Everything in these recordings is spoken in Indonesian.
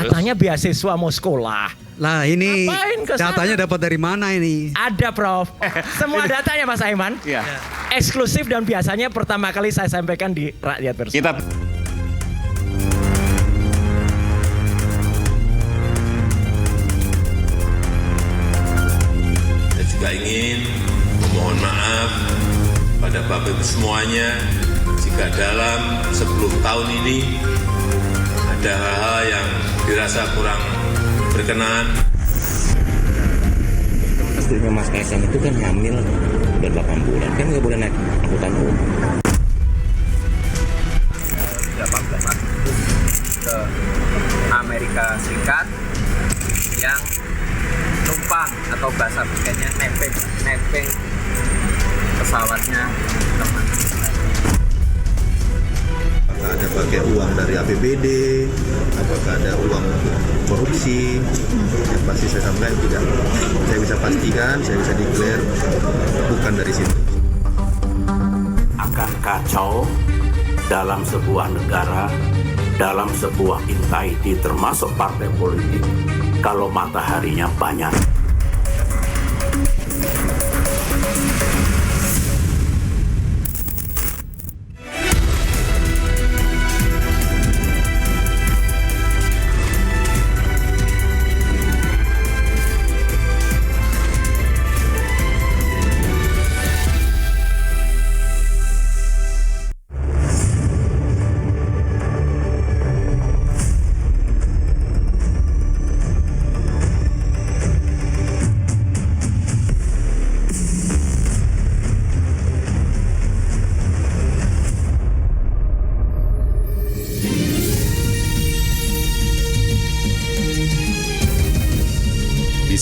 Katanya beasiswa mau sekolah. Lah ini Ngapain ke sana? datanya dapat dari mana ini? Ada Prof. Semua datanya Mas Aiman. Iya. Eksklusif dan biasanya pertama kali saya sampaikan di Rakyat Bersama. Kita Saya juga ingin memohon maaf pada Bapak Ibu semuanya jika dalam 10 tahun ini ada hal-hal yang dirasa kurang berkenan. Istrinya Mas Kaisang itu kan hamil udah 8 bulan, kan nggak boleh naik angkutan umum. 18 Agustus ke Amerika Serikat yang numpang atau bahasa bukannya nepeng pesawatnya teman. Apakah ada pakai uang dari APBD, apakah ada uang korupsi, yang pasti saya sampaikan tidak. Saya bisa pastikan, saya bisa declare bukan dari situ. Akan kacau dalam sebuah negara, dalam sebuah entity termasuk partai politik kalau mataharinya banyak.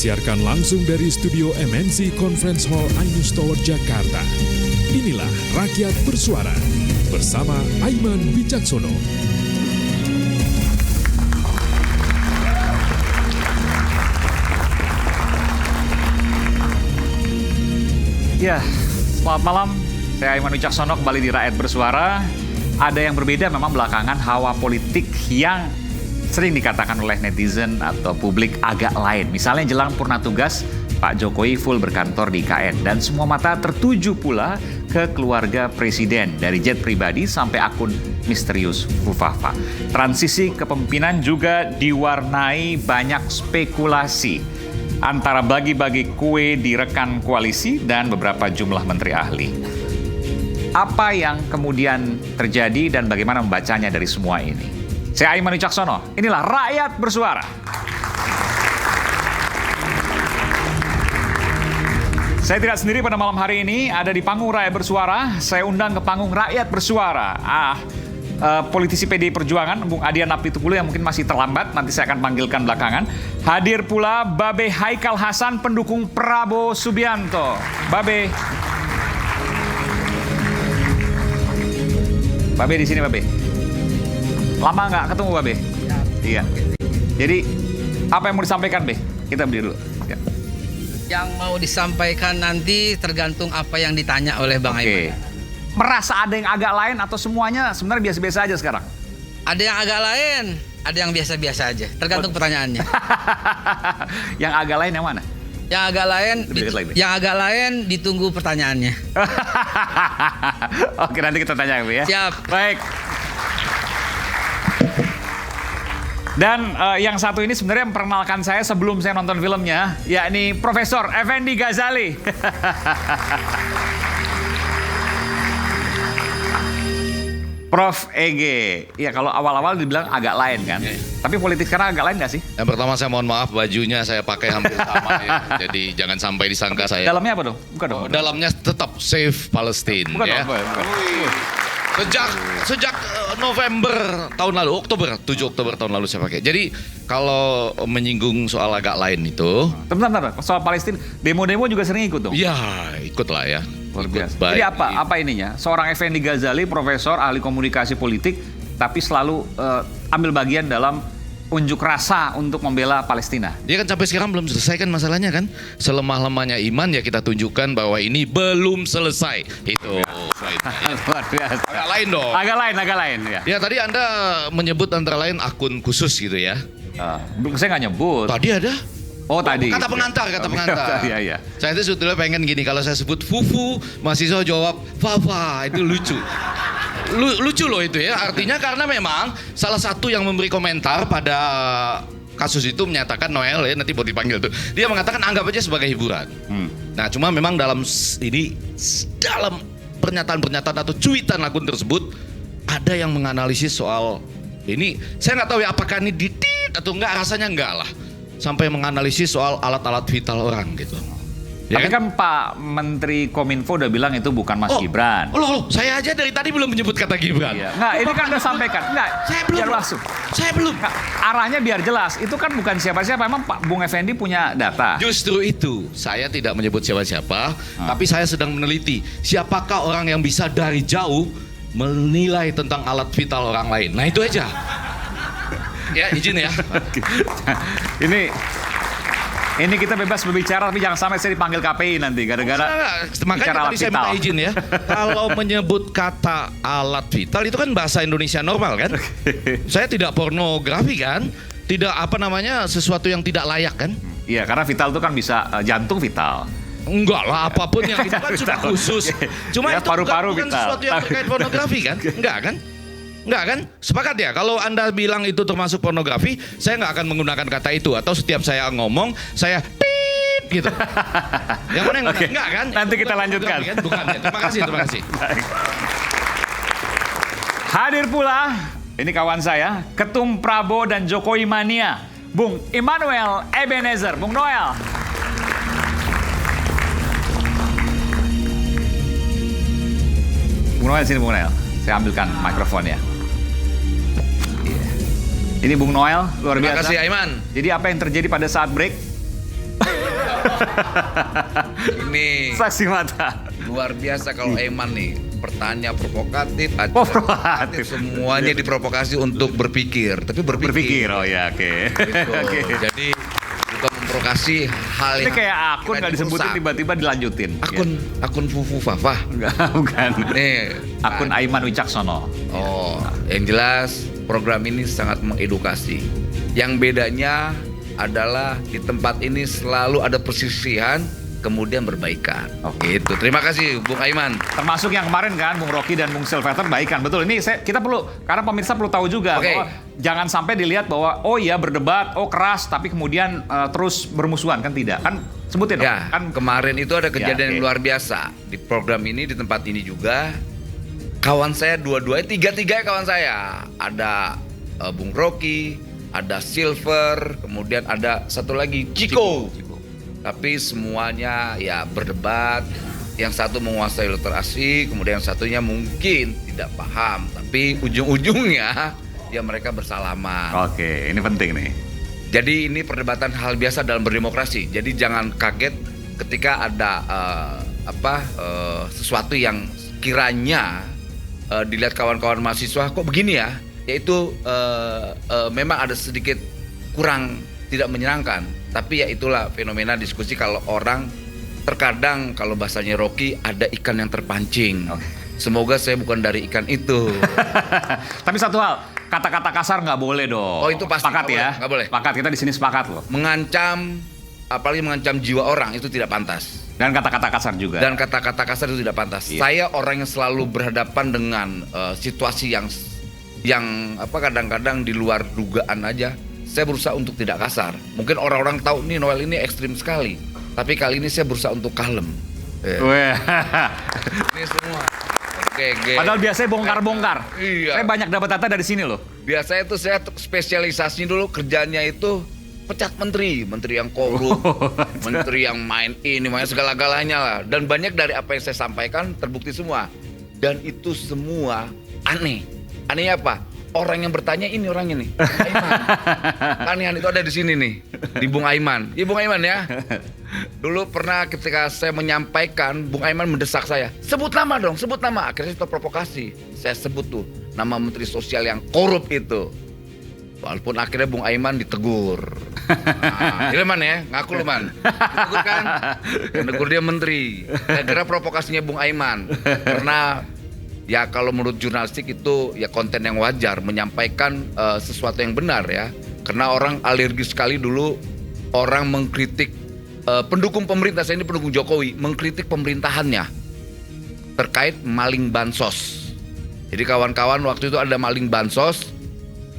Disiarkan langsung dari studio MNC Conference Hall Ainus Tower Jakarta. Inilah Rakyat Bersuara bersama Aiman Wicaksono. Ya, selamat malam. Saya Aiman Wicaksono kembali di Rakyat Bersuara. Ada yang berbeda memang belakangan hawa politik yang sering dikatakan oleh netizen atau publik agak lain. Misalnya jelang purna tugas, Pak Jokowi full berkantor di IKN. Dan semua mata tertuju pula ke keluarga presiden. Dari jet pribadi sampai akun misterius Fufafa. Transisi kepemimpinan juga diwarnai banyak spekulasi. Antara bagi-bagi kue di rekan koalisi dan beberapa jumlah menteri ahli. Apa yang kemudian terjadi dan bagaimana membacanya dari semua ini? Saya Aiman Wicaksono, inilah Rakyat Bersuara. Saya tidak sendiri pada malam hari ini, ada di panggung Rakyat Bersuara. Saya undang ke panggung Rakyat Bersuara. Politisi PDI Perjuangan, Bung Adian Apitupulu yang mungkin masih terlambat, nanti saya akan panggilkan belakangan. Hadir pula Babe Haikal Hasan, pendukung Prabowo Subianto. Babe di sini, Babe. Lama nggak ketemu, Babe? Ya. Iya. Jadi, apa yang mau disampaikan, Be? Kita berdiri dulu. Ya. Yang mau disampaikan nanti tergantung apa yang ditanya oleh Bang Aiman. Merasa ada yang agak lain atau semuanya sebenarnya biasa-biasa aja sekarang? Ada yang agak lain, ada yang biasa-biasa aja. Tergantung pertanyaannya. Yang agak lain yang mana? Yang agak lain ditunggu pertanyaannya. Oke, nanti kita tanya, Bu ya. Siap. Baik. Dan yang satu ini sebenarnya memperkenalkan saya sebelum saya nonton filmnya, yakni Profesor Effendi Ghazali. Prof. Ege, ya kalau awal-awal dibilang agak lain kan, tapi politik sekarang agak lain nggak sih? Yang pertama saya mohon maaf, bajunya saya pakai hampir sama ya, jadi jangan sampai disangka saya. Dalamnya apa dong? Bukan dong. Dalamnya tetap Save Palestine. Bukan ya. dong, bukan. Sejak November tahun lalu, 7 Oktober tahun lalu saya pakai. Jadi kalau menyinggung soal agak lain itu. Bentar, soal Palestina, demo-demo juga sering ikut dong? Ya, ikut lah ya. Luar biasa. Jadi apa ininya? Seorang Effendi Ghazali, profesor, ahli komunikasi politik, tapi selalu ambil bagian dalam unjuk rasa untuk membela Palestina. Dia kan sampai sekarang belum selesai kan masalahnya kan. Selemah-lemahnya iman ya kita tunjukkan bahwa ini belum selesai. Itu. Luar biasa. Agak lain dong. Agak lain ya. Ya tadi Anda menyebut antara lain akun khusus gitu ya. Saya nggak nyebut. Tadi ada. Oh tadi. Kata pengantar. Iya. Saya itu sebetulnya pengen gini, kalau saya sebut Fufu, mahasiswa jawab Fafa, itu lucu. Lucu loh itu ya, artinya karena memang salah satu yang memberi komentar pada kasus itu menyatakan Noel ya, nanti mau dipanggil tuh. Dia mengatakan anggap aja sebagai hiburan. Nah cuma memang dalam pernyataan-pernyataan atau cuitan akun tersebut ada yang menganalisis soal ini. Saya nggak tahu ya apakah ini ditit atau enggak, rasanya enggak lah. Sampai menganalisis soal alat-alat vital orang gitu. Ya Tapi kan Pak Menteri Kominfo udah bilang itu bukan Mas Gibran. Loh, saya aja dari tadi belum menyebut kata Gibran. Iya. Nggak, ini kan udah sampaikan. Nggak, saya belum. Saya belum. Nggak, arahnya biar jelas. Itu kan bukan siapa-siapa. Emang Pak Bung Effendi punya data. Justru itu, saya tidak menyebut siapa-siapa, tapi saya sedang meneliti siapakah orang yang bisa dari jauh menilai tentang alat vital orang lain. Nah itu aja. Ya, izin ya. Ini kita bebas berbicara, tapi jangan sampai saya dipanggil KPI nanti gara-gara makanya tadi saya minta izin ya. Kalau menyebut kata alat vital itu kan bahasa Indonesia normal kan. Saya tidak pornografi kan, tidak sesuatu yang tidak layak kan. Iya, karena vital itu kan bisa jantung vital. Enggak lah, apapun yang itu kan sudah khusus. Cuma ya, itu paru-paru bukan sesuatu yang terkait pornografi kan. Enggak kan? Sepakat ya? Kalau Anda bilang itu termasuk pornografi, saya nggak akan menggunakan kata itu. Atau setiap saya ngomong, saya tit gitu. Yang mana yang benar? Enggak kan? Nanti kita lanjutkan. Kan? Bukan ya. Terima kasih. Hadir pula, ini kawan saya, Ketum Prabowo dan Jokowi Mania, Bung Immanuel Ebenezer. Bung Noel. Bung Noel sini, Bung Noel. Saya ambilkan mikrofonnya. Ini Bung Noel, luar biasa. Terima kasih Aiman. Jadi apa yang terjadi pada saat break? Ini saksi mata. Luar biasa kalau Aiman nih. Pertanyaan provokatif, provokatif. Semuanya diprovokasi untuk berpikir. Tapi berpikir. Oh ya, oke. Gitu. Jadi bukan memprovokasi hal ini yang kayak akun nggak disebutin tiba-tiba dilanjutin. Akun Fufu Fafa. Enggak, bukan. Nih, akun Aiman Wicaksono. Oh, yang jelas program ini sangat mengedukasi. Yang bedanya adalah di tempat ini selalu ada persisihan, kemudian berbaikan. Gitu. Terima kasih Bung Aiman. Termasuk yang kemarin kan Bung Rocky dan Bung Sylvester baikan. Betul. Ini kita perlu, karena pemirsa perlu tahu juga bahwa jangan sampai dilihat bahwa berdebat, keras, tapi kemudian terus bermusuhan, kan tidak. Kan sebutin ya, kan kemarin itu ada kejadian yang luar biasa di program ini, di tempat ini juga. Kawan saya tiga-tiganya kawan saya. Ada Bung Rocky, ada Silver, kemudian ada satu lagi Ciko. Tapi semuanya ya berdebat. Yang satu menguasai literasi, kemudian satunya mungkin tidak paham. Tapi ujung-ujungnya ya mereka bersalaman. Oke, ini penting nih. Jadi ini perdebatan hal biasa dalam berdemokrasi. Jadi jangan kaget ketika ada sesuatu yang kiranya dilihat kawan-kawan mahasiswa kok begini ya, yaitu memang ada sedikit kurang tidak menyenangkan. Tapi ya itulah fenomena diskusi kalau orang terkadang kalau bahasanya Rocky ada ikan yang terpancing. Semoga saya bukan dari ikan itu. Tapi satu hal, kata-kata kasar nggak boleh dong. Oh itu pasti. Sepakat ya? Nggak boleh. Sepakat, kita di sini sepakat loh. Mengancam, apalagi mengancam jiwa orang itu tidak pantas. Dan kata-kata kasar juga. Dan kata-kata kasar itu tidak pantas. Iya. Saya orang yang selalu berhadapan dengan situasi yang kadang-kadang di luar dugaan aja. Saya berusaha untuk tidak kasar. Mungkin orang-orang tahu nih Noel ini ekstrim sekali. Tapi kali ini saya berusaha untuk kalem. Ini semua. Padahal biasanya bongkar-bongkar. Iya. Saya banyak dapat data dari sini loh. Biasanya itu saya spesialisasi dulu kerjanya itu pecat menteri yang korup, menteri yang main segala-galanya lah. Dan banyak dari apa yang saya sampaikan terbukti semua. Dan itu semua aneh. Anehnya apa? Orang yang bertanya ini orangnya nih, Aiman. Keanehan itu ada di sini nih, di Bung Aiman. Iya Bung Aiman ya. Dulu pernah ketika saya menyampaikan, Bung Aiman mendesak saya, sebut nama dong, sebut nama. Akhirnya saya terprovokasi. Saya sebut tuh nama Menteri Sosial yang korup itu. Walaupun akhirnya Bung Aiman ditegur. Nah, ini Man ya, ngaku lu Man. Ditegur kan? Yang negur dia menteri. Gara-gara provokasinya Bung Aiman. Karena ya kalau menurut jurnalistik itu ya konten yang wajar, menyampaikan sesuatu yang benar ya. Karena orang alergis sekali dulu orang mengkritik pendukung pemerintah, saya ini pendukung Jokowi, mengkritik pemerintahannya terkait maling bansos. Jadi kawan-kawan waktu itu ada maling bansos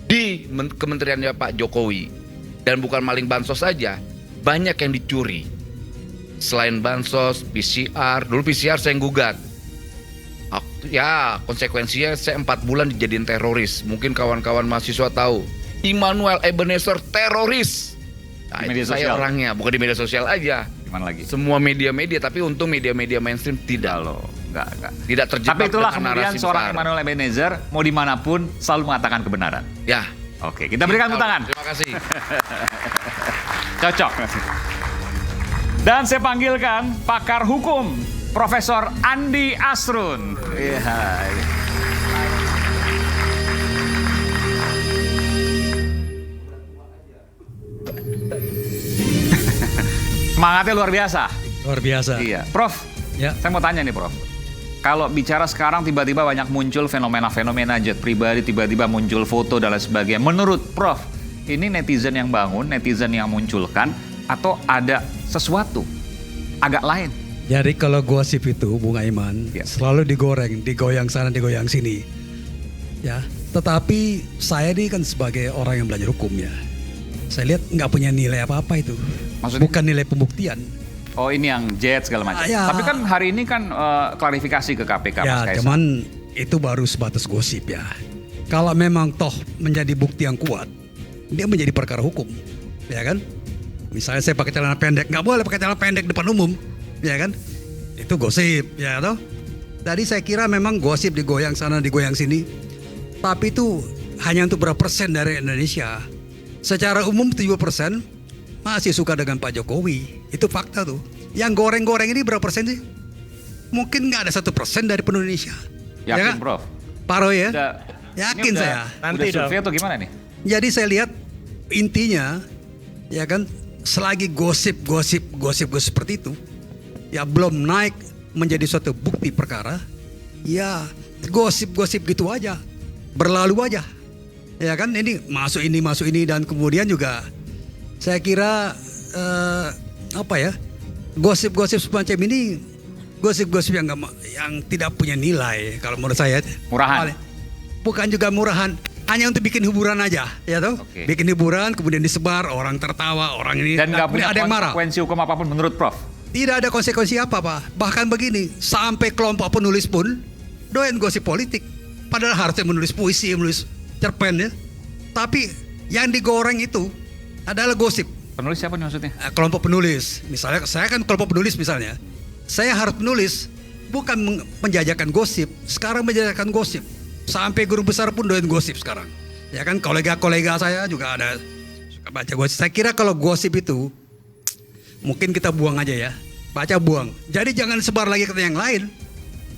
di kementeriannya Pak Jokowi. Dan bukan maling bansos saja, banyak yang dicuri. Selain bansos, PCR, dulu PCR saya yang gugat. Ya konsekuensinya saya 4 bulan dijadiin teroris. Mungkin kawan-kawan mahasiswa tahu. Immanuel Ebenezer teroris. Nah, itu saya orangnya, bukan di media sosial aja. Gimana lagi? Semua media-media, tapi untung media-media mainstream tidak loh. Enggak. Tidak terjebak. Tapi itulah dengan kemudian narasi seorang besar. Immanuel Ebenezer mau dimanapun selalu mengatakan kebenaran. Ya. Oke, kita berikan tepuk tangan. Terima kasih. Cocok. Dan saya panggilkan pakar hukum Profesor Andi Asrun. Iya. Semangatnya luar biasa. Luar biasa. Iya, Prof. Ya. Saya mau tanya nih, Prof. Kalau bicara sekarang tiba-tiba banyak muncul fenomena-fenomena jet pribadi, tiba-tiba muncul foto dan lain sebagainya. Menurut Prof, ini netizen yang bangun, netizen yang munculkan, atau ada sesuatu agak lain? Jadi kalau gosip itu, Bung Aiman, selalu digoreng, digoyang sana, digoyang sini. Ya, tetapi saya ini kan sebagai orang yang belajar hukum ya, saya lihat nggak punya nilai apa-apa itu. Maksudnya? Bukan nilai pembuktian. Oh, ini yang jet segala macam. Ya. Tapi kan hari ini kan klarifikasi ke KPK, Ya, Mas Kaisang. cuman itu baru sebatas gosip ya. Kalau memang toh menjadi bukti yang kuat, dia menjadi perkara hukum, ya kan? Misalnya saya pakai celana pendek, nggak boleh pakai celana pendek depan umum, ya kan? Itu gosip, ya toh. Tadi saya kira memang gosip digoyang sana, digoyang sini, tapi itu hanya untuk berapa persen dari Indonesia. Secara umum 70% masih suka dengan Pak Jokowi. Itu fakta tuh. Yang goreng-goreng ini berapa persen sih? Mungkin nggak ada 1% dari penduduk Indonesia. Yakin, ya kan? Prof? Pak Roy ya? ini Yakin saya. Nanti udah survei atau gimana nih? Jadi saya lihat intinya, ya kan, selagi gosip seperti itu, ya belum naik menjadi suatu bukti perkara, ya gosip gitu aja, berlalu aja. Ya kan, ini masuk ini dan kemudian juga saya kira gosip-gosip semacam ini gosip-gosip yang tidak punya nilai kalau menurut saya. Murahan. Bukan juga murahan, hanya untuk bikin hiburan aja, ya toh. Oke. Bikin hiburan kemudian disebar, orang tertawa, orang ini Dan nggak punya ada yang marah. konsekuensi hukum apapun menurut Prof? Tidak ada konsekuensi apa, Pak. Bahkan begini, sampai kelompok penulis pun doyan gosip politik. Padahal harusnya menulis puisi, menulis cerpen ya. Tapi yang digoreng itu adalah gosip. Penulis siapa nih maksudnya? Kelompok penulis. Misalnya saya kan kelompok penulis misalnya. Saya harus menulis bukan menjajakan gosip. Sekarang menjajakan gosip. Sampai guru besar pun doyan gosip sekarang. Ya kan, kolega-kolega saya juga ada suka baca gosip. Saya kira kalau gosip itu mungkin kita buang aja ya. Baca buang. Jadi jangan sebar lagi ke yang lain.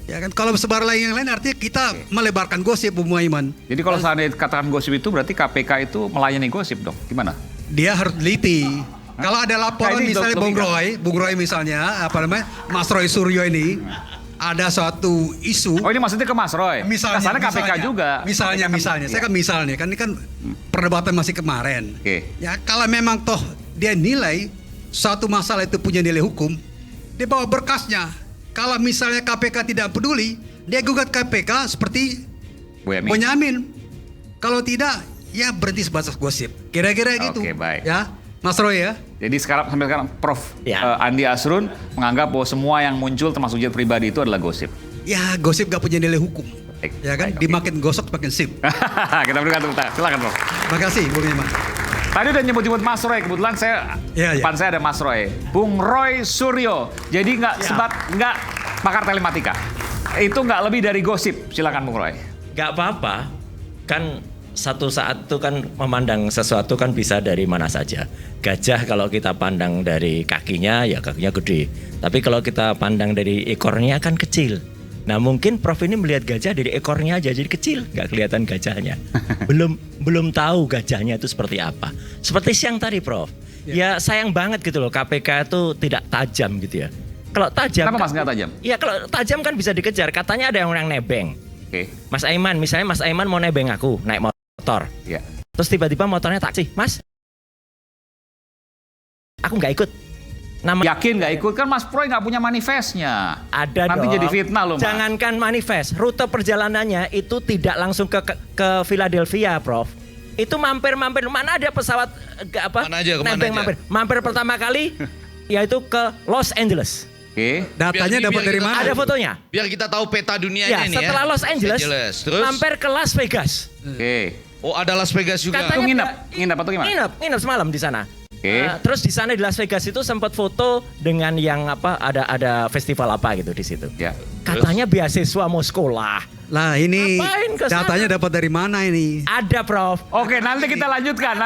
Ya kan, kalau sebar lagi yang lain artinya kita melebarkan gosip, Bung Aiman. Jadi kalau seandainya katakan gosip itu berarti KPK itu melayani gosip dong? Gimana? Dia harus teliti. Kalau ada laporan Nah, ini misalnya Bung Roy misalnya, Mas Roy Suryo ini ada suatu isu. Oh, ini maksudnya ke Mas Roy? Misalnya KPK juga. Misalnya, saya kan misalnya, kan ini kan perdebatan masih kemarin. Oke. Ya kalau memang toh dia nilai suatu masalah itu punya nilai hukum, dia bawa berkasnya. Kalau misalnya KPK tidak peduli, dia gugat KPK seperti Bonyamin. Kalau tidak, ya berhenti sebatas gosip. Kira-kira gitu. Oke, baik. Ya, Mas Roy ya. Jadi sampai sekarang Prof Andi Asrun menganggap bahwa semua yang muncul termasuk jet pribadi itu adalah gosip. Ya, gosip gak punya nilai hukum. Baik, Ya kan, baik, dimakin gosok makin sip. Kita berikan tepuk tangan. Silakan, Prof. Terima kasih, Bung Aiman. Tadi udah nyebut-nyebut Mas Roy, kebetulan depan saya ada Mas Roy, Bung Roy Suryo. Jadi nggak pakar telematika. Itu nggak lebih dari gosip. Silakan Bung Roy. Nggak apa-apa, kan satu saat itu kan memandang sesuatu kan bisa dari mana saja. Gajah kalau kita pandang dari kakinya, ya kakinya gede. Tapi kalau kita pandang dari ekornya kan kecil. Nah mungkin Prof ini melihat gajah dari ekornya aja jadi kecil, nggak kelihatan gajahnya. belum tahu gajahnya itu seperti apa. Seperti siang tadi Prof. Ya sayang banget gitu loh KPK itu tidak tajam gitu ya. Kalau tajam, kenapa Mas nggak tajam? Ya kalau tajam kan bisa dikejar. Katanya ada yang nebeng. Oke. Mas Aiman, misalnya Mas Aiman mau nebeng aku naik motor. Iya. Terus tiba-tiba motornya taksi, Mas. Aku nggak ikut. Yakin nggak ikut kan Mas Proy nggak punya manifestnya. Ada nanti dong. jadi fitnah loh Mas. Jangankan manifest, rute perjalanannya itu tidak langsung ke Philadelphia, Prof. Itu mampir-mampir. Mana ada pesawat Mana aja, kemana nebeng aja? mampir pertama kali yaitu ke Los Angeles. Oke. Datanya dapat dari mana? Ada fotonya. Biar kita tahu peta dunianya nih ya. Setelah Los Angeles, Terus? mampir ke Las Vegas. Oke. Oh ada Las Vegas juga. Katanya nginep atau gimana? Nginep semalam di sana. Oke. Terus di sana di Las Vegas itu sempat foto dengan yang ada festival apa gitu di situ. Ya. Katanya beasiswa mau sekolah. Lah ini Ngapain ke sana? datanya dapat dari mana ini? Ada Prof. Oke, nanti kita lanjutkan.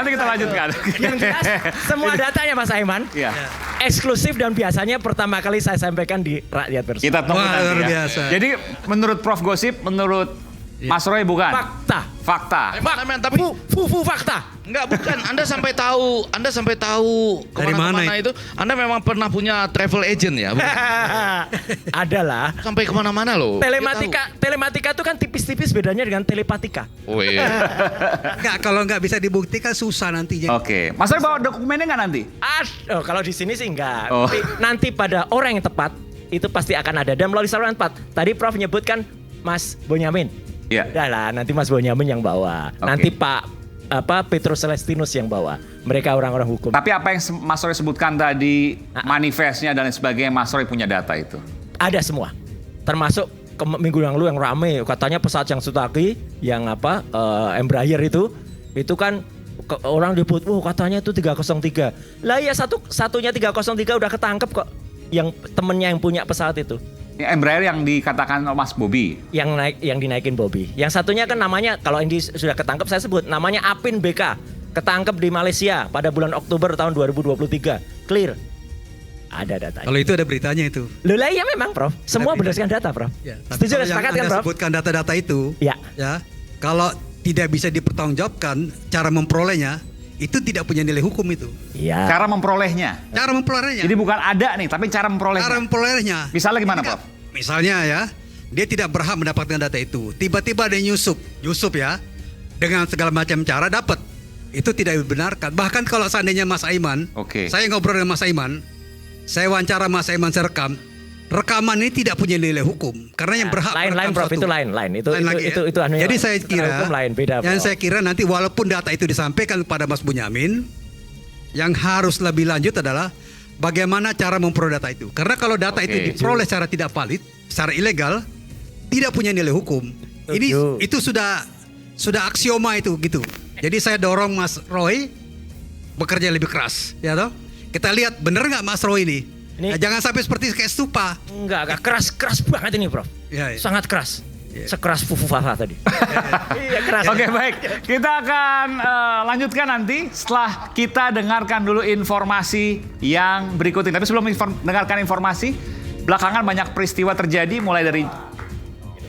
Yang jelas semua datanya Mas Aiman. Iya. Eksklusif dan biasanya pertama kali saya sampaikan di Rakyat Bersama. Kita tunggu Wah, nanti luar ya. biasa. Jadi menurut Prof Gosip, menurut Mas Roy bukan? Fakta. Tapi fakta. enggak bukan. Anda sampai tahu Dari mana kemana-mana itu. Anda memang pernah punya travel agent ya? Bukan? Adalah. Sampai kemana-mana loh. Telematika itu kan tipis-tipis bedanya dengan telepatika. Oh iya. Enggak, kalau nggak bisa dibuktikan susah nantinya. Oke. Mas Roy bawa dokumennya nggak nanti? Kalau di sini sih enggak. Oh. Tapi nanti pada orang yang tepat itu pasti akan ada dan melalui saluran tepat. Tadi Prof menyebutkan Mas Bonyamin. Iya. Udah lah, nanti Mas Bonyamin yang bawa. Oke. Nanti Pak Petrus Celestinus yang bawa. Mereka orang-orang hukum. Tapi apa yang Mas Roy sebutkan tadi, manifestnya dan lain sebagainya, Mas Roy punya data itu? Ada semua. Termasuk minggu yang lalu yang rame katanya pesawat yang Sutaki yang Embraer itu kan orang disebut, katanya itu 303. Lah ya satunya 303 udah ketangkep kok. Yang temennya yang punya pesawat itu. Yang Embraer yang dikatakan Mas Bobby. Yang dinaikin Bobby. Yang satunya kan namanya kalau ini sudah ketangkep saya sebut namanya Apin BK. Ketangkep di Malaysia pada bulan Oktober tahun 2023. Clear. Ada datanya. Kalau itu ada beritanya itu. Loh lah iya memang Prof. Semua berdasarkan data Prof. Ya, Setuju yang sepakat kan Anda Prof? sebutkan data-data itu. Ya. Kalau tidak bisa dipertanggungjawabkan cara memperolehnya, itu tidak punya nilai hukum itu. Iya. Cara memperolehnya. Jadi bukan ada nih, tapi cara memperolehnya. Cara memperolehnya. Misalnya gimana, Prof? Misalnya ya, dia tidak berhak mendapatkan data itu. Tiba-tiba ada Yusuf ya, dengan segala macam cara dapat. Itu tidak dibenarkan. Bahkan kalau seandainya Mas Aiman, saya ngobrol dengan Mas Aiman, saya wawancara Mas Aiman, saya rekam. Rekaman ini tidak punya nilai hukum karena yang berhak lain Prof, itu lain. Itu anunya. Jadi saya kira hukum lain, beda, yang Prof. saya kira nanti walaupun data itu disampaikan kepada Mas Bonyamin, yang harus lebih lanjut adalah bagaimana cara memperoleh data itu. Karena kalau data itu diperoleh secara tidak valid, secara ilegal, tidak punya nilai hukum. Ini itu sudah aksioma itu gitu. Jadi saya dorong Mas Roy bekerja lebih keras, ya toh. Kita lihat bener nggak Mas Roy ini? Jangan sampai seperti kayak stupa. Enggak keras banget ini Prof. Ya. Sangat keras. Sekeras fufu Fafa tadi. Iya keras. Oke baik, kita akan lanjutkan nanti setelah kita dengarkan dulu informasi yang berikut ini. Tapi sebelum dengarkan informasi, belakangan banyak peristiwa terjadi mulai dari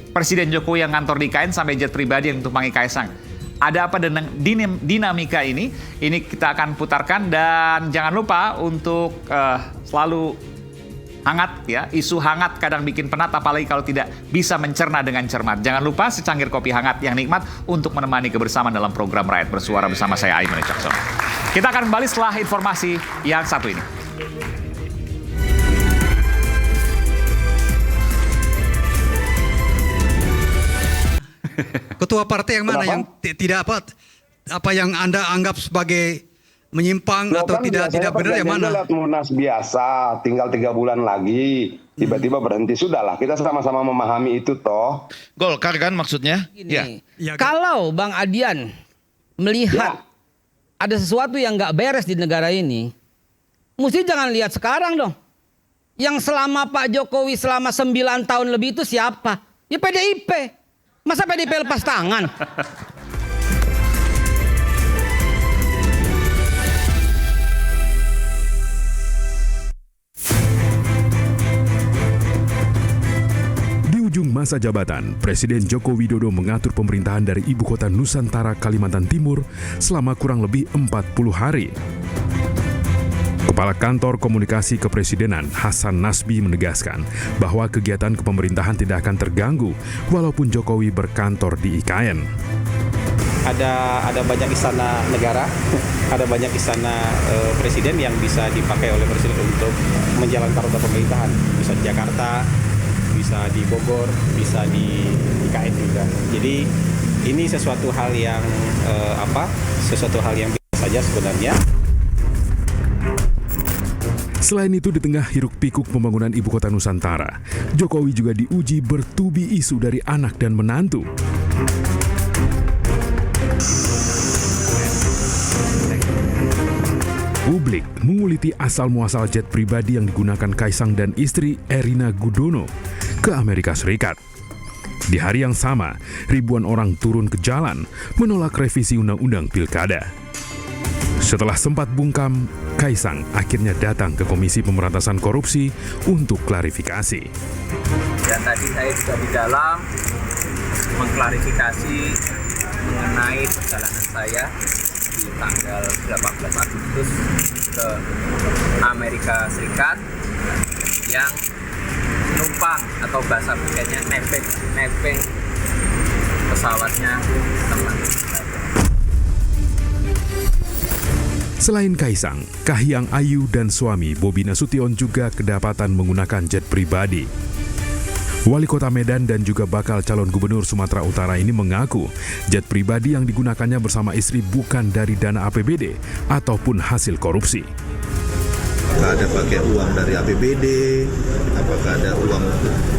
Presiden Jokowi yang kantor di IKN sampai jet pribadi yang tumpangi Kaisang. Ada apa dengan dinamika ini? Ini kita akan putarkan dan jangan lupa untuk selalu hangat ya. Isu hangat kadang bikin penat apalagi kalau tidak bisa mencerna dengan cermat. Jangan lupa secangkir kopi hangat yang nikmat untuk menemani kebersamaan dalam program Rakyat Bersuara bersama saya Aiman Wicaksono. Kita akan kembali setelah informasi yang satu ini. Ketua partai yang mana yang tidak apa yang Anda anggap sebagai menyimpang atau tidak benar yang mana? Munas biasa, tinggal 3 bulan lagi, tiba-tiba berhenti. Sudahlah, kita sama-sama memahami itu toh. Golkar kan maksudnya? Gini, kalau Bang Adian melihat ada sesuatu yang nggak beres di negara ini, mesti jangan lihat sekarang dong. Yang selama Pak Jokowi selama 9 tahun lebih itu siapa? Ya PDIP. Masa PDIP lepas tangan? Di ujung masa masa jabatan, Presiden Joko Widodo mengatur pemerintahan dari Ibu Kota Nusantara, Kalimantan Timur selama kurang lebih 40 hari. Kepala Kantor Komunikasi Kepresidenan Hasan Nasbi menegaskan bahwa kegiatan kepemerintahan tidak akan terganggu walaupun Jokowi berkantor di IKN. Ada banyak istana negara, ada banyak istana presiden yang bisa dipakai oleh presiden untuk menjalankan roda pemerintahan. Bisa di Jakarta, bisa di Bogor, bisa di IKN juga. Jadi ini sesuatu hal yang biasa saja sebenarnya. Selain itu, di tengah hiruk-pikuk pembangunan Ibu Kota Nusantara, Jokowi juga diuji bertubi isu dari anak dan menantu. Publik menguliti asal-muasal jet pribadi yang digunakan Kaisang dan istri Erina Gudono ke Amerika Serikat. Di hari yang sama, ribuan orang turun ke jalan menolak revisi Undang-Undang Pilkada. Setelah sempat bungkam, Kaisang akhirnya datang ke Komisi Pemberantasan Korupsi untuk klarifikasi. Dan tadi saya juga di dalam mengklarifikasi mengenai perjalanan saya di tanggal 18 Agustus ke Amerika Serikat yang numpang atau bahasa pikirnya nepeng pesawatnya teman. Selain Kaisang, Kahiyang Ayu dan suami Bobi Nasution juga kedapatan menggunakan jet pribadi. Wali Kota Medan dan juga bakal calon gubernur Sumatera Utara ini mengaku jet pribadi yang digunakannya bersama istri bukan dari dana APBD ataupun hasil korupsi. Apakah ada pakai uang dari APBD, apakah ada uang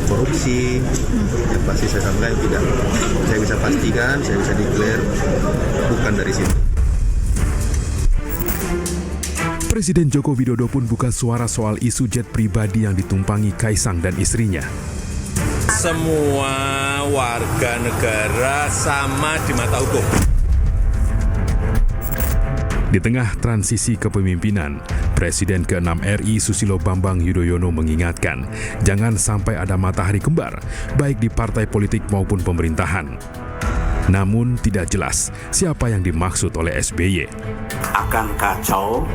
korupsi, yang pasti saya sampaikan tidak. Saya bisa pastikan, saya bisa declare bukan dari situ. Presiden Joko Widodo pun buka suara soal isu jet pribadi yang ditumpangi Kaisang dan istrinya. Semua warga negara sama di mata hukum. Di tengah transisi kepemimpinan, Presiden ke-6 RI Susilo Bambang Yudhoyono mengingatkan, jangan sampai ada matahari kembar, baik di partai politik maupun pemerintahan. Namun tidak jelas siapa yang dimaksud oleh SBY. Akan kacau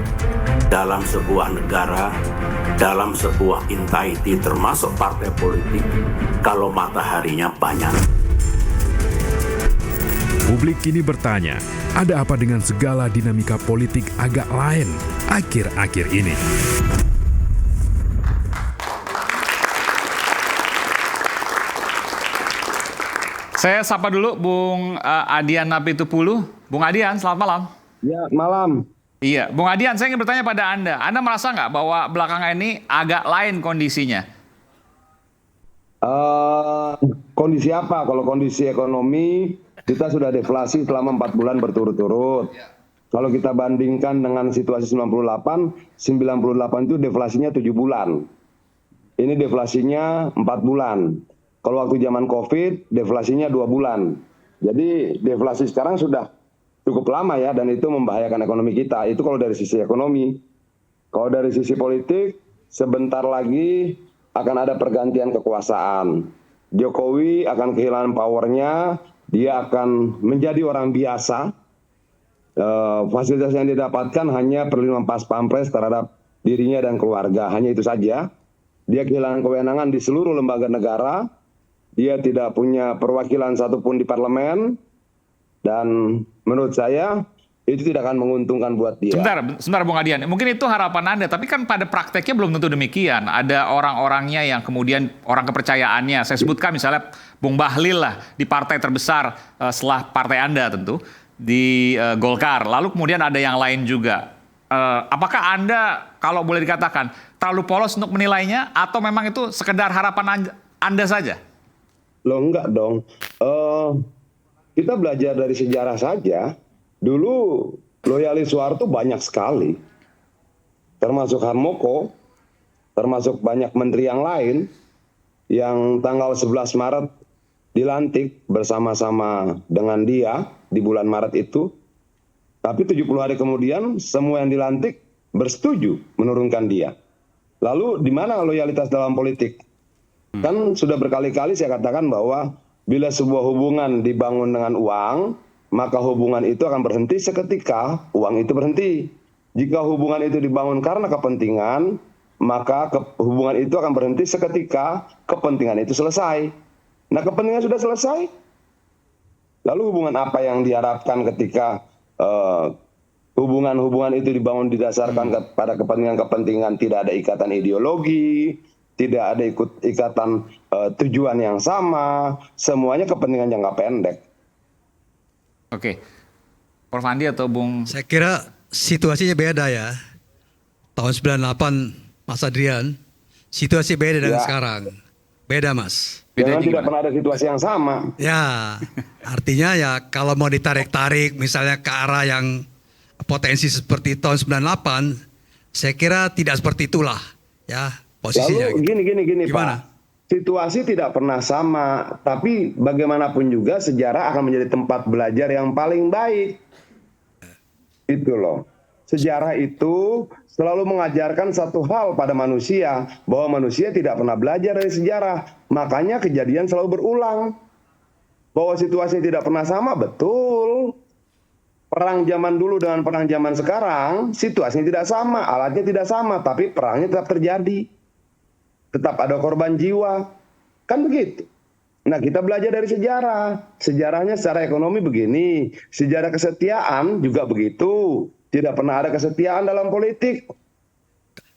dalam sebuah negara, dalam sebuah entity termasuk partai politik kalau mataharinya banyak. Publik kini bertanya, ada apa dengan segala dinamika politik agak lain akhir-akhir ini? Saya sapa dulu Bung Adian Napitupulu. Bung Adian, selamat malam. Ya, malam. Iya, Bung Adian, saya ingin bertanya pada Anda. Anda merasa nggak bahwa belakangan ini agak lain kondisinya? Kondisi apa? Kalau kondisi ekonomi, kita sudah deflasi selama 4 bulan berturut-turut. Kalau kita bandingkan dengan situasi 98 itu deflasinya 7 bulan. Ini deflasinya 4 bulan. Kalau waktu zaman COVID, deflasinya 2 bulan. Jadi deflasi sekarang sudah cukup lama ya, dan itu membahayakan ekonomi kita. Itu kalau dari sisi ekonomi. Kalau dari sisi politik, sebentar lagi akan ada pergantian kekuasaan. Jokowi akan kehilangan powernya, dia akan menjadi orang biasa. Fasilitas yang didapatkan hanya perlindungan pas pampres terhadap dirinya dan keluarga. Hanya itu saja. Dia kehilangan kewenangan di seluruh lembaga negara. Dia tidak punya perwakilan satupun di parlemen. Dan menurut saya itu tidak akan menguntungkan buat dia. Sebentar Bung Adian, mungkin itu harapan Anda, tapi kan pada prakteknya belum tentu demikian. Ada orang-orangnya yang kemudian orang kepercayaannya, saya sebutkan misalnya Bung Bahlil lah di partai terbesar setelah partai Anda tentu, di Golkar. Lalu kemudian ada yang lain juga. Apakah Anda kalau boleh dikatakan terlalu polos untuk menilainya atau memang itu sekedar harapan Anda saja? Loh enggak dong. Kita belajar dari sejarah saja. Dulu loyalis Soeharto banyak sekali. Termasuk Harmoko, termasuk banyak menteri yang lain yang tanggal 11 Maret dilantik bersama-sama dengan dia di bulan Maret itu. Tapi 70 hari kemudian semua yang dilantik bersetuju menurunkan dia. Lalu di mana loyalitas dalam politik? Kan sudah berkali-kali saya katakan bahwa bila sebuah hubungan dibangun dengan uang, maka hubungan itu akan berhenti seketika uang itu berhenti. Jika hubungan itu dibangun karena kepentingan, maka hubungan itu akan berhenti seketika kepentingan itu selesai. Nah, kepentingan sudah selesai. Lalu hubungan apa yang diharapkan ketika hubungan-hubungan itu dibangun didasarkan pada kepentingan-kepentingan, tidak ada ikatan ideologi, tidak ada ikatan tujuan yang sama, semuanya kepentingan jangka pendek. Oke. Prof. Andi atau Bung? Saya kira situasinya beda ya. Tahun 98 Mas Adrian, situasi beda dengan sekarang. Beda Mas. Memang tidak pernah ada situasi yang sama. Ya, artinya ya kalau mau ditarik-tarik misalnya ke arah yang potensi seperti tahun 98, saya kira tidak seperti itulah ya posisinya. Lalu gini Gimana? Pak. Situasi tidak pernah sama, tapi bagaimanapun juga sejarah akan menjadi tempat belajar yang paling baik. Itu loh. Sejarah itu selalu mengajarkan satu hal pada manusia, bahwa manusia tidak pernah belajar dari sejarah. Makanya kejadian selalu berulang. Bahwa situasi tidak pernah sama, betul. Perang zaman dulu dengan perang zaman sekarang, situasinya tidak sama, alatnya tidak sama, tapi perangnya tetap terjadi. Tetap ada korban jiwa. Kan begitu. Nah, kita belajar dari sejarah. Sejarahnya secara ekonomi begini. Sejarah kesetiaan juga begitu. Tidak pernah ada kesetiaan dalam politik.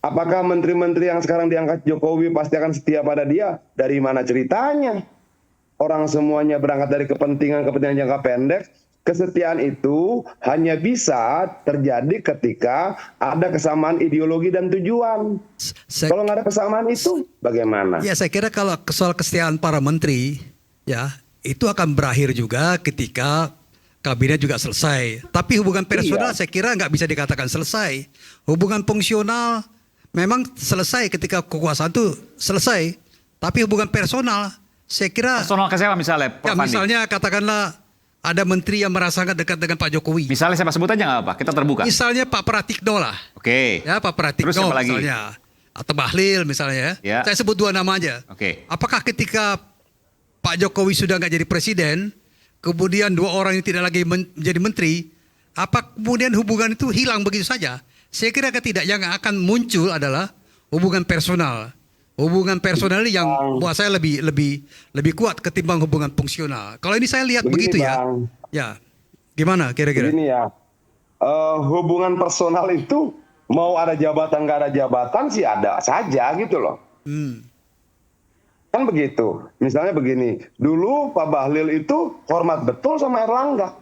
Apakah menteri-menteri yang sekarang diangkat Jokowi pasti akan setia pada dia? Dari mana ceritanya? Orang semuanya berangkat dari kepentingan jangka pendek. Kesetiaan itu hanya bisa terjadi ketika ada kesamaan ideologi dan tujuan. Kalau nggak ada kesamaan itu, bagaimana? Ya, saya kira kalau soal kesetiaan para menteri, ya itu akan berakhir juga ketika kabinet juga selesai. Tapi hubungan personal saya kira nggak bisa dikatakan selesai. Hubungan fungsional memang selesai ketika kekuasaan itu selesai. Tapi hubungan personal saya kira... Personal ke siapa misalnya? Ya, misalnya katakanlah ada menteri yang merasa sangat dekat dengan Pak Jokowi. Misalnya siapa sebut aja nggak apa? Kita terbuka. Misalnya Pak Pratikno lah. Oke. Ya, Pak Pratikno Terus siapa lagi? misalnya. Atau Bahlil misalnya. Ya. Saya sebut dua nama aja. Oke. Apakah ketika Pak Jokowi sudah nggak jadi presiden, kemudian dua orang ini tidak lagi menjadi menteri, apa kemudian hubungan itu hilang begitu saja? Saya kira tidak. Yang akan muncul adalah hubungan personal. Hubungan personal yang buat saya lebih kuat ketimbang hubungan fungsional. Kalau ini saya lihat begitu ya. Ya, gimana kira-kira? Begini ya, hubungan personal itu mau ada jabatan nggak ada jabatan sih ada saja gitu loh. Kan begitu. Misalnya begini, dulu Pak Bahlil itu hormat betul sama Erlangga,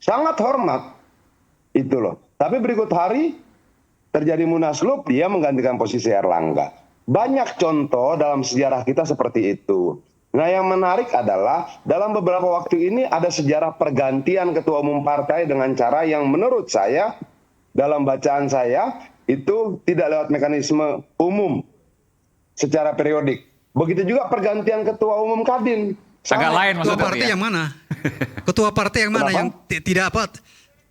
sangat hormat itu loh. Tapi berikut hari terjadi munaslup, dia menggantikan posisi Erlangga. Banyak contoh dalam sejarah kita seperti itu. Nah, yang menarik adalah dalam beberapa waktu ini ada sejarah pergantian ketua umum partai dengan cara yang menurut saya, dalam bacaan saya, itu tidak lewat mekanisme umum secara periodik. Begitu juga pergantian ketua umum Kadin. Agak lain Ketua maksudnya. partai yang mana? Ketua partai yang mana? Yang tidak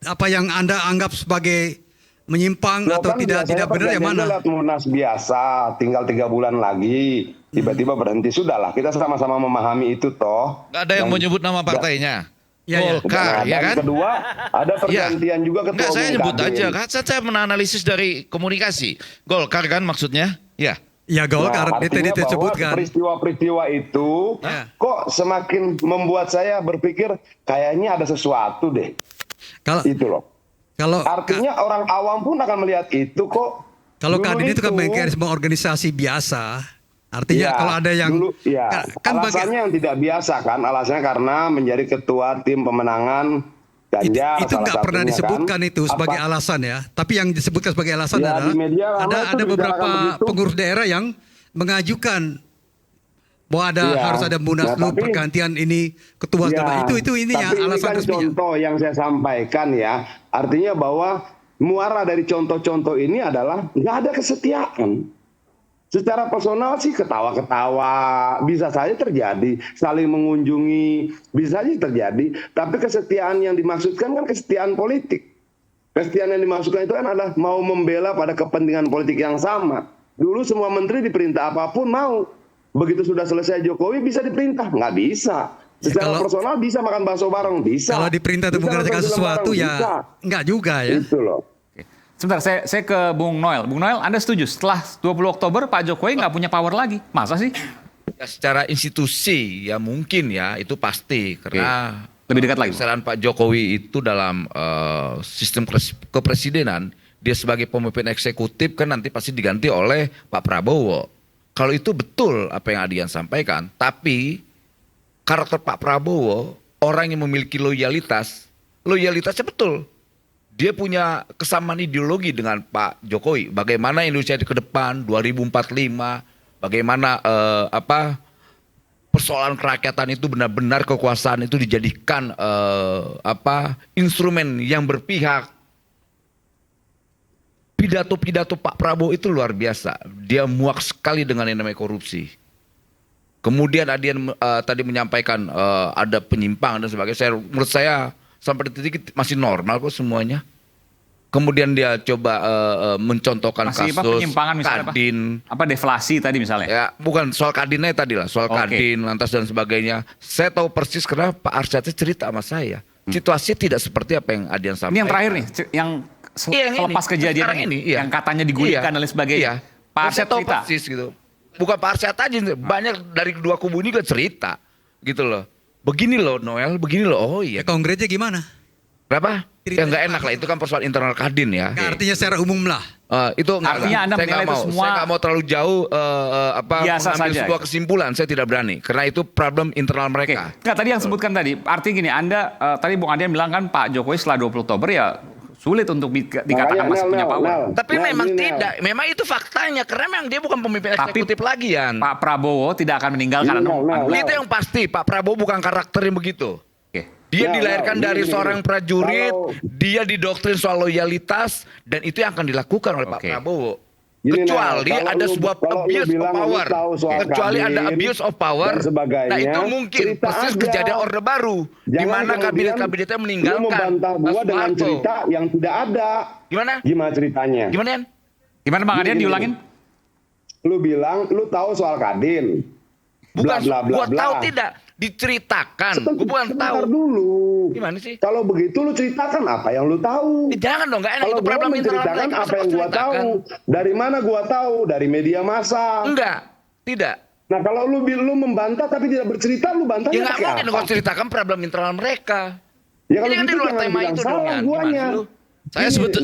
apa yang Anda anggap sebagai menyimpang atau tidak benar yang mana? Lewat munas biasa, tinggal 3 bulan lagi, tiba-tiba berhenti. Sudahlah, kita sama-sama memahami itu toh. Gak ada yang menyebut nama partainya. Golkar, ya kan? Kedua, ada pergantian juga ketua umum. Saya nyebut Kadin. aja, kan saya menganalisis dari komunikasi. Golkar kan maksudnya? Ya. Ya, Golkar, itu artinya bahwa disebutkan. peristiwa-peristiwa itu kok semakin membuat saya berpikir kayaknya ada sesuatu deh. Itu loh. Artinya orang awam pun akan melihat itu kok. Kalau Kadin itu kan mekanisme organisasi biasa. Artinya kalau ada yang kan alasannya yang tidak biasa kan, alasannya karena menjadi ketua tim pemenangan Ganjar. Itu nggak pernah disebutkan itu sebagai alasan ya. Tapi yang disebutkan sebagai alasan adalah ada beberapa pengurus daerah yang mengajukan bahwa harus ada munaslup pergantian ini ketua itu ini ya alasan resminya. Contoh yang saya sampaikan ya, artinya bahwa muara dari contoh-contoh ini adalah nggak ada kesetiaan. Secara personal sih ketawa-ketawa bisa saja terjadi, saling mengunjungi bisa saja terjadi, tapi kesetiaan yang dimaksudkan kan kesetiaan politik. Kesetiaan yang dimaksudkan itu kan adalah mau membela pada kepentingan politik yang sama. Dulu semua menteri diperintah apapun mau. begitu sudah selesai Jokowi bisa diperintah? Nggak bisa. Secara personal bisa makan bakso bareng, bisa. Kalau diperintah untuk mengerjakan sesuatu ya enggak juga ya. Itu loh. Sebentar, saya ke Bung Noel. Bung Noel, Anda setuju setelah 20 Oktober Pak Jokowi nggak punya power lagi? Masa sih? Ya, secara institusi ya mungkin ya itu pasti karena lebih dekat lagi. Kesalahan Pak Jokowi itu dalam sistem kepresidenan, dia sebagai pemimpin eksekutif kan nanti pasti diganti oleh Pak Prabowo. Kalau itu betul apa yang Adian sampaikan, tapi karakter Pak Prabowo orang yang memiliki loyalitasnya betul. Dia punya kesamaan ideologi dengan Pak Jokowi. Bagaimana Indonesia ke depan 2045, bagaimana persoalan kerakyatan itu benar-benar kekuasaan itu dijadikan instrumen yang berpihak. Pidato-pidato Pak Prabowo itu luar biasa. Dia muak sekali dengan yang namanya korupsi. Kemudian Adian tadi menyampaikan ada penyimpangan dan sebagainya. Menurut saya sampai detik masih normal kok semuanya. Kemudian dia coba mencontohkan masih kasus penyimpangan misalnya Kadin. Apa deflasi tadi misalnya? Ya, bukan soal Kadinnya tadi lah, soal Kadin, lantas dan sebagainya. Saya tahu persis karena Pak Arsyad cerita sama saya. Situasinya tidak seperti apa yang Adian sampaikan. Ini yang terakhir nih, yang selepas kejadian ini, yang katanya digulingkan dan lain sebagainya. Pak Arsyad tahu cerita. persis gitu. Bukan Pak Arsyad aja, banyak dari kedua kubu ini juga cerita. Gitu loh. Begini loh Noel, begini loh. Oh iya. Konkretnya gimana? Berapa? Ya nggak enak lah, itu kan persoalan internal Kadin ya. Artinya secara umum lah. Itu artinya Anda menilai itu semua saya nggak mau terlalu jauh biasa mengambil saja. sebuah kesimpulan, saya tidak berani karena itu problem internal mereka. Nggak, tadi yang sebutkan tadi, artinya gini, Anda tadi Bung Adian bilang kan Pak Jokowi setelah 20 Oktober ya sulit untuk dikatakan masih punya power. Tapi memang tidak, memang itu faktanya karena memang dia bukan pemimpin eksekutif lagi ya. Pak Prabowo tidak akan meninggalkan Itu yang pasti, Pak Prabowo bukan karakter yang begitu. Dia dilahirkan dari seorang prajurit, dia didoktrin soal loyalitas, dan itu yang akan dilakukan oleh Pak Prabowo. Kecuali ada sebuah abuse of power. Kecuali ada abuse of power, nah itu mungkin persis kejadian Orde Baru. Di mana kabinet-kabinetnya meninggalkan. Lu membantah gua dengan cerita yang tidak ada. Gimana? Gimana ceritanya? Gimana, Yan? Gimana Bang Adian, diulangin? Lu bilang, lu tahu soal Kadin. Bukan, gua tahu tidak. Diceritakan, gue bukan tahu. Dulu. Gimana sih? Kalau begitu lu ceritakan apa yang lu tahu. Jangan dong, nggak enak. Itu problem internal menceritakan apa yang gua tahu. Dari mana gua tahu? Dari media massa. Enggak, tidak. Nah kalau lu membantah tapi tidak bercerita, lu bantah. Ya nggak mungkin gua ceritakan problem internal mereka. Ya kalau ini kan gitu di luar jangan tema bilang itu salah guanya.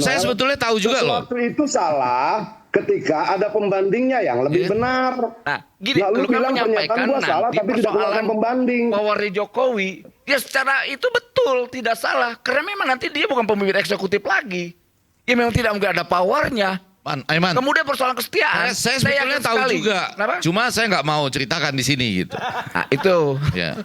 Saya sebetulnya tahu juga loh. Sesuatu itu salah ketika ada pembandingnya yang lebih benar. Nah, gini, lu kan menyampaikan gua salah tapi tidak keluarkan pembanding. Powernya Jokowi, ya secara itu betul tidak salah. Karena memang nanti dia bukan pemimpin eksekutif lagi. Ya memang tidak mungkin ada powernya. Aiman. Kemudian persoalan kesetiaan. Saya sebetulnya tahu sekali juga. Kenapa? Cuma saya nggak mau ceritakan di sini gitu. Nah, itu. Ya.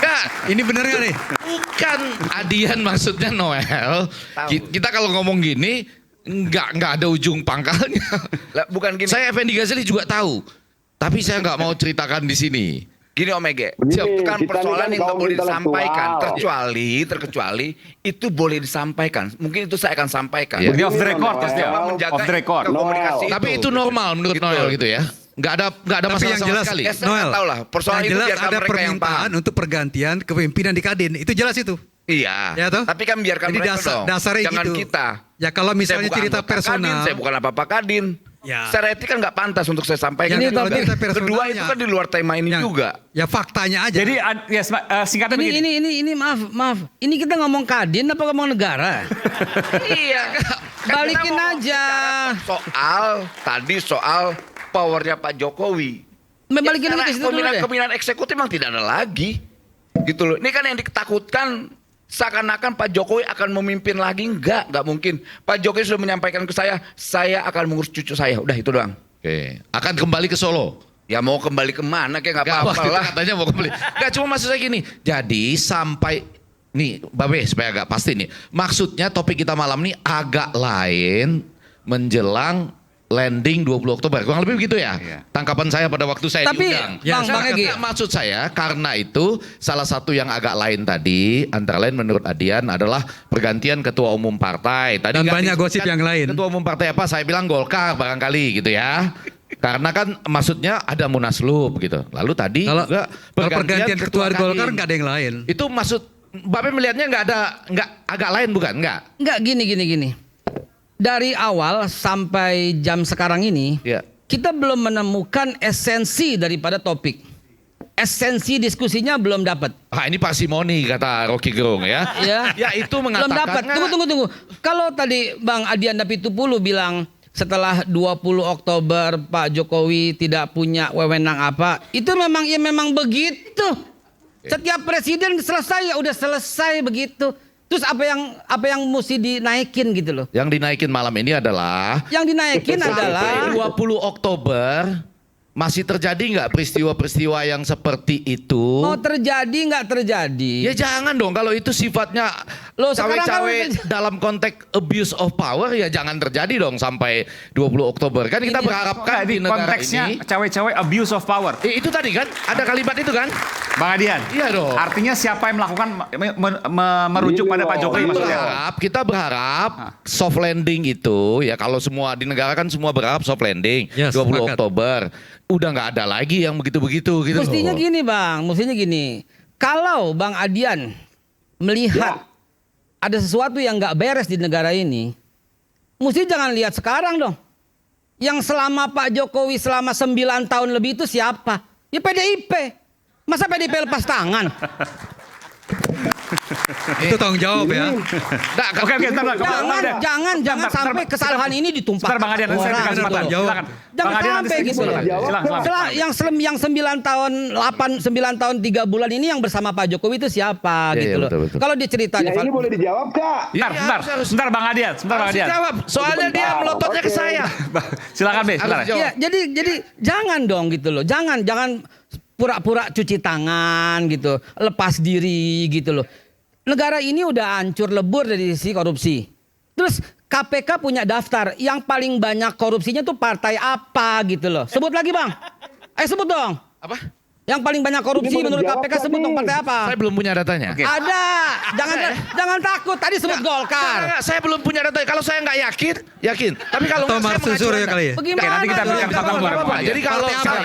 Kak, ini bener gak nih? Bukan Adian maksudnya Noel. Kita kalau ngomong gini nggak ada ujung pangkalnya. Lah, bukan gini. Saya Effendi Ghazali juga tahu, tapi saya nggak mau ceritakan di sini. Gini Om Ege, kan persoalan yang nggak boleh disampaikan, terkecuali itu boleh disampaikan. Mungkin itu saya akan sampaikan. Ini off the record, menjaga off the record. komunikasi. Tapi itu normal menurut Noel gitu ya. Nggak ada masalah sama sekali. Noel, tahu lah, persoalan yang itu jelas biarkan ada mereka yang permintaan paham. untuk pergantian kepemimpinan di Kadin. Itu jelas itu. Iya, ya toh? Tapi kan biarkan jadi mereka dong. Dasarnya Jangan gitu. kita. Ya kalau misalnya cerita personal. Kadin, saya bukan apa-apa Kadin. Ya. Secara etik kan nggak pantas untuk saya sampaikan. Ini tapi kedua itu kan di luar tema ini juga. Ya faktanya aja. Jadi ya singkatnya begini. Ini maaf. Ini kita ngomong Kadin apa ngomong negara? Iya. Balikin aja. Soal powernya Pak Jokowi. Balikin aja ke situ dulu deh. Kepemimpinan eksekutif memang tidak ada lagi. Gitu loh. Ini kan yang ditakutkan seakan-akan Pak Jokowi akan memimpin lagi. Enggak mungkin. Pak Jokowi sudah menyampaikan ke saya akan mengurus cucu saya. Udah itu doang. Oke. Akan kembali ke Solo. Ya mau kembali kemana kayak nggak apa-apa lah. Katanya mau kembali. Nggak, cuma maksud saya gini. Jadi sampai nih Babe supaya agak pasti nih. Maksudnya topik kita malam nih agak lain menjelang landing 20 Oktober. Kurang lebih begitu ya. Tangkapan saya pada waktu saya diundang. Bang Egy, maksud saya karena itu salah satu yang agak lain tadi antara lain menurut Adian adalah pergantian ketua umum partai. Tadi dan banyak gosip yang lain. Ketua umum partai apa? Saya bilang Golkar barangkali gitu ya. Karena kan maksudnya ada munaslup gitu. Lalu tadi Kalau juga pergantian ketua Golkar Kadin. nggak ada yang lain. Itu maksud Bapak melihatnya nggak agak lain bukan? Nggak gini. Dari awal sampai jam sekarang ini, kita belum menemukan esensi daripada topik. Esensi diskusinya belum dapat. Ah ini parsimoni kata Rocky Gerung ya. Ya itu mengatakan. Belum dapat. Tunggu. Kalau tadi Bang Adian Dapitupulu bilang setelah 20 Oktober Pak Jokowi tidak punya wewenang apa, itu memang begitu. Setiap presiden selesai ya udah selesai begitu. Terus apa yang mesti dinaikin gitu loh. Yang dinaikin malam ini adalah adalah 20 Oktober masih terjadi nggak peristiwa-peristiwa yang seperti itu? Mau terjadi nggak terjadi? Ya jangan dong kalau itu sifatnya cawe-cawe dalam konteks abuse of power ya jangan terjadi dong sampai 20 Oktober. Kan kita berharapkan di negara konteksnya ini cawe-cawe abuse of power. Itu tadi kan ada kalimat itu kan? Bang Adian. Iya dong. Artinya siapa yang melakukan merujuk pada Pak Jokowi maksudnya? Kita berharap soft landing itu ya kalau semua di negara kan semua berharap soft landing 20 Oktober. Udah nggak ada lagi yang begitu-begitu gitu. Mestinya gini. Kalau Bang Adian melihat ada sesuatu yang nggak beres di negara ini, mesti jangan lihat sekarang dong. Yang selama Pak Jokowi selama 9 tahun lebih itu siapa? Ya PDIP. Masa PDIP lepas tangan? Itu tanggung jawab ya. Jangan sampai kesalahan ini ditumpahkan. Bang Adian, saya kasih kesempatan. Silakan. Jangan sampai gitu. Yang 9 tahun 3 bulan ini yang bersama Pak Jokowi itu siapa gitu loh. Kalau diceritanya ini boleh dijawab Kak? Sebentar Bang Adian, jawab. Soalnya dia melototnya ke saya. Silakan Be, silakan. Ya, jadi jangan dong gitu loh. Jangan pura-pura cuci tangan gitu, lepas diri gitu loh. Negara ini udah hancur lebur dari sisi korupsi. Terus KPK punya daftar yang paling banyak korupsinya tuh partai apa gitu loh. Sebut lagi Bang. Sebut dong. Apa? Yang paling banyak korupsi menurut KPK sebut dong partai apa? Saya belum punya datanya. Ada. Jangan takut. Tadi sebut Golkar. Saya belum punya datanya. Kalau saya nggak yakin. Tapi kalau atau Martin Suryo kali ya. Bagaimana? Nanti kita berikan Apa? Jadi kalau punya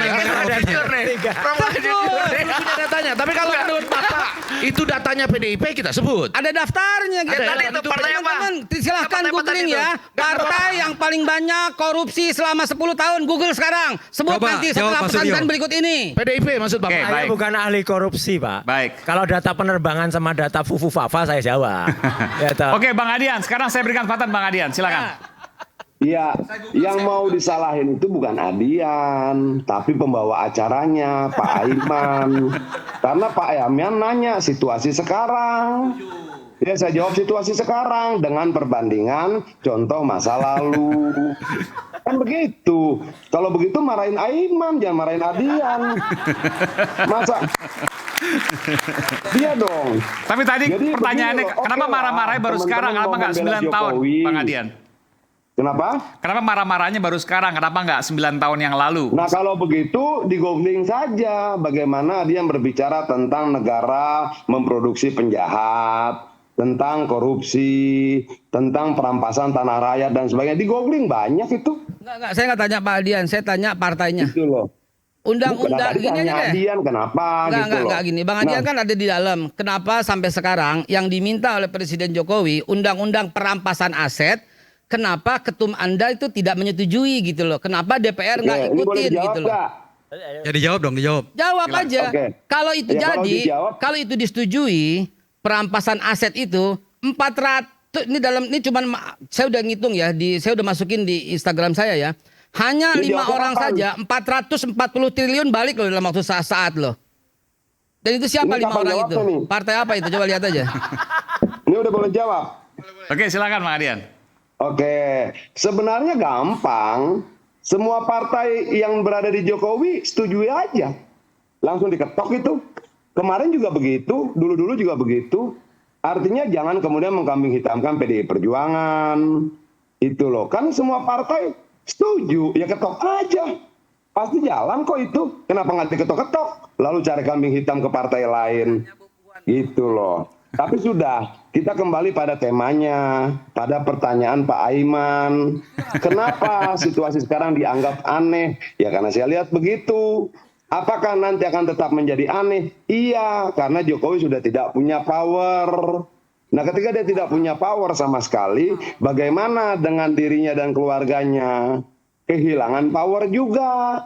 datanya. Tapi kalau menurut Bapak itu datanya PDIP kita sebut. Ada daftarnya. Teman-teman silahkan googling ya. Partai yang paling banyak korupsi selama 10 tahun. Google sekarang. Sebut nanti setelah pesan berikut ini. PDIP maksud Bapak. Saya bukan ahli korupsi Pak. Baik. Kalau data penerbangan sama data Fufu Fafa saya jawab. Oke Bang Adian, sekarang saya berikan kesempatan Bang Adian, silakan. Iya, yang mau disalahin itu bukan Adian, tapi pembawa acaranya Pak Aiman. Karena Pak Aiman nanya situasi sekarang. Ya saya jawab situasi sekarang dengan perbandingan contoh masa lalu. Kan begitu. Kalau begitu marahin Aiman, jangan marahin Adian. Masa? Dia dong. Tapi tadi pertanyaannya kenapa marah-marahnya baru sekarang? Kenapa nggak 9 tahun Bang Adian? Kenapa? Kenapa marah-marahnya baru sekarang? Kenapa nggak 9 tahun yang lalu? Nah kalau begitu di googling saja bagaimana dia berbicara tentang negara memproduksi penjahat, tentang korupsi, tentang perampasan tanah rakyat dan sebagainya. Di googling banyak itu. Enggak, saya nggak tanya Pak Adian, saya tanya partainya. Itu loh. Undang-undang gini aja deh. Adian kenapa Enggak gini. Bang Adian kan ada di dalam. Kenapa sampai sekarang yang diminta oleh Presiden Jokowi undang-undang perampasan aset, kenapa ketum Anda itu tidak menyetujui gitu loh. Kenapa DPR nggak ikutin gitu loh. Ya dijawab dong, dijawab. Jawab aja. Kalau itu kalau itu disetujui perampasan aset itu 400 ini cuman saya udah ngitung ya saya udah masukin di Instagram saya ya. Hanya 5 orang saja 440 triliun balik loh dalam waktu saat loh. Dan itu siapa 5 orang itu? Partai apa itu? Coba lihat aja. Ini udah boleh jawab. Oke, silakan Bang Adian. Oke, sebenarnya gampang. Semua partai yang berada di Jokowi setujui aja. Langsung diketok itu. Kemarin juga begitu, dulu-dulu juga begitu. Artinya jangan kemudian mengkambing hitamkan PDI Perjuangan. Itu loh, kan semua partai setuju, ya ketok aja. Pasti jalan kok itu. Kenapa nggak diketok-ketok? Lalu cari kambing hitam ke partai lain. Gitu loh. Tapi sudah, kita kembali pada temanya, pada pertanyaan Pak Aiman. Kenapa situasi sekarang dianggap aneh? Ya karena saya lihat begitu. Apakah nanti akan tetap menjadi aneh? Iya, karena Jokowi sudah tidak punya power. Nah, ketika dia tidak punya power sama sekali, bagaimana dengan dirinya dan keluarganya? Kehilangan power juga.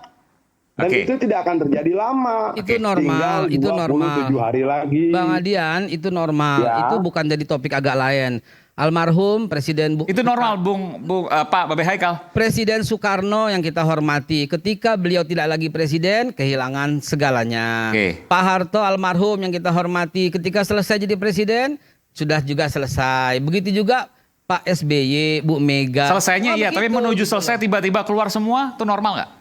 Dan itu tidak akan terjadi lama. Itu normal, itu normal. 27 hari lagi. Bang Adian, itu normal. Ya. Itu bukan jadi topik agak lain. Almarhum Presiden Itu normal, Pak Babe Haikal. Presiden Soekarno yang kita hormati, ketika beliau tidak lagi presiden, kehilangan segalanya. Pak Harto almarhum yang kita hormati, ketika selesai jadi presiden, sudah juga selesai. Begitu juga Pak SBY, Bu Mega. Selesainya iya, tapi menuju selesai tiba-tiba keluar semua, itu normal nggak?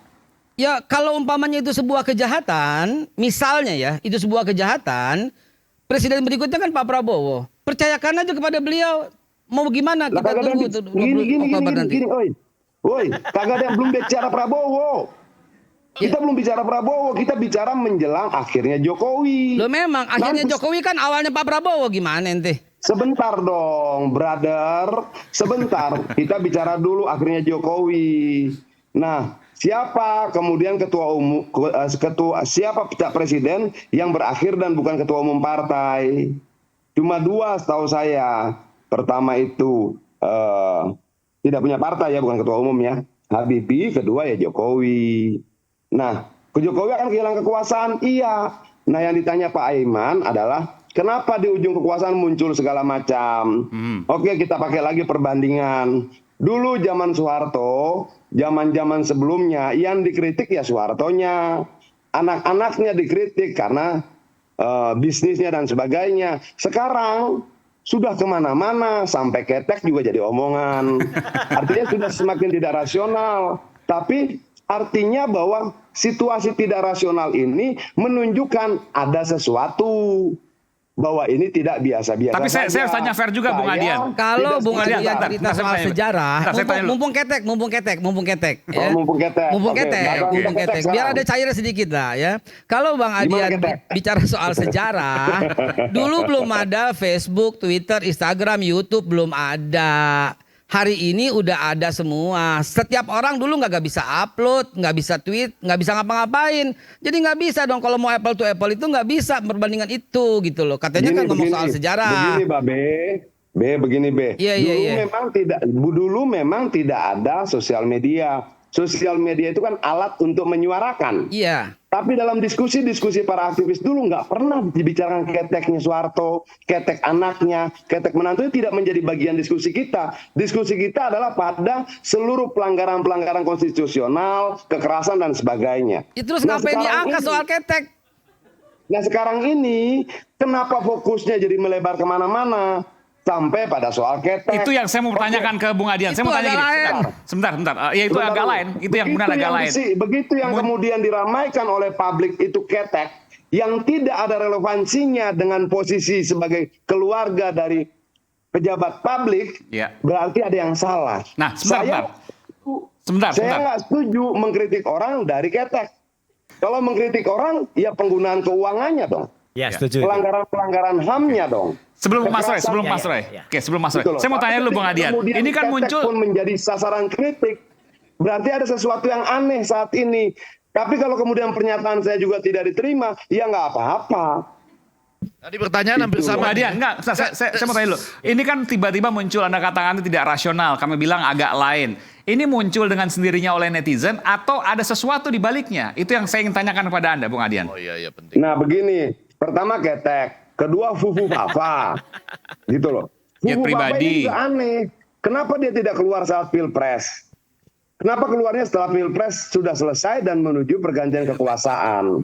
Ya kalau umpamanya itu sebuah kejahatan, misalnya ya, itu sebuah kejahatan, presiden berikutnya kan Pak Prabowo. Percayakan aja kepada beliau. Mau gimana kita tunggu tuh 20 Oktober nanti. Woi, kagak ada yang belum bicara Prabowo. Kita belum bicara Prabowo, kita bicara menjelang akhirnya Jokowi. Loh memang akhirnya Jokowi kan awalnya Pak Prabowo, gimana ente? Sebentar dong, brother. Sebentar, kita bicara dulu akhirnya Jokowi. Nah, siapa kemudian siapa presiden yang berakhir dan bukan ketua umum partai? Cuma 2 setahu saya. Pertama itu tidak punya partai ya, bukan ketua umum ya, Habibie. Kedua ya Jokowi. Nah, Jokowi akan kehilangan kekuasaan, iya. Nah, yang ditanya Pak Aiman adalah kenapa di ujung kekuasaan muncul segala macam. Oke, kita pakai lagi perbandingan. Dulu zaman Soeharto, zaman-zaman sebelumnya yang dikritik ya Soehartonya, anak-anaknya dikritik karena bisnisnya dan sebagainya. Sekarang sudah kemana-mana, sampai ketek juga jadi omongan. Artinya sudah semakin tidak rasional. Tapi artinya bahwa situasi tidak rasional ini menunjukkan ada sesuatu. Bahwa ini tidak biasa-biasa. Tapi saya harus tanya fair juga, Bung Adian. Kalau Bung Adian cerita soal sejarah, mumpung ketek. Ya. Mumpung ketek. Biar ada cair sedikit lah ya. Kalau Bang Adian bicara soal sejarah, dulu belum ada Facebook, Twitter, Instagram, YouTube belum ada. Hari ini udah ada semua. Setiap orang dulu nggak bisa upload, nggak bisa tweet, nggak bisa ngapa-ngapain. Jadi nggak bisa dong kalau mau apple to apple itu nggak bisa perbandingan itu gitu loh. Katanya kan ngomong soal sejarah. Begini, begini, Iya. Dulu memang tidak ada sosial media. Sosial media itu kan alat untuk menyuarakan. Iya. Tapi dalam diskusi para aktivis dulu nggak pernah dibicarakan keteknya Soeharto, ketek anaknya, ketek menantunya tidak menjadi bagian diskusi kita. Diskusi kita adalah pada seluruh pelanggaran-pelanggaran konstitusional, kekerasan dan sebagainya. Terus ngapain diangkat soal ketek? Nah sekarang ini kenapa fokusnya jadi melebar kemana-mana? Sampai pada soal ketek. Itu yang saya mau pertanyakan ke Bung Adian. Saya mau tanya gini. Sebentar. Ya itu agak lain. Itu yang benar agak lain. Begitu yang kemudian diramaikan oleh publik itu ketek, yang tidak ada relevansinya dengan posisi sebagai keluarga dari pejabat publik, berarti ada yang salah. Nah, sebentar. Saya nggak setuju mengkritik orang dari ketek. Kalau mengkritik orang, ya penggunaan keuangannya dong. Ya, setuju. Pelanggaran HAM-nya dong. Sebelum Mas Roy. Oke, sebelum Mas Roy. Saya mau tanya dulu Bung Adian. Ini kan muncul pun menjadi sasaran kritik. Berarti ada sesuatu yang aneh saat ini. Tapi kalau kemudian pernyataan saya juga tidak diterima, ya nggak apa-apa. Tadi pertanyaan hampir sama. Adian, enggak. Saya mau tanya dulu. Ini kan tiba-tiba muncul, Anda katakan itu tidak rasional. Kami bilang agak lain. Ini muncul dengan sendirinya oleh netizen atau ada sesuatu di baliknya? Itu yang saya ingin tanyakan kepada Anda, Bung Adian. Oh iya, penting. Nah begini. Pertama ketek, kedua fufu papa, gitu loh. Fufu papa ini juga aneh. Kenapa dia tidak keluar saat pilpres? Kenapa keluarnya setelah pilpres sudah selesai dan menuju pergantian kekuasaan?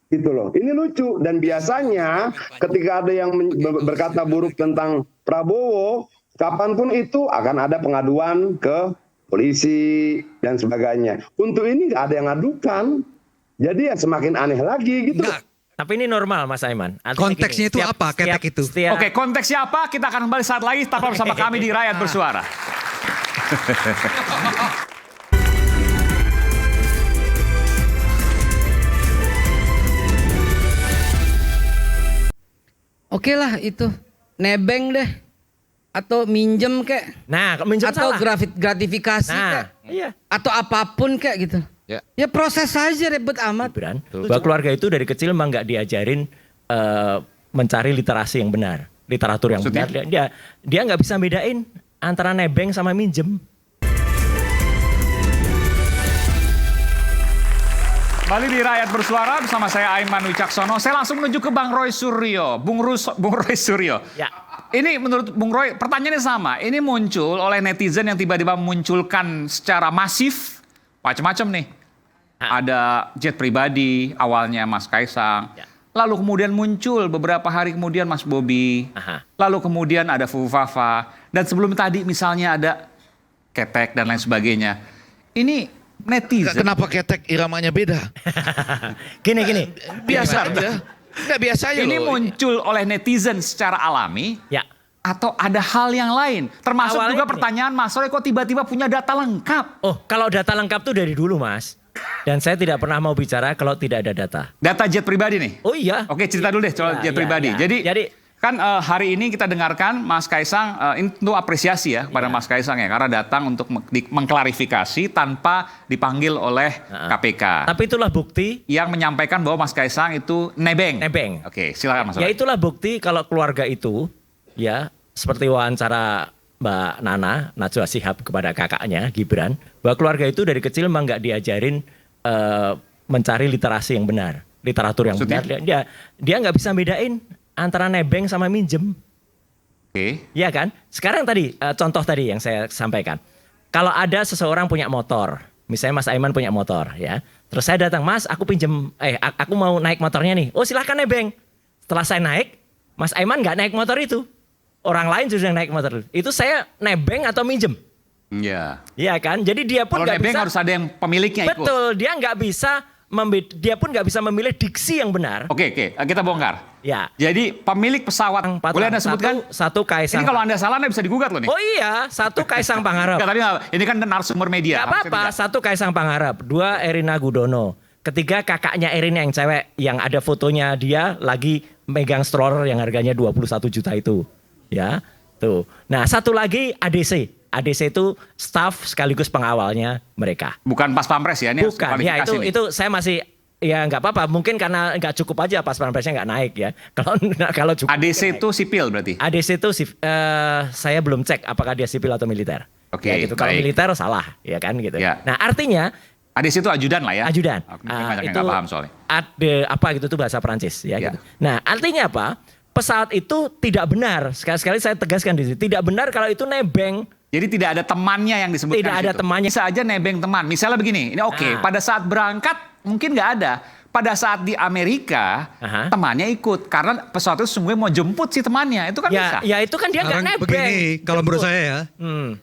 Gitu loh. Ini lucu dan biasanya ketika ada yang berkata buruk tentang Prabowo, kapanpun itu akan ada pengaduan ke polisi dan sebagainya. Untuk ini nggak ada yang ngadukan. Jadi ya semakin aneh lagi gitu. Tapi ini normal Mas Aiman. Konteksnya itu apa? Ketek itu. Oke, konteksnya apa? Kita akan kembali saat lagi. Tetaplah bersama kami di Rakyat Bersuara. Oke lah itu. nebeng deh atau minjem kek. Nah, minjem atau salah. gratifikasi Nah, kek. iya. Atau apapun kek gitu. Ya proses saja ribet amat. Gibran, bahwa keluarga itu dari kecil memang nggak diajarin mencari literasi yang benar, literatur yang benar. Dia nggak bisa bedain antara nebeng sama minjem. Kembali di Rakyat Bersuara bersama saya Aiman Wicaksono. Saya langsung menuju ke Bang Roy Suryo. Bung Roy Suryo. Ya. Ini menurut Bung Roy, pertanyaannya sama. Ini muncul oleh netizen yang tiba-tiba memunculkan secara masif macam-macam nih. Ada jet pribadi, awalnya Mas Kaisang. Ya. Lalu kemudian muncul beberapa hari kemudian Mas Bobi. Lalu kemudian ada Fufu Fafa. Dan sebelum tadi misalnya ada Ketek dan lain sebagainya. Ini netizen. Kenapa Ketek iramanya beda? Gini. Biasa aja. Nggak biasa aja Ini loh. muncul oleh netizen secara alami. Ya. Atau ada hal yang lain. Termasuk Awalnya juga gini. pertanyaan Mas Roy kok tiba-tiba punya data lengkap. Oh, kalau data lengkap tuh dari dulu, Mas. Dan saya tidak pernah mau bicara kalau tidak ada data. Data jet pribadi nih? Oh iya. Oke, cerita dulu deh soal jet pribadi. Jadi kan hari ini kita dengarkan Mas Kaisang, ini tentu apresiasi ya pada Mas Kaisang ya. Karena datang untuk mengklarifikasi tanpa dipanggil oleh KPK. Tapi itulah bukti. Yang menyampaikan bahwa Mas Kaisang itu nebeng. Nebeng. Oke, silakan Mas Ya Roy. itulah bukti kalau keluarga itu, ya seperti wawancara Mbak Nana, Najwa Shihab kepada kakaknya, Gibran, bahwa keluarga itu dari kecil memang nggak diajarin mencari literasi yang benar, literatur yang benar. Dia nggak bisa bedain antara nebeng sama minjem. Oke. Iya kan? Sekarang tadi, contoh tadi yang saya sampaikan. Kalau ada seseorang punya motor, misalnya Mas Aiman punya motor, ya. Terus saya datang, Mas, aku aku mau naik motornya nih. Oh silahkan nebeng. Setelah saya naik, Mas Aiman nggak naik motor itu. Orang lain justru yang naik motor. Itu saya nebeng atau minjem. Iya. Iya kan? Jadi dia pun Kalau nggak nebeng bisa. harus ada yang pemiliknya ikut. Betul, dia nggak bisa. Dia pun nggak bisa memilih diksi yang benar. Oke, kita bongkar. Ya. Jadi pemilik pesawat, boleh Anda sebutkan? Satu Kaisang. Ini kalau Anda salah Anda bisa digugat loh nih. Oh iya, satu Kaisang Pangarep. Nggak, tapi ini kan narasumber media. Gak apa-apa, satu Kaisang Pangarep, dua Erina Gudono, ketiga kakaknya Erina yang cewek, yang ada fotonya dia lagi megang stroller yang harganya 21 juta itu. Ya, tuh. Nah satu lagi ADC. ADC itu staff sekaligus pengawalnya mereka. Bukan pas pampres ya? Ini bukan, ya itu saya masih, ya nggak apa-apa. Mungkin karena nggak cukup aja pas pampresnya nggak naik ya. Kalau cukup. ADC itu sipil berarti? ADC itu saya belum cek apakah dia sipil atau militer. Oke, ya gitu. Kalau baik. militer salah, ya kan gitu. Ya. Nah artinya ADC itu ajudan lah ya? Ajudan. Banyak yang nggak paham soalnya. Apa gitu tuh bahasa Perancis ya. Gitu. Nah artinya apa? Pesawat itu tidak benar. Sekali-sekali saya tegaskan di sini, tidak benar kalau itu nebeng. Jadi tidak ada temannya yang disebutkan. Tidak ada temannya. Bisa aja nebeng teman. Misalnya begini, ini oke. Pada saat berangkat mungkin nggak ada. Pada saat di Amerika temannya ikut karena pesawat itu sungguh mau jemput si temannya. Itu kan bisa. Ya itu kan dia nggak nebeng. Begini, kalau menurut saya ya,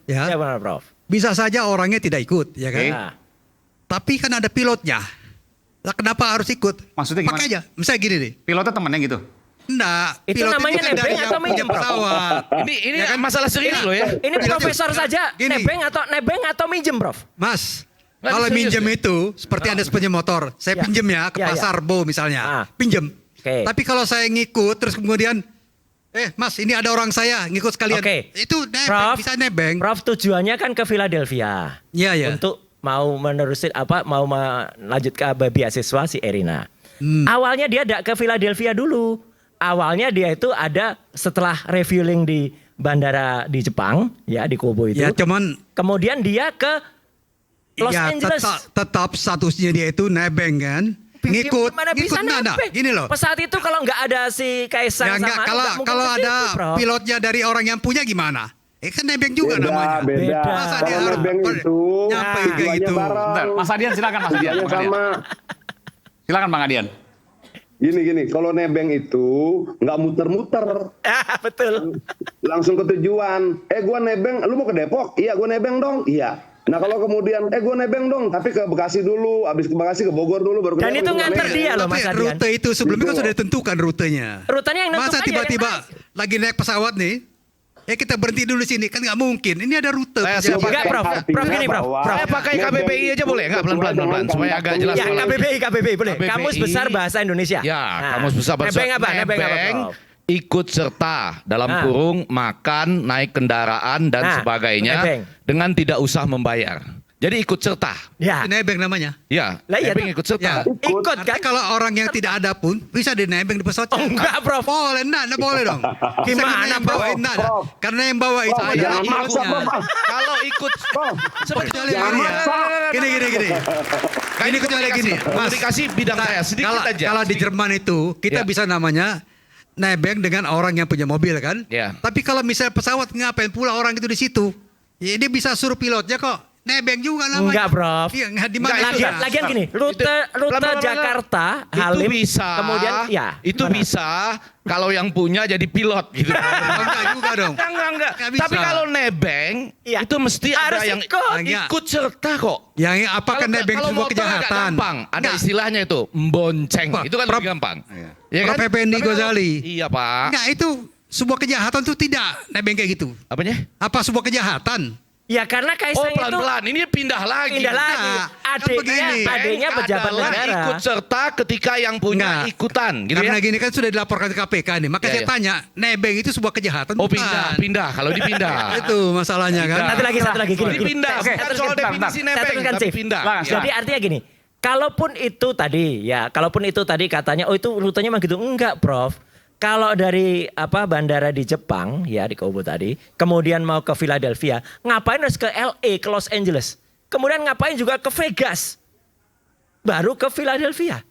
ya benar, Prof. Bisa saja orangnya tidak ikut, ya kan? Nah. Tapi kan ada pilotnya. Lah kenapa harus ikut? Maksudnya gimana? Pakai aja. Misalnya gini nih. Pilotnya temannya gitu. Enggak, Itu pilot namanya kan nebeng dari atau yang minjem, Prof? pesawat. Ini kan masalah serius loh ya. Ini profesor saja Gini. nebeng atau minjem, Prof? Mas, Nggak kalau serius minjem ya? itu seperti Anda pinjam motor, saya pinjem ya ke pasar Bo misalnya, pinjem. Tapi kalau saya ngikut terus kemudian, Mas ini ada orang saya ngikut sekalian, itu nebeng, Prof, bisa nebeng. Prof tujuannya kan ke Philadelphia. Iya ya. Untuk mau menerusin mau melanjut ke beasiswa si Erina. Awalnya dia tidak ke Philadelphia dulu. Awalnya dia itu ada setelah refueling di bandara di Jepang, ya di Kobe itu. Ya cuman kemudian dia ke Los Angeles. Tetap statusnya dia itu nebeng kan. Ngikut, Mana bisa nada. nebeng? Gini loh. Pesawat itu kalau nggak ada si Kaisang Ya enggak, kalau ada pilotnya dari orang yang punya gimana? Kan nebeng juga namanya. Beda. Masa dia Kalau harus nebeng itu nyampe kayak gitu. Bentar, Mas Adian silakan Mas Adian. sama. Silakan Bang Adian. Gini, kalau nebeng itu nggak muter-muter. Betul. Langsung ke tujuan. Gua nebeng, lu mau ke Depok? Iya, gua nebeng dong. Iya. Nah kalau kemudian, gua nebeng dong, tapi ke Bekasi dulu, abis ke Bekasi ke Bogor dulu, baru ke Dan Depok. itu nganter dia loh Mas Tapi Adian. rute itu sebelumnya kan sudah ditentukan rutenya. Rutenya yang nentukan Masa dia tiba-tiba yang naik. lagi naik pesawat nih, kita berhenti dulu sini, kan nggak mungkin. Ini ada rute. Enggak, Prof. Prof gini, Prof. Saya pakai KBBI aja boleh nggak? Pelan-pelan supaya agak jelas. Ya, KBBI boleh. KBBI. Kamus Besar Bahasa Indonesia. Ya, Kamus Besar Bahasa Nebeng apa, Prof? ikut serta dalam kurung makan, naik kendaraan dan sebagainya nebeng. dengan tidak usah membayar. Jadi ikut serta. Ya. Nebeng namanya. Ya, Lah, iya nebeng ikut serta. Ikut kan? Artinya kalau orang yang tidak ada pun bisa dinebeng di pesawat. Oh, enggak, Prof. Boleh, enggak boleh dong. Gimana, yang bawa, Prof? enggak. Karena yang bawa itu Saya adalah ikut. ikutnya. Kalau ikut Kecuali gini ya. Gini. Ini kecuali gini. Mas, komunikasi bidang saya sedikit aja. Kalau di Jerman itu kita bisa namanya nebeng dengan orang yang punya mobil kan. Ya. Tapi kalau misalnya pesawat ngapain pula orang itu di situ? Ya dia bisa suruh pilotnya kok. Nebeng juga namanya. Enggak, Prof. Iya, di mana itu? Lagian gini, rute Jakarta, Halim, itu bisa, kemudian itu bisa kalau yang punya jadi pilot gitu. Enggak juga dong. Enggak. Nggak bisa. Tapi kalau nebeng itu mesti Harus ada yang ikut. ikut serta kok. Yang apakah nebeng Kalau sebuah motor agak kejahatan? gampang, ada Enggak. istilahnya itu mbonceng. Itu kan lebih gampang. Ya Prof. Effendi Tapi kalau- Ghazali. Iya, Pak. Enggak, itu sebuah kejahatan tuh tidak nebeng kayak gitu. Apanya? Apa sebuah kejahatan? Ya karena Kaisang pelan-pelan. Ini pindah lagi. Pindah lagi. Adiknya pejabat adalah negara. ikut serta ketika yang punya Enggak. ikutan. Gitu Karena ya? gini kan sudah dilaporkan ke KPK nih. Maka Iya, saya iya. tanya, nebeng itu sebuah kejahatan Oh, bukan? pindah. Kalau dipindah. Itu masalahnya kan. Satu lagi gini. Dipindah. Oke, Bukan terus soal bentar, definisi bentar. nebeng, Saya teruskan, tapi Chief. pindah. Jadi artinya gini, kalaupun itu tadi katanya, oh itu rutenya mah gitu. Enggak, Prof. Kalau dari bandara di Jepang ya di Kobe tadi, kemudian mau ke Philadelphia, ngapain harus ke LA, ke Los Angeles, kemudian ngapain juga ke Vegas, baru ke Philadelphia.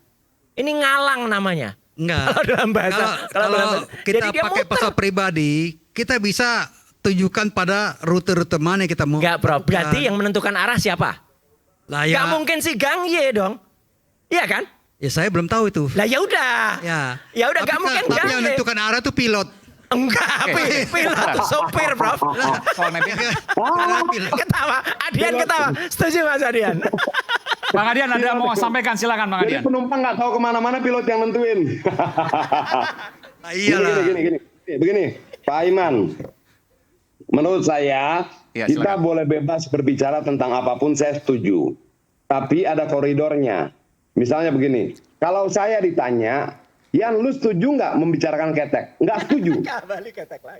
Ini ngalang namanya. Enggak. Kalau dalam bahasa, Kalau kita jadi dia pakai muter. pesawat pribadi, kita bisa tunjukkan pada rute-rute mana yang kita mau. Enggak, Prof. Berarti yang menentukan arah siapa? Lah Enggak ya, mungkin si Gang Ye dong. Iya kan? ya saya belum tahu itu. Lah ya udah. Ya udah Tapi enggak mungkin tapi Gang yang Ye. menentukan arah itu pilot. Enggak, pilot tuh sopir, Prof. Soal nebeng. Ketawa, Adian ketawa. Setuju Mas Adian? Bang Adian ada mau sampaikan, silakan Bang Jadi Adian. penumpang nggak tahu kemana-mana, pilot yang nentuin. Nah, iyalah. Begini, Pak Aiman. Menurut saya, Ya, kita silakan. boleh bebas berbicara tentang apapun, saya setuju. Tapi ada koridornya. Misalnya begini, kalau saya ditanya, Yan, lu setuju nggak membicarakan ketek? Nggak setuju.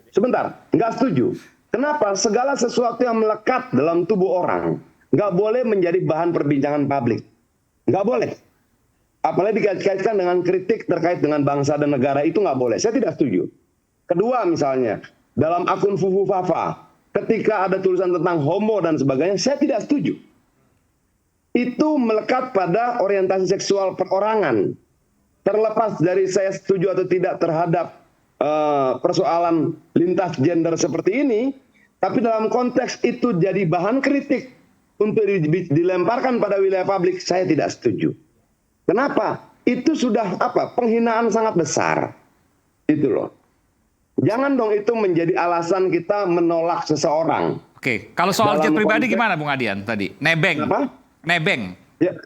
Sebentar, nggak setuju. Kenapa? Segala sesuatu yang melekat dalam tubuh orang nggak boleh menjadi bahan perbincangan publik. Nggak boleh. Apalagi dikaitkan dengan kritik terkait dengan bangsa dan negara, itu nggak boleh. Saya tidak setuju. Kedua misalnya, dalam akun Fufu Fafa, ketika ada tulisan tentang homo dan sebagainya, saya tidak setuju. Itu melekat pada orientasi seksual perorangan. Terlepas dari saya setuju atau tidak terhadap persoalan lintas gender seperti ini, tapi dalam konteks itu jadi bahan kritik untuk dilemparkan pada wilayah publik, saya tidak setuju. Kenapa? Itu sudah penghinaan sangat besar. Itu loh. Jangan dong itu menjadi alasan kita menolak seseorang. Oke, kalau soal jet Dalam pribadi konteks- gimana Bung Adian tadi? Nebeng. Apa? Nebeng.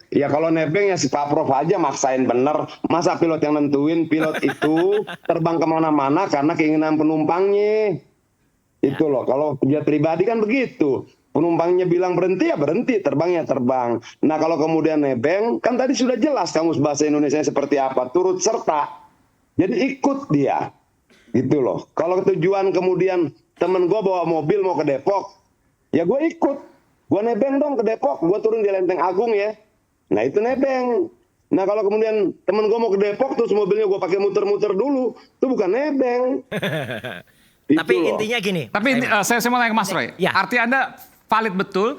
Ya kalau nebeng ya si Pak Prof aja maksain bener. Masa pilot yang nentuin? Pilot itu terbang kemana-mana karena keinginan penumpangnya. Itu loh. Kalau jet pribadi kan begitu. Penumpangnya bilang berhenti ya berhenti, terbangnya terbang. Nah kalau kemudian nebeng, kan tadi sudah jelas kamus bahasa Indonesia seperti apa. Turut serta. Jadi ikut dia. Gitu loh. Kalau tujuan kemudian temen gue bawa mobil mau ke Depok, ya gue ikut. Gue nebeng dong ke Depok, gue turun di Lenteng Agung ya. Nah itu nebeng. Nah kalau kemudian temen gue mau ke Depok terus mobilnya gue pakai muter-muter dulu, itu bukan nebeng. Tapi Itu loh. intinya gini. Tapi saya mau tanya ke Mas Roy. Ya. Arti Anda valid betul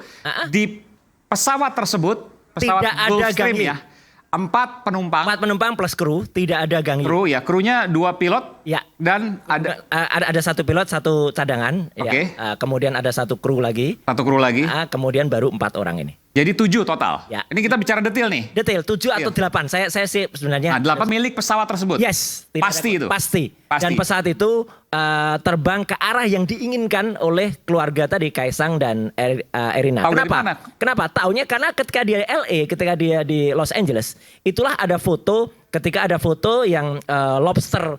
di pesawat tersebut, pesawat Tidak ada Gulfstream Gang Yi. ya. 4 penumpang. 4 penumpang plus kru, tidak ada Gang Yi. Kru ya, krunya 2 pilot Ya. dan ada Ada 1 pilot, 1 cadangan. Oke. Ya. Kemudian ada 1 kru lagi. 1 kru lagi. Kemudian baru 4 orang ini. Jadi 7 total. Ya. Ini kita bicara detail nih. Detail 7 atau 8. Saya sih sebenarnya. Nah, 8 milik pesawat tersebut. Yes, tidak Pasti ada- itu. Pasti. Pasti. Dan pesawat itu terbang ke arah yang diinginkan oleh keluarga tadi Kaisang dan Erina. Tahu dari Kenapa? mana? Kenapa? Taunya karena ketika dia di LA, ketika dia di Los Angeles, itulah ada foto, ketika ada foto yang lobster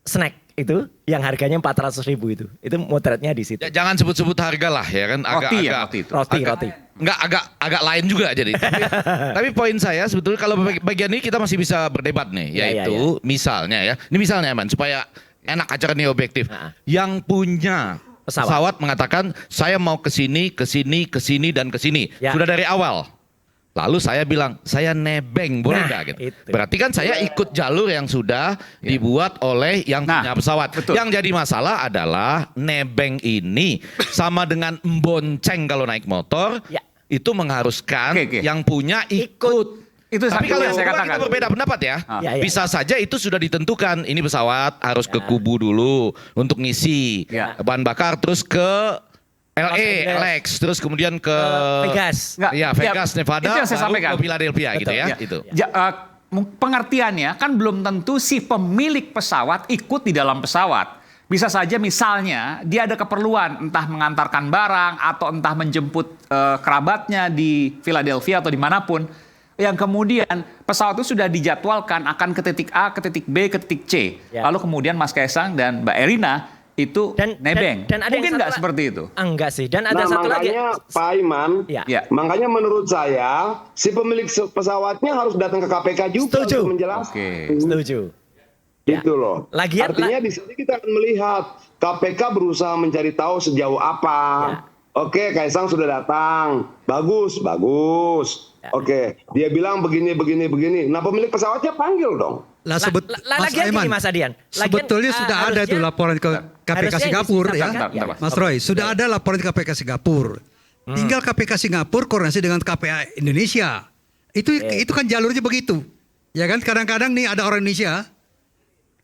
snack itu yang harganya 400.000 itu. Itu motretnya di situ. Ya, jangan sebut-sebut harga lah ya kan. Roti itu. Roti. Enggak agak lain juga jadi. Tapi poin saya sebetulnya kalau bagian ini kita masih bisa berdebat nih, Ya, yaitu misalnya ya. Ini misalnya Man supaya enak aja nih objektif. Yang punya pesawat mengatakan saya mau ke sini, ke sini, ke sini dan ke sini. Ya. Sudah dari awal. Lalu saya bilang, saya nebeng, boleh nggak? Gitu. Berarti kan saya ikut jalur yang sudah dibuat oleh yang punya pesawat. Betul. Yang jadi masalah adalah nebeng ini sama dengan bonceng kalau naik motor, itu mengharuskan yang punya ikut. Itu Tapi kalau yang saya kita katakan. berbeda pendapat ya, bisa saja itu sudah ditentukan. Ini pesawat harus ke Kubu dulu untuk ngisi bahan bakar, terus ke LX, terus kemudian ke Vegas. Ya, Vegas, Nevada, Itu yang saya baru sampaikan. ke Philadelphia gitu ya. Itu. Pengertiannya kan belum tentu si pemilik pesawat ikut di dalam pesawat. Bisa saja misalnya dia ada keperluan entah mengantarkan barang atau entah menjemput kerabatnya di Philadelphia atau dimanapun. Yang kemudian pesawat itu sudah dijadwalkan akan ke titik A, ke titik B, ke titik C. Lalu kemudian Mas Kaisang dan Mbak Erina itu nebeng. Dan ada Mungkin yang nggak satu seperti itu? Enggak sih. Dan ada satu lagi. Makanya Pak Iman, makanya menurut saya si pemilik pesawatnya harus datang ke KPK juga untuk menjelaskan. Setuju. Itu loh. Artinya di sini kita akan melihat KPK berusaha mencari tahu sejauh apa. Oke, Kaisang sudah datang. Bagus, bagus. Oke, dia bilang begini. Nah, pemilik pesawatnya panggil dong. Lah Mas Aiman, Mas Adian. sebetulnya sudah ada itu laporan ke KPK Singapura ya. Mas Roy, sudah ada laporan ke KPK Singapura. Tinggal KPK Singapura koordinasi dengan KPA Indonesia. Itu kan jalurnya begitu. Ya kan kadang-kadang nih ada orang Indonesia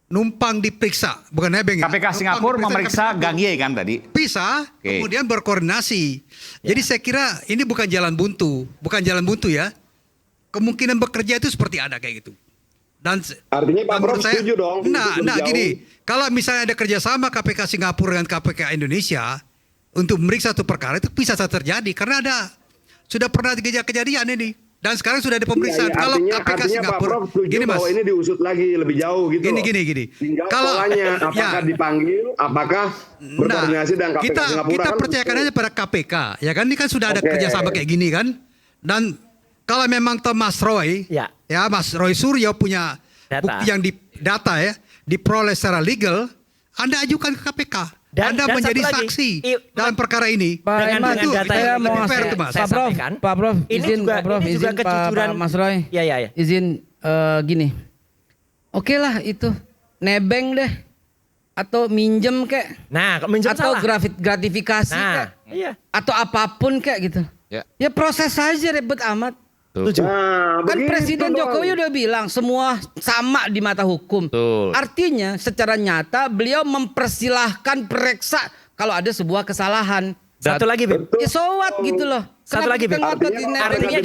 numpang diperiksa, bukan nebeng ya. KPK Singapura memeriksa Gang Ye kan tadi? Bisa, kemudian berkoordinasi. Jadi saya kira ini bukan jalan buntu ya. Kemungkinan bekerja itu seperti ada kayak gitu. Dan artinya Pak Prof setuju dong. Nah gini, kalau misalnya ada kerjasama KPK Singapura dengan KPK Indonesia untuk memeriksa satu perkara itu bisa saja terjadi karena sudah pernah kejadian ini. Dan sekarang sudah ada pemeriksaan. Kalau KPK Singapura, Pak Prof gini Mas, bahwa ini diusut lagi lebih jauh gitu. Gini. Tinggal polanya, apakah dipanggil, apakah berkoordinasi dengan KPK Singapura. Kita percayakan aja pada KPK, ya kan? Ini kan sudah ada kerjasama kayak gini kan? Dan kalau memang Mas Roy, Mas Roy Suryo punya bukti yang diperoleh secara legal, Anda ajukan ke KPK. Anda menjadi saksi dalam perkara ini. Pak data saya mau ngasih Pak Prof, izin Pak Mas Roy. Ya. Izin gini. Oke lah itu nebeng deh atau minjem kek. Nah, minjem atau salah. gratifikasi kek. Iya. Atau apapun kek gitu. Ya proses saja ribet amat. Kan Presiden Jokowi udah bilang semua sama di mata hukum. Artinya secara nyata beliau mempersilahkan periksa kalau ada sebuah kesalahan. Satu lagi, Beb. Ya so what gitu loh. Satu lagi, Beb. Artinya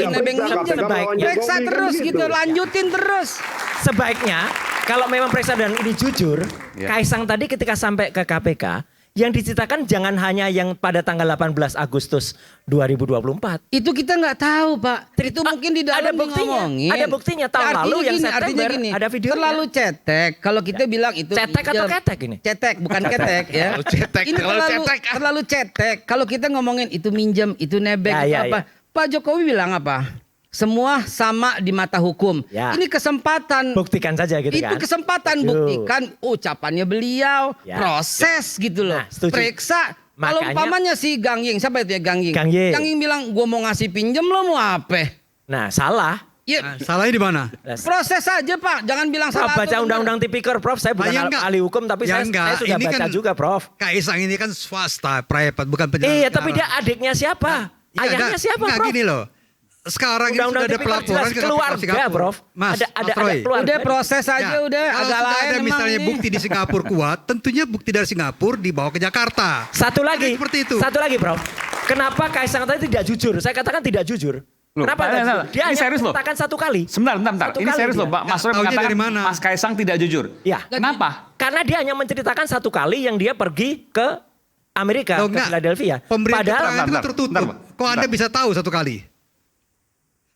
periksa terus gitu, lanjutin terus. Sebaiknya kalau memang periksa dan ini jujur, Kaisang tadi ketika sampai ke KPK yang diceritakan jangan hanya yang pada tanggal 18 Agustus 2024. Itu kita nggak tahu, Pak. Itu mungkin di dalam ngomongin. Ada buktinya tahun lalu yang September ada videonya. Terlalu cetek. Kalau kita bilang itu cetek atau ketek ini? Cetek, bukan ketek ya. Ini terlalu cetek. Kalau kita ngomongin itu minjem, itu nebeng, itu apa? Pak Jokowi bilang apa? Semua sama di mata hukum. Ini kesempatan. Buktikan saja gitu kan. Itu kesempatan buktikan ucapannya beliau. Proses gitu loh. Periksa. Kalau umpamanya si Gang Ying, siapa itu ya Gang Ying? Gang Ying bilang gua mau ngasih pinjem lo mau apa? Nah salah. Salahnya di mana? Proses saja Pak, jangan bilang salah. Baca undang-undang tipikor, Prof. Saya bukan ahli hukum tapi saya sudah ini baca kan, juga, Prof. Kaisang ini kan swasta, private, bukan penyelenggara. Iya, tapi dia adiknya siapa? Ayahnya siapa, Prof? Gini loh. Sekarang ini sudah ada pelaporan ke keluarga, Prof. Mas Roy. Udah proses aja udah agak lain. Ada misalnya bukti di Singapura kuat, tentunya bukti dari Singapura dibawa ke Jakarta. Satu lagi. Seperti itu. Satu lagi, Prof. Kenapa Kaisang tadi tidak jujur? Saya katakan tidak jujur. Kenapa tidak jujur? Dia hanya menceritakan satu kali. Sebentar. Ini serius loh, Pak. Mas Roy mengatakan Mas Kaisang tidak jujur. Ya. Kenapa? Karena dia hanya menceritakan satu kali yang dia pergi ke Amerika, ke Philadelphia. Pemberian keterangan itu tertutup. Kok Anda bisa tahu satu kali?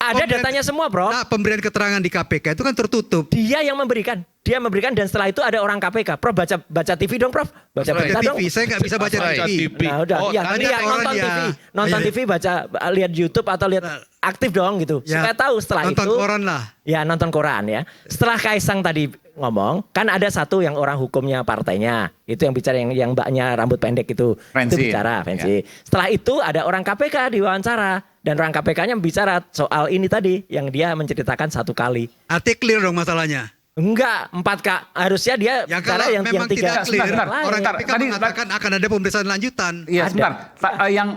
Ada datanya semua, Bro. Nah, pemberian keterangan di KPK itu kan tertutup. Dia yang memberikan. Dia memberikan dan setelah itu ada orang KPK. Prof baca TV dong, Prof. Baca berita dong. Saya nggak bisa baca TV. Nah, udah. Nonton TV. Nonton TV, lihat YouTube atau lihat aktif dong gitu. Supaya tahu setelah itu. Nonton koran lah. Ya, nonton koran ya. Setelah Kaisang tadi ngomong, kan ada satu yang orang hukumnya partainya, itu yang bicara yang mbaknya rambut pendek itu Fancy. bicara, Fancy. Setelah itu ada orang KPK diwawancara dan orang KPK-nya bicara soal ini tadi yang dia menceritakan 1 kali. Artinya clear dong masalahnya. Enggak, 4 Kak. Harusnya dia Ya bicara kalau yang memang 3. tidak clear, Sebentar, orang sebentar. KPK Tadi- mengatakan akan ada pemeriksaan lanjutan. Iya, sebentar.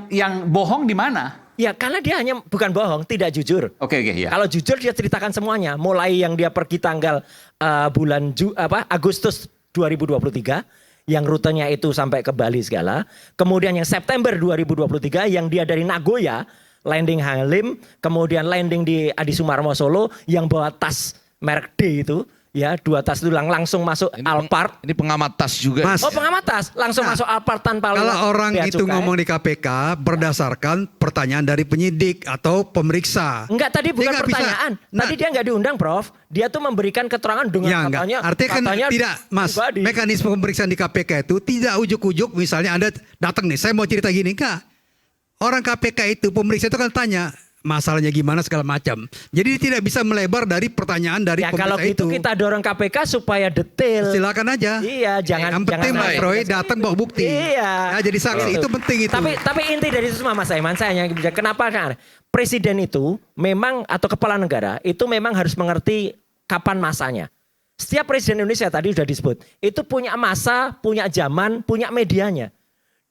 Yang bohong di mana? Ya karena dia hanya bukan bohong, tidak jujur. Oke, ya. Kalau jujur dia ceritakan semuanya, mulai yang dia pergi tanggal Agustus 2023 yang rutenya itu sampai ke Bali segala. Kemudian yang September 2023 yang dia dari Nagoya landing Halim, kemudian landing di Adi Sumarmo Solo yang bawa tas merek D itu. Ya, 2 tas itu langsung masuk Alphard. Ini pengamat tas juga. Mas, Oh pengamat tas, langsung masuk Alphard tanpa kalau lewat orang bea itu cukai. ngomong di KPK berdasarkan pertanyaan dari penyidik atau pemeriksa. Enggak, tadi bukan Dia nggak bisa. pertanyaan. Nah, Tadi dia nggak diundang, Prof. Dia tuh memberikan keterangan dengan ya enggak. katanya. Artinya kan katanya tidak, Mas. pribadi. Mekanisme pemeriksaan di KPK itu tidak ujuk-ujuk misalnya Anda datang nih, saya mau cerita gini, enggak. Orang KPK itu pemeriksa itu kan tanya masalahnya gimana segala macam. Jadi tidak bisa melebar dari pertanyaan dari Ya pemeriksa kalau gitu itu. kita dorong KPK supaya detail. Silakan aja. Iya, jangan Yang penting jangan Mas sampai- Roy datang bawa bukti. Iya. Ya, jadi saksi Gitu. itu penting itu. Tapi inti dari itu semua Mas Aiman, saya hanya bicara kenapa kan presiden itu memang atau kepala negara itu memang harus mengerti kapan masanya. Setiap presiden Indonesia tadi sudah disebut, itu punya masa, punya zaman, punya medianya.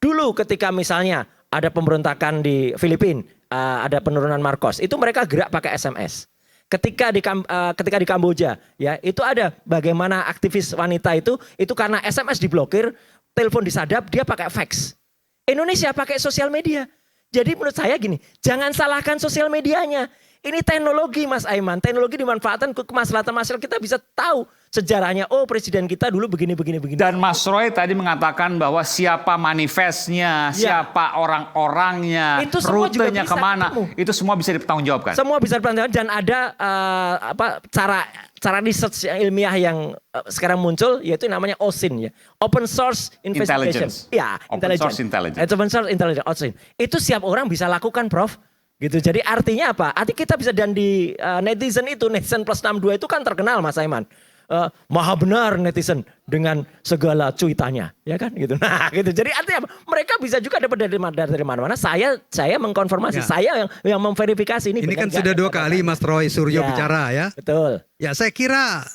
Dulu ketika misalnya ada pemberontakan di Filipina, ada penurunan Marcos, itu mereka gerak pakai SMS. Ketika di Kamboja, ya itu ada bagaimana aktivis wanita itu karena SMS diblokir, telepon disadap, dia pakai fax. Indonesia pakai sosial media. Jadi menurut saya gini, jangan salahkan sosial medianya. Ini teknologi Mas Aiman, teknologi dimanfaatkan ke kemaslahatan masyarakat, kita bisa tahu sejarahnya. Oh presiden kita dulu begini. Dan Mas Roy tadi mengatakan bahwa siapa manifestnya, siapa orang-orangnya, Itu semua juga rutenya bisa kemana, ketemu. itu semua bisa dipertanggungjawabkan. Semua bisa dipertanggungjawabkan dan ada cara research yang ilmiah yang sekarang muncul yaitu namanya OSIN ya. Open Source Investigation. Intelligence. Ya, Open Source Intelligence. Open Source Intelligence, OSIN. Itu setiap orang bisa lakukan, Prof. Gitu. Jadi artinya apa? Artinya kita bisa dan di netizen plus 62 itu kan terkenal Mas Aiman. Maha benar netizen dengan segala cuitannya, ya kan gitu. Nah, gitu. Jadi artinya apa? Mereka bisa juga dapat dari mana-mana. Saya mengkonfirmasi, Ya. saya yang memverifikasi ini. Ini benar kan nggak? sudah 2 kali Mas Roy Suryo Ya, bicara ya. Betul. Ya saya kira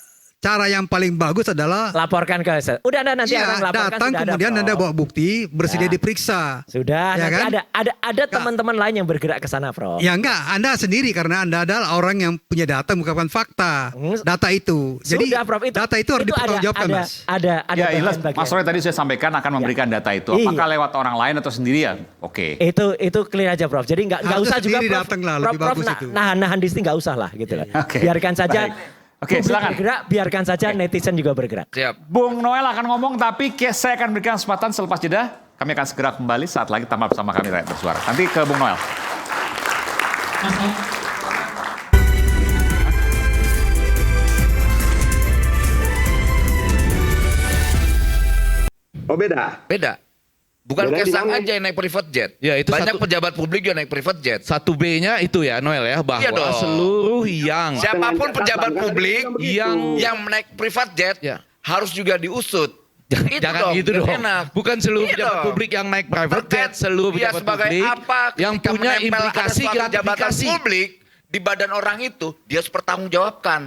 cara yang paling bagus adalah Laporkan ke udah nanti iya, orang laporkan datang sudah kemudian ada, Anda Prof. bawa bukti, bersedia Ya. diperiksa. Sudah, Ya nanti kan? ada teman-teman lain yang bergerak ke sana, Prof. Ya enggak, Anda sendiri karena Anda adalah orang yang punya data mengungkapkan fakta. Data itu. Jadi Sudah, Prof, data itu harus dipertanggungjawabkan, Mas. Ada Ya, jelas. bagian-bagian. Mas Roy tadi sudah sampaikan akan memberikan data itu. Apakah Iya. lewat orang lain atau sendirian? Oke. Itu clear aja, Prof. Jadi nggak Harusnya usah juga sendiri Prof. datang lah, lebih Prof bagus itu. nahan di sini nggak usah lah gitu lah. Oke. Biarkan saja. Baik. Oke, publik silakan. bergerak, biarkan saja netizen juga bergerak. Siap. Bung Noel akan ngomong, tapi saya akan berikan kesempatan selepas jeda. Kami akan segera kembali saat lagi tambah bersama kami Rakyat Bersuara. Nanti ke Bung Noel. Oh beda. Beda. Bukan Beda di Kaisang mana? aja yang naik private jet. Ya, itu Banyak satu- pejabat publik juga naik private jet. 1B-nya itu ya Noel ya, bahwa Iya dong. seluruh yang Siapapun Dengan pejabat catatan, publik kan begitu. yang naik private jet Ya. harus juga diusut. Jangan gitu dong. enak. Bukan seluruh Iya pejabat dong. publik yang naik private jet, Terkait seluruh dia pejabat sebagai publik apa yang ketika punya menempel ada implikasi suatu jabatan gratifikasi. publik di badan orang itu, dia harus bertanggungjawabkan.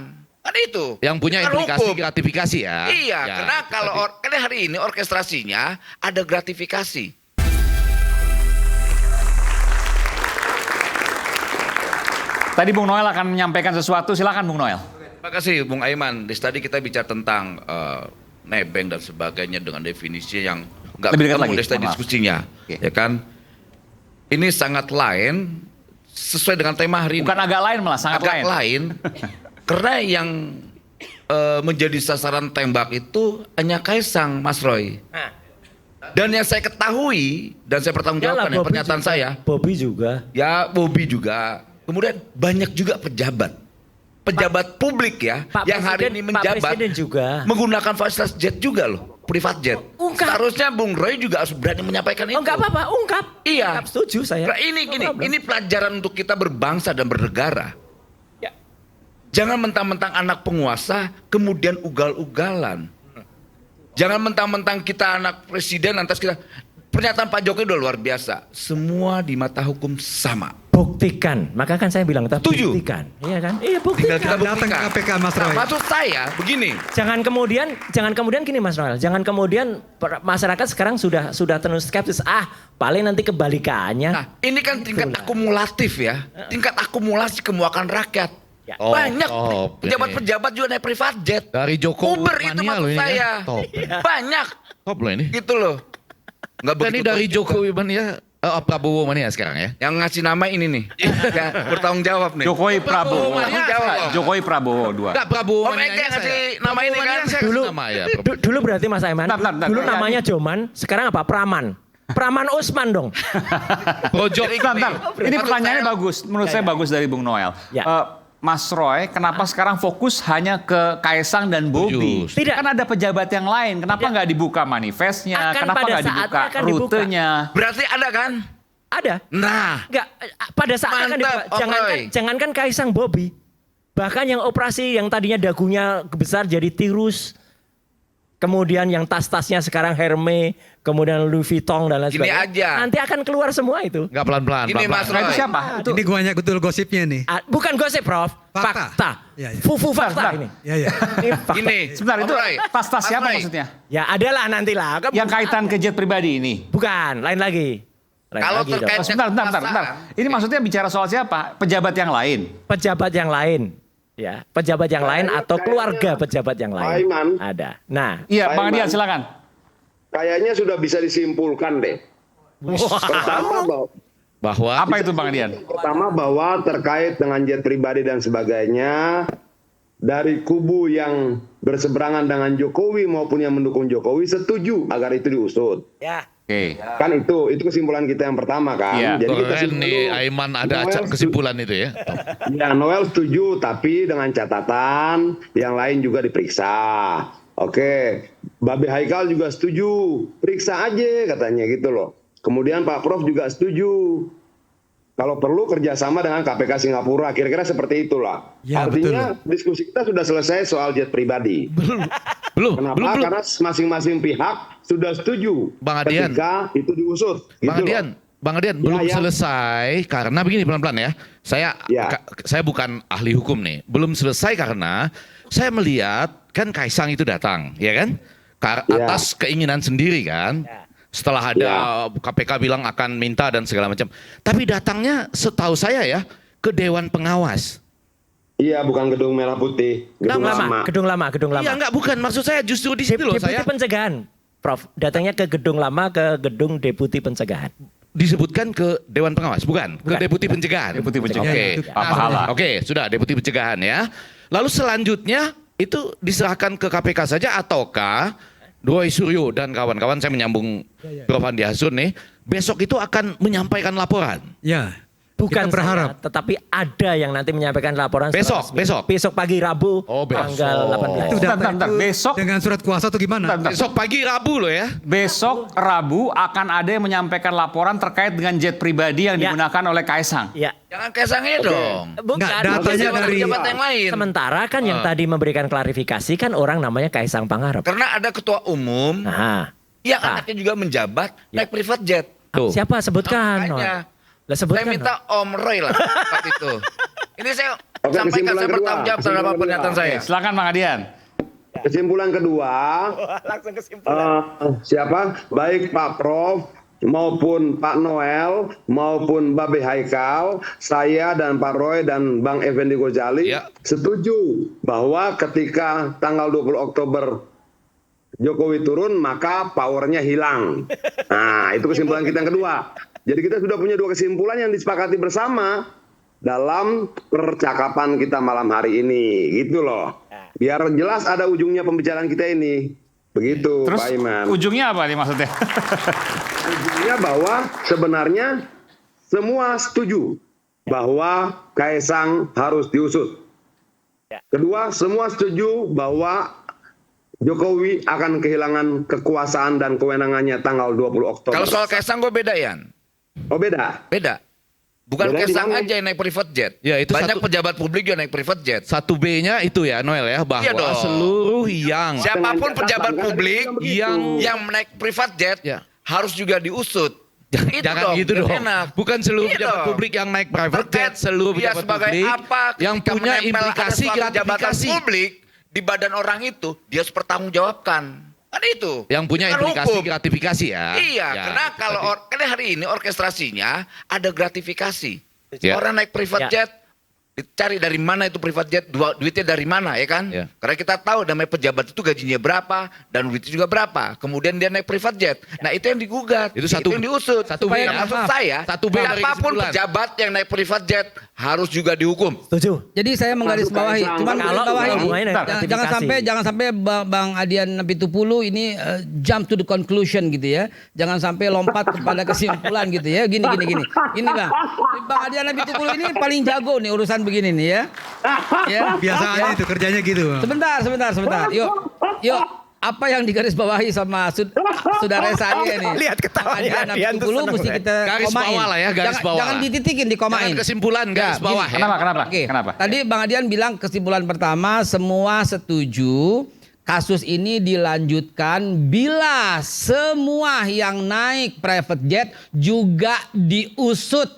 Kan itu. Yang punya Kan implikasi hukum. gratifikasi ya. Iya, Ya, karena kalau tapi- karena hari ini orkestrasinya ada gratifikasi. Tadi Bung Noel akan menyampaikan sesuatu, silakan Bung Noel. Terima kasih Bung Aiman. Tadi kita bicara tentang nebeng dan sebagainya dengan definisi yang nggak Lebih dekat ketemu lagi, dari tadi mohon maaf. diskusinya, Oke. ya kan? Ini sangat lain sesuai dengan tema hari ini. Bukan agak lain malah, sangat agak lain. lain. Karena yang menjadi sasaran tembak itu hanya Kaisang, Mas Roy. Dan yang saya ketahui dan saya pertanggungjawabkan ya, Bobby pernyataan juga. saya. Bobby juga. Ya, Bobby juga. Kemudian banyak juga pejabat publik ya, Pak yang hari Presiden- ini Pak menjabat Presiden juga. menggunakan fasilitas jet juga loh, privat jet. Ungkap. Seharusnya Bung Roy juga harus berani menyampaikan itu. Oh nggak apa-apa, ungkap. Iya. Ungkap, setuju saya. Nah, ini No gini, problem. ini pelajaran untuk kita berbangsa dan bernegara. Ya. Jangan mentang-mentang anak penguasa kemudian ugal-ugalan. Jangan mentang-mentang kita anak presiden lantas kita. Pernyataan Pak Jokowi udah luar biasa. Semua di mata hukum sama. Buktikan. Maka kan saya bilang Setuju. buktikan. Iya kan? Iya, buktikan. Tinggal kita buktikan. Datang ke KPK, Mas Nah, Roy. maksud saya begini. Jangan kemudian gini Mas Noel. Jangan kemudian masyarakat sekarang sudah terus skeptis. Paling nanti kebalikannya. Nah, ini kan tingkat akumulatif ya. Tingkat akumulasi kemuakan rakyat. Ya. Banyak top. pejabat-pejabat juga naik private jet. Dari Jokowi Uber itu mania maksud loh ini saya. kan. Top. Banyak. Top loh ini. Gitu loh. Nggak Dan ini begitu dari top juga. Jokowi mania, Prabowo mania sekarang ya. Yang ngasih nama ini nih. Yang bertanggung jawab nih. Jokowi Prabowo. Bertanggung jawab. Jokowi Prabowo 2. Enggak, Prabowo Om mania Ege ngasih nama ini kan. Dulu, nama ya. dulu berarti Mas Aiman. Bentar, Dulu ya, namanya Joman, sekarang apa? Praman. Praman Usman dong. Projok. Bentar. Ini pertanyaannya bagus. Menurut saya bagus dari Bung Noel. Ya. Mas Roy, kenapa sekarang fokus hanya ke Kaisang dan Bobi? Tidak. Kan ada pejabat yang lain. Kenapa nggak dibuka manifestnya? Akan Kenapa pada nggak dibuka saatnya akan dibuka. rutenya? Berarti ada kan? Ada. Nah. Enggak, pada saat akan Mantap, dibuka. Om Roy. Jangankan Kaisang Bobi. Bahkan yang operasi yang tadinya dagunya besar jadi tirus. Kemudian yang tas-tasnya sekarang Hermes, kemudian Louis Vuitton dan lain Gini sebagainya. aja. Nanti akan keluar semua itu. Enggak pelan-pelan. Ini Mas Nah, itu Roy. siapa? Itu Ini banyak betul gosipnya nih. Bukan gosip, Prof. Fakta. Ya, ya. Fufu fakta Bentar. ini. Ya, ya. Ini fakta. Gini. sebentar, itu Om Roy. tas-tas Mas siapa Roy. maksudnya? Ya adalah nantilah. Yang kaitan ke jet pribadi ini? Bukan, lain lagi. Lain Kalau lagi dong. terkait- Sebentar. Ini maksudnya bicara soal siapa? Pejabat yang lain? Pejabat yang lain. Ya, pejabat yang lain atau keluarga pejabat yang lain. Aiman. Ada. Nah, Iya, Pak Bang Iman. Adian silakan. Kayaknya sudah bisa disimpulkan deh. Pertama Bahwa Apa itu Bang Adian? Pertama bahwa terkait dengan jet pribadi dan sebagainya, dari kubu yang berseberangan dengan Jokowi maupun yang mendukung Jokowi setuju agar itu diusut. ya. Oke. Kan itu kesimpulan kita yang pertama kan. Iya. Jadi kita keren simpulkan nih dulu. Aiman ada Noel kesimpulan itu ya. Ya, Noel setuju tapi dengan catatan yang lain juga diperiksa. Oke, Babe Haikal juga setuju, periksa aja katanya gitu loh. Kemudian Pak Prof juga setuju. Kalau perlu kerjasama dengan KPK Singapura, kira-kira seperti itulah. Ya, Artinya diskusi kita sudah selesai soal jet pribadi. Belum. Kenapa? Karena masing-masing pihak sudah setuju Bang Adian. ketika itu diusut. Bang Gitu loh. Adian belum ya. selesai karena begini pelan-pelan ya. Ya. Saya bukan ahli hukum nih. Belum selesai karena saya melihat kan Kaisang itu datang, ya kan? Ya. Atas keinginan sendiri kan. Setelah ada KPK bilang akan minta dan segala macam. Tapi datangnya setahu saya ya ke Dewan Pengawas. Iya, bukan gedung merah putih, gedung lama. Gedung lama. Iya enggak, bukan. Maksud saya justru di situ loh Deputi saya. pencegahan, Prof. Datangnya ke gedung lama, ke gedung deputi pencegahan. Disebutkan ke Dewan Pengawas, bukan? Ke Bukan. Deputi Pencegahan. Deputi pencegahan. Oke. Ya, itu Pak Pahala. Oke, sudah Deputi Pencegahan ya. Lalu selanjutnya itu diserahkan ke KPK saja ataukah Roy Suryo dan kawan-kawan, saya menyambung Prof. Andi Hasun nih, besok itu akan menyampaikan laporan. Ya. Bukan Kita berharap. saya, tetapi ada yang nanti menyampaikan laporan secara Besok, resmi. besok. Besok pagi Rabu, Oh, besok. tanggal 18. Itu data Bentar. itu Besok. dengan surat kuasa atau gimana? Besok pagi Rabu loh ya. Besok Rabu akan ada yang menyampaikan laporan terkait dengan jet pribadi yang Ya. digunakan oleh Kaisang. Ya. Jangan Kaisangnya dong. Bukan. Enggak, datanya dari pejabat yang lain. Sementara kan yang tadi memberikan klarifikasi kan orang namanya Kaisang Pangarep. Karena ada ketua umum Nah, yang anaknya juga menjabat naik private jet. Tuh. siapa sebutkan? Makanya. Lah Saya sebutkan. minta Om Roy lah saat itu. Ini saya Oke, sampaikan, kesimpulan saya kedua. bertanggung jawab terhadap Kesimpulan pernyataan kedua. saya. Silakan Bang Adian. Kesimpulan kedua, Langsung kesimpulan. siapa? Baik Pak Prof maupun Pak Noel maupun Babe Haikal, saya dan Pak Roy dan Bang Effendi Ghazali Ya. setuju bahwa ketika tanggal 20 Oktober Jokowi turun maka powernya hilang. Nah, itu kesimpulan kita yang kedua. Jadi kita sudah punya dua kesimpulan yang disepakati bersama dalam percakapan kita malam hari ini, gitu loh. Biar jelas ada ujungnya pembicaraan kita ini. Begitu, Terus Pak Iman. ujungnya apa nih maksudnya? Ujungnya bahwa sebenarnya semua setuju bahwa Kaisang harus diusut. Kedua, semua setuju bahwa Jokowi akan kehilangan kekuasaan dan kewenangannya tanggal 20 Oktober. Kalau soal Kaisang gue beda, Yan. Oh, beda. Beda. Bukan Bedanya di Kaisang mana? aja yang naik private jet. Ya, itu Banyak satu- pejabat publik juga naik private jet. 1B-nya itu ya Noel ya, bahwa Iya dong. seluruh yang Siapapun pejabat publik yang yang naik private jet harus juga diusut. Itu jangan gitu biar dong. enak. Bukan seluruh Iya pejabat dong. publik yang naik private jet, seluruh Dia pejabat sebagai publik apa yang ketika punya menempel ada implikasi suatu jabatan gratifikasi. publik di badan orang itu, dia harus bertanggungjawabkan. Kan itu. Yang punya Bukan implikasi hukum. gratifikasi ya. Iya, Ya, karena kalau karena hari ini orkestrasinya ada gratifikasi. Ya. Orang naik private jet dicari dari mana itu private jet, duitnya dari mana ya kan? Ya. Karena kita tahu namanya pejabat itu gajinya berapa dan duitnya juga berapa. Kemudian dia naik private jet. Nah, itu yang digugat. Itu satu- yang diusut. satu Supaya B ya. maksud saya, Satu B dari siapapun kesimpulan. pejabat yang naik private jet harus juga dihukum. Setuju. Jadi saya menggarisbawahi, cuman Kalau menggarisbawahi hubungannya dengan gratifikasi. jangan sampai Bang Adian Pitupulu ini jump to the conclusion gitu ya. Jangan sampai lompat kepada kesimpulan gitu ya. Gini. Ini Bang Adian Pitupulu ini paling jago nih urusan begini nih ya. Ya. Biasanya itu kerjanya gitu. Sebentar. Yuk. Apa yang digarisbawahi sama saudara saya nih? Lihat ketawanya, Adian Adian tuh Pitupulu seneng mesti deh. kita Garis komain. bawah lah ya, garis bawah Jangan lah. dititikin, dikomain. Jangan kesimpulan, garis bawah ya. Kenapa? Oke. Kenapa? Tadi Bang Adian bilang kesimpulan pertama semua setuju kasus ini dilanjutkan bila semua yang naik private jet juga diusut.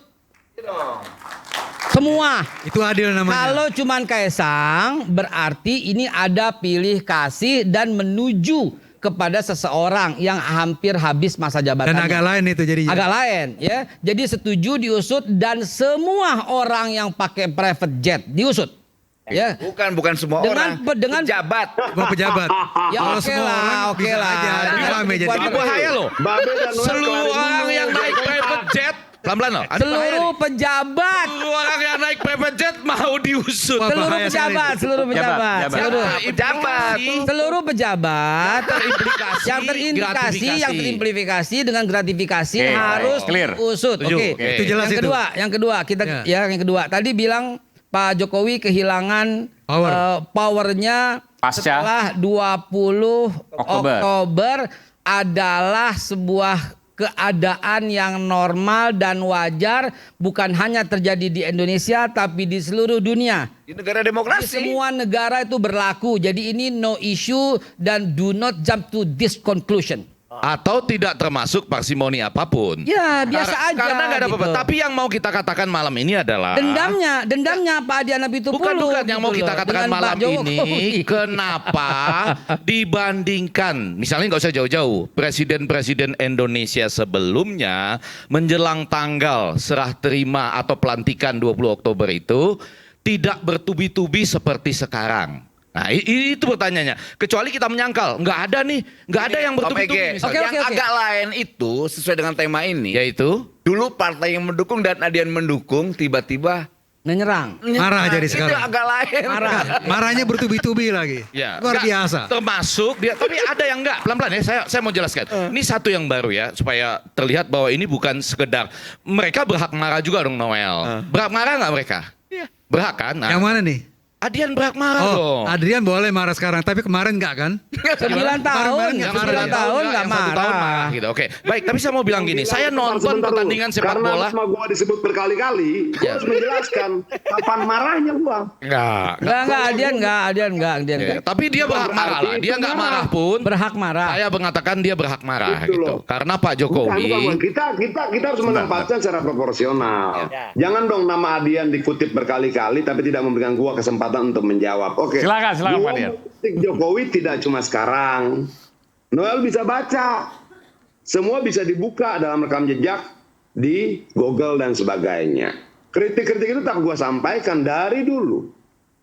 Semua. Itu adil namanya. Kalau cuman Kaisang berarti ini ada pilih kasih dan menuju kepada seseorang yang hampir habis masa jabatannya. Dan agak lain itu jadinya. Agak lain ya. Jadi setuju diusut dan semua orang yang pakai private jet diusut. Ya. Bukan semua Dengan- orang. dengan- pejabat. Wah, pejabat. Ya Kalau oke semua lah, orang oke bisa lah. aja. Ini Dengan rame jadi. kekuatan- Ini bahaya loh. Babe dan Noel Seluruh kemarin orang dulu. yang naik private jet, pelan-pelan loh. Ada bahaya Seluruh nih. pejabat. Seluruh orang yang naik private jet mau diusut. Wah, Seluruh bahaya sekali. pejabat, seluruh pejabat, Jabat. seluruh Implikasi. seluruh pejabat Terimplikasi, yang terindikasi, yang gratifikasi. terimplifikasi dengan gratifikasi Oke, harus clear. diusut. Setuju. Oke. Oke. Itu jelas yang itu. kedua kita Ya. yang kedua. Tadi bilang Pak Jokowi kehilangan powernya Pasca setelah 20 Oktober. Oktober adalah sebuah keadaan yang normal dan wajar bukan hanya terjadi di Indonesia tapi di seluruh dunia. Di negara Di demokrasi. semua negara itu berlaku. Jadi ini no issue dan do not jump to this conclusion. Atau tidak termasuk parsimoni apapun. Ya, biasa aja. Karena nggak ada apa-apa. gitu. Tapi yang mau kita katakan malam ini adalah Dendamnya Pak Adian Pitupulu. Bukan yang mau gitu kita loh, katakan dengan malam Pak Jokowi. ini kenapa dibandingkan misalnya nggak usah jauh-jauh presiden-presiden Indonesia sebelumnya menjelang tanggal serah terima atau pelantikan 20 Oktober itu tidak bertubi-tubi seperti sekarang. Nah itu pertanyaannya. Kecuali kita menyangkal nggak ada yang Om bertubi-tubi Ege, misalnya. yang agak lain itu sesuai dengan tema ini. Yaitu Dulu partai yang mendukung dan Adian mendukung tiba-tiba Menyerang. Marah jadi Itu sekarang. agak lain. Marahnya bertubi-tubi lagi. Ya, Luar nggak, biasa. Termasuk dia, tapi ada yang enggak. Pelan-pelan ya, saya mau jelaskan. Ini satu yang baru ya, supaya terlihat bahwa ini bukan sekedar mereka berhak marah juga dong Noel. Berhak marah nggak mereka? Berhak kan? Nah, Yang mana nih? Adian berhak marah dong. Adrian boleh marah sekarang, tapi kemarin enggak kan? 9 tahun, nggak 9 marah. tahun nggak Yang 1 tahun marah. marah gitu. Oke, baik. Tapi saya mau bilang gini, saya nonton pertandingan sepak Karena bola. nama gua disebut berkali-kali, gua harus menjelaskan kapan marahnya gua. Enggak. Adian enggak. Ya, tapi dia berhak marah lah. Dia nggak marah pun. Berhak marah. Saya mengatakan dia berhak marah Gitu gitu. loh. Karena Pak Bukan. Jokowi. Kita harus menempatkan secara proporsional. Jangan dong nama Adian dikutip berkali-kali tapi tidak memberikan gua kesempatan untuk menjawab. Oke. Silakan, Pak Gua Adian. mengkritik Jokowi tidak cuma sekarang. Noel bisa baca. Semua bisa dibuka dalam rekam jejak di Google dan sebagainya. Kritik-kritik itu tak gua sampaikan dari dulu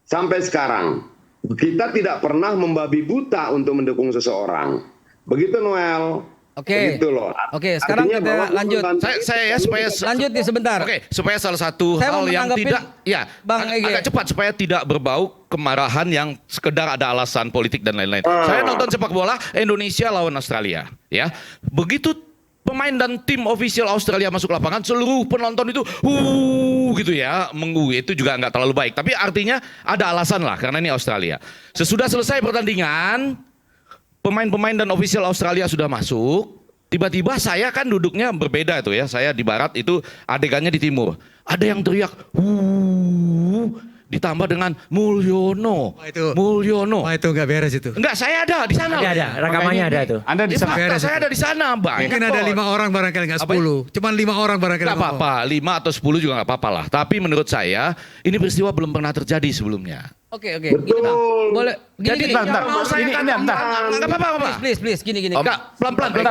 sampai sekarang. Kita tidak pernah membabi buta untuk mendukung seseorang. Begitu Noel. Oke. Begitu loh. Oke, sekarang Artinya kita bahwa lanjut. Saya ya supaya Lanjut nih sebentar. Oke, supaya salah satu Saya hal mau yang menanggapin tidak ya Bang Ege. agak cepat supaya tidak berbau kemarahan yang sekedar ada alasan politik dan lain-lain. Saya nonton sepak bola Indonesia lawan Australia, ya. Begitu pemain dan tim official Australia masuk lapangan, seluruh penonton itu gitu ya, itu juga nggak terlalu baik. Tapi artinya ada alasan lah karena ini Australia. Sesudah selesai pertandingan, pemain-pemain dan official Australia sudah masuk, Tiba-tiba saya kan duduknya berbeda tuh ya. Saya di barat, itu adegannya di timur. Ada yang teriak, ditambah dengan Mulyono. Mulyono. Wah, itu nggak beres itu. Enggak, saya ada di sana. Ada, rekamannya ada tuh. Anda di sana. Fakta, saya ada di sana, banyak. Mungkin ada 5 orang barangkali nggak 10. Cuman 5 orang barangkali. Nggak apa-apa, 5 atau 10 juga nggak apa-apa lah. Tapi menurut saya ini peristiwa belum pernah terjadi sebelumnya. Oke. Gini Bang. Boleh. Jadi bentar. Nggak apa-apa. Please. Gini. Enggak, pelan-pelan.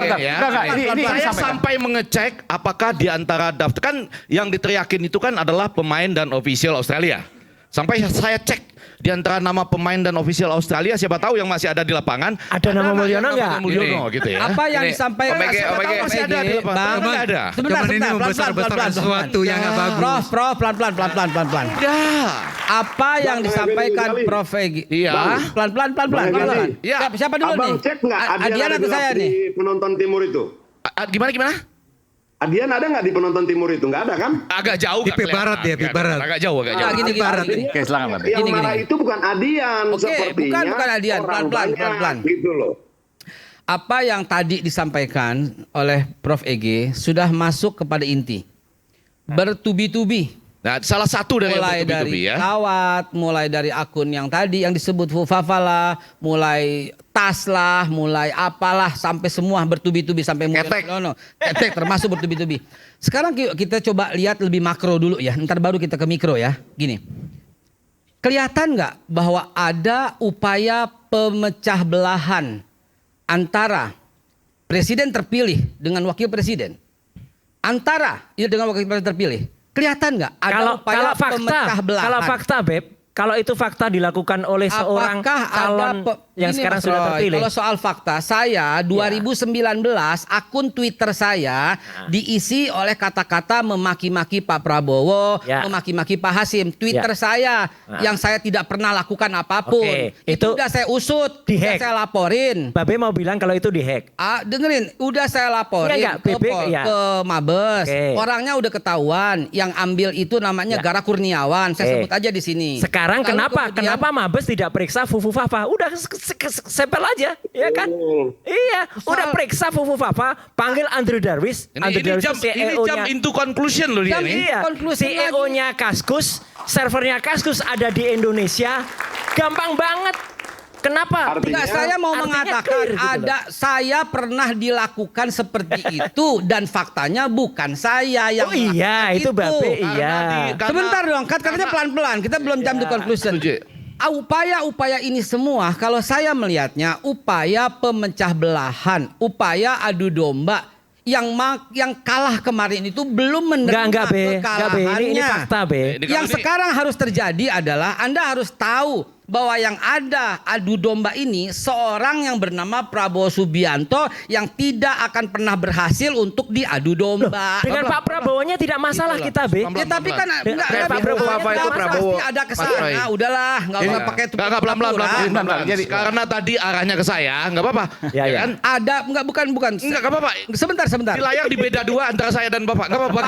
Ini saya sampai mengecek apakah di antara daftar, kan yang diteriakin itu kan adalah pemain dan official Australia. Sampai saya cek di antara nama pemain dan official Australia, siapa tahu yang masih ada di lapangan. Ada nama Mulyono nggak? Mulyono gitu ya. Apa yang disampaikan masih ada di lapangan. Nggak ada. Sebentar, ini membesar-besarkan sesuatu yang nggak bagus. Prof, pelan-pelan. Apa yang disampaikan Prof Egy? Iya. Pelan-pelan. Iya. Siapa dulu nih? Abang cek nggak Adian atau saya nih? di penonton timur itu? Gimana? Adian ada nggak di penonton timur itu? Nggak ada kan? Agak jauh. Di barat ya, di barat. Agak jauh. Gini. Oke, silakan Pak. Yang marah itu bukan Adian, Oke, sepertinya. bukan Adian. orang Pelan-pelan. banyak, Gitu loh. Apa yang tadi disampaikan oleh Prof Egy sudah masuk kepada inti. Bertubi-tubi. Nah, salah satu dari mulai dari kawat, mulai dari akun yang tadi yang disebut Fufafala, mulai tas lah, mulai apalah, sampai semua bertubi-tubi sampai ketek termasuk bertubi-tubi. Sekarang kita coba lihat lebih makro dulu ya, ntar baru kita ke mikro ya. Gini, kelihatan nggak bahwa ada upaya pemecah belahan antara presiden terpilih dengan wakil presiden, dengan wakil presiden terpilih? Kelihatan nggak ada upaya pemecah belahan? Kalau fakta, Beb, kalau itu fakta dilakukan oleh seorang calon yang sekarang sudah terpilih. Kalau soal fakta, saya 2019 akun Twitter saya diisi oleh kata-kata memaki-maki Pak Prabowo, memaki-maki Pak Hasim. Twitter saya yang saya tidak pernah lakukan apapun. Itu udah saya usut, udah saya laporin. Babe mau bilang kalau itu dihack. Dengerin, udah saya laporin ke Mabes. Orangnya udah ketahuan. Yang ambil itu namanya Gara Kurniawan. Saya sebut aja di sini. Sekarang kenapa Mabes tidak periksa Fufu Fafa? Udah sepel aja, ya kan? Iya, udah periksa Fufu Fafa, panggil Andrew Darwis. Ini jam into conclusion loh dia ini. Iya, CEO-nya Kaskus, servernya Kaskus ada di Indonesia. Gampang banget. Kenapa? Saya mau mengatakan saya pernah dilakukan seperti itu dan faktanya bukan saya yang itu Babe, iya. Sebentar dong, katanya pelan-pelan, kita belum jam to conclusion. Upaya-upaya ini semua kalau saya melihatnya upaya pemecah belahan, upaya adu domba. Yang kalah kemarin itu belum menerima kekalahannya. Ini fakta, Be. Yang sekarang harus terjadi adalah Anda harus tahu bahwa yang ada adu domba ini seorang yang bernama Prabowo Subianto yang tidak akan pernah berhasil untuk diadu domba. Dengan Pak Prabowo-nya tidak masalah kita, Be. Ya tapi kan Pak Prabowo ada kesana. Udahlah, nggak usah pakai itu. Pelan-pelan. Jadi karena tadi arahnya ke saya, nggak apa-apa. Ya. Ada bukan. Nggak apa-apa. Sebentar. Di layar dibeda dua antara saya dan Bapak. Nggak apa-apa.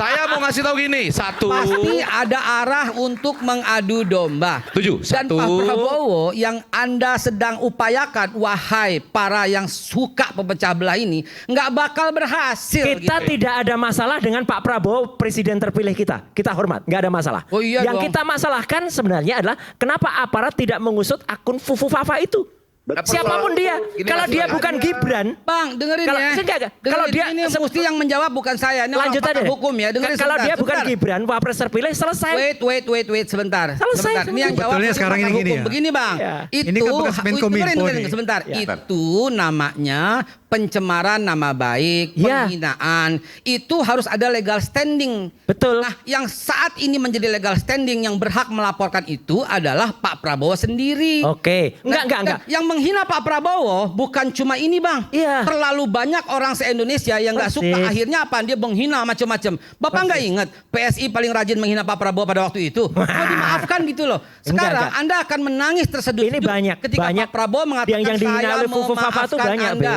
Saya mau ngasih tahu gini. Satu. Pasti ada arah untuk mengadu domba. Dan Pak Prabowo yang Anda sedang upayakan, wahai para yang suka pemecah belah ini, nggak bakal berhasil. Kita tidak ada masalah dengan Pak Prabowo presiden terpilih kita. Kita hormat, nggak ada masalah. Yang kita masalahkan sebenarnya adalah kenapa aparat tidak mengusut akun Fufu Fafa itu. Siapapun dia, kalau dia bukan Gibran, Bang, dengerin ya. Kalau dia ini mesti yang menjawab bukan saya. Ini lanjut aja hukum ya. Dengerin kalau dia bukan Gibran, Wapres terpilih selesai. Wait sebentar. Selesai. Ini yang jawab sekarang ini gini ya. Begini, Bang. Ini kan bekas Menkominfo nih. Sebentar. Itu namanya pencemaran nama baik, penghinaan. Itu harus ada legal standing. Betul. Nah, yang saat ini menjadi legal standing yang berhak melaporkan itu adalah Pak Prabowo sendiri. Oke. Enggak. Yang menghina Pak Prabowo bukan cuma ini, Bang. Iya. Terlalu banyak orang se-Indonesia yang nggak suka. Akhirnya apa? Dia menghina macam-macam. Bapak nggak ingat PSI paling rajin menghina Pak Prabowo pada waktu itu? Mau dimaafkan gitu loh. Sekarang enggak. Anda akan menangis terseduh-seduh ini banyak ketika Pak Prabowo mengatakan yang dihina oleh Fufu Fafa itu banyak, Anda.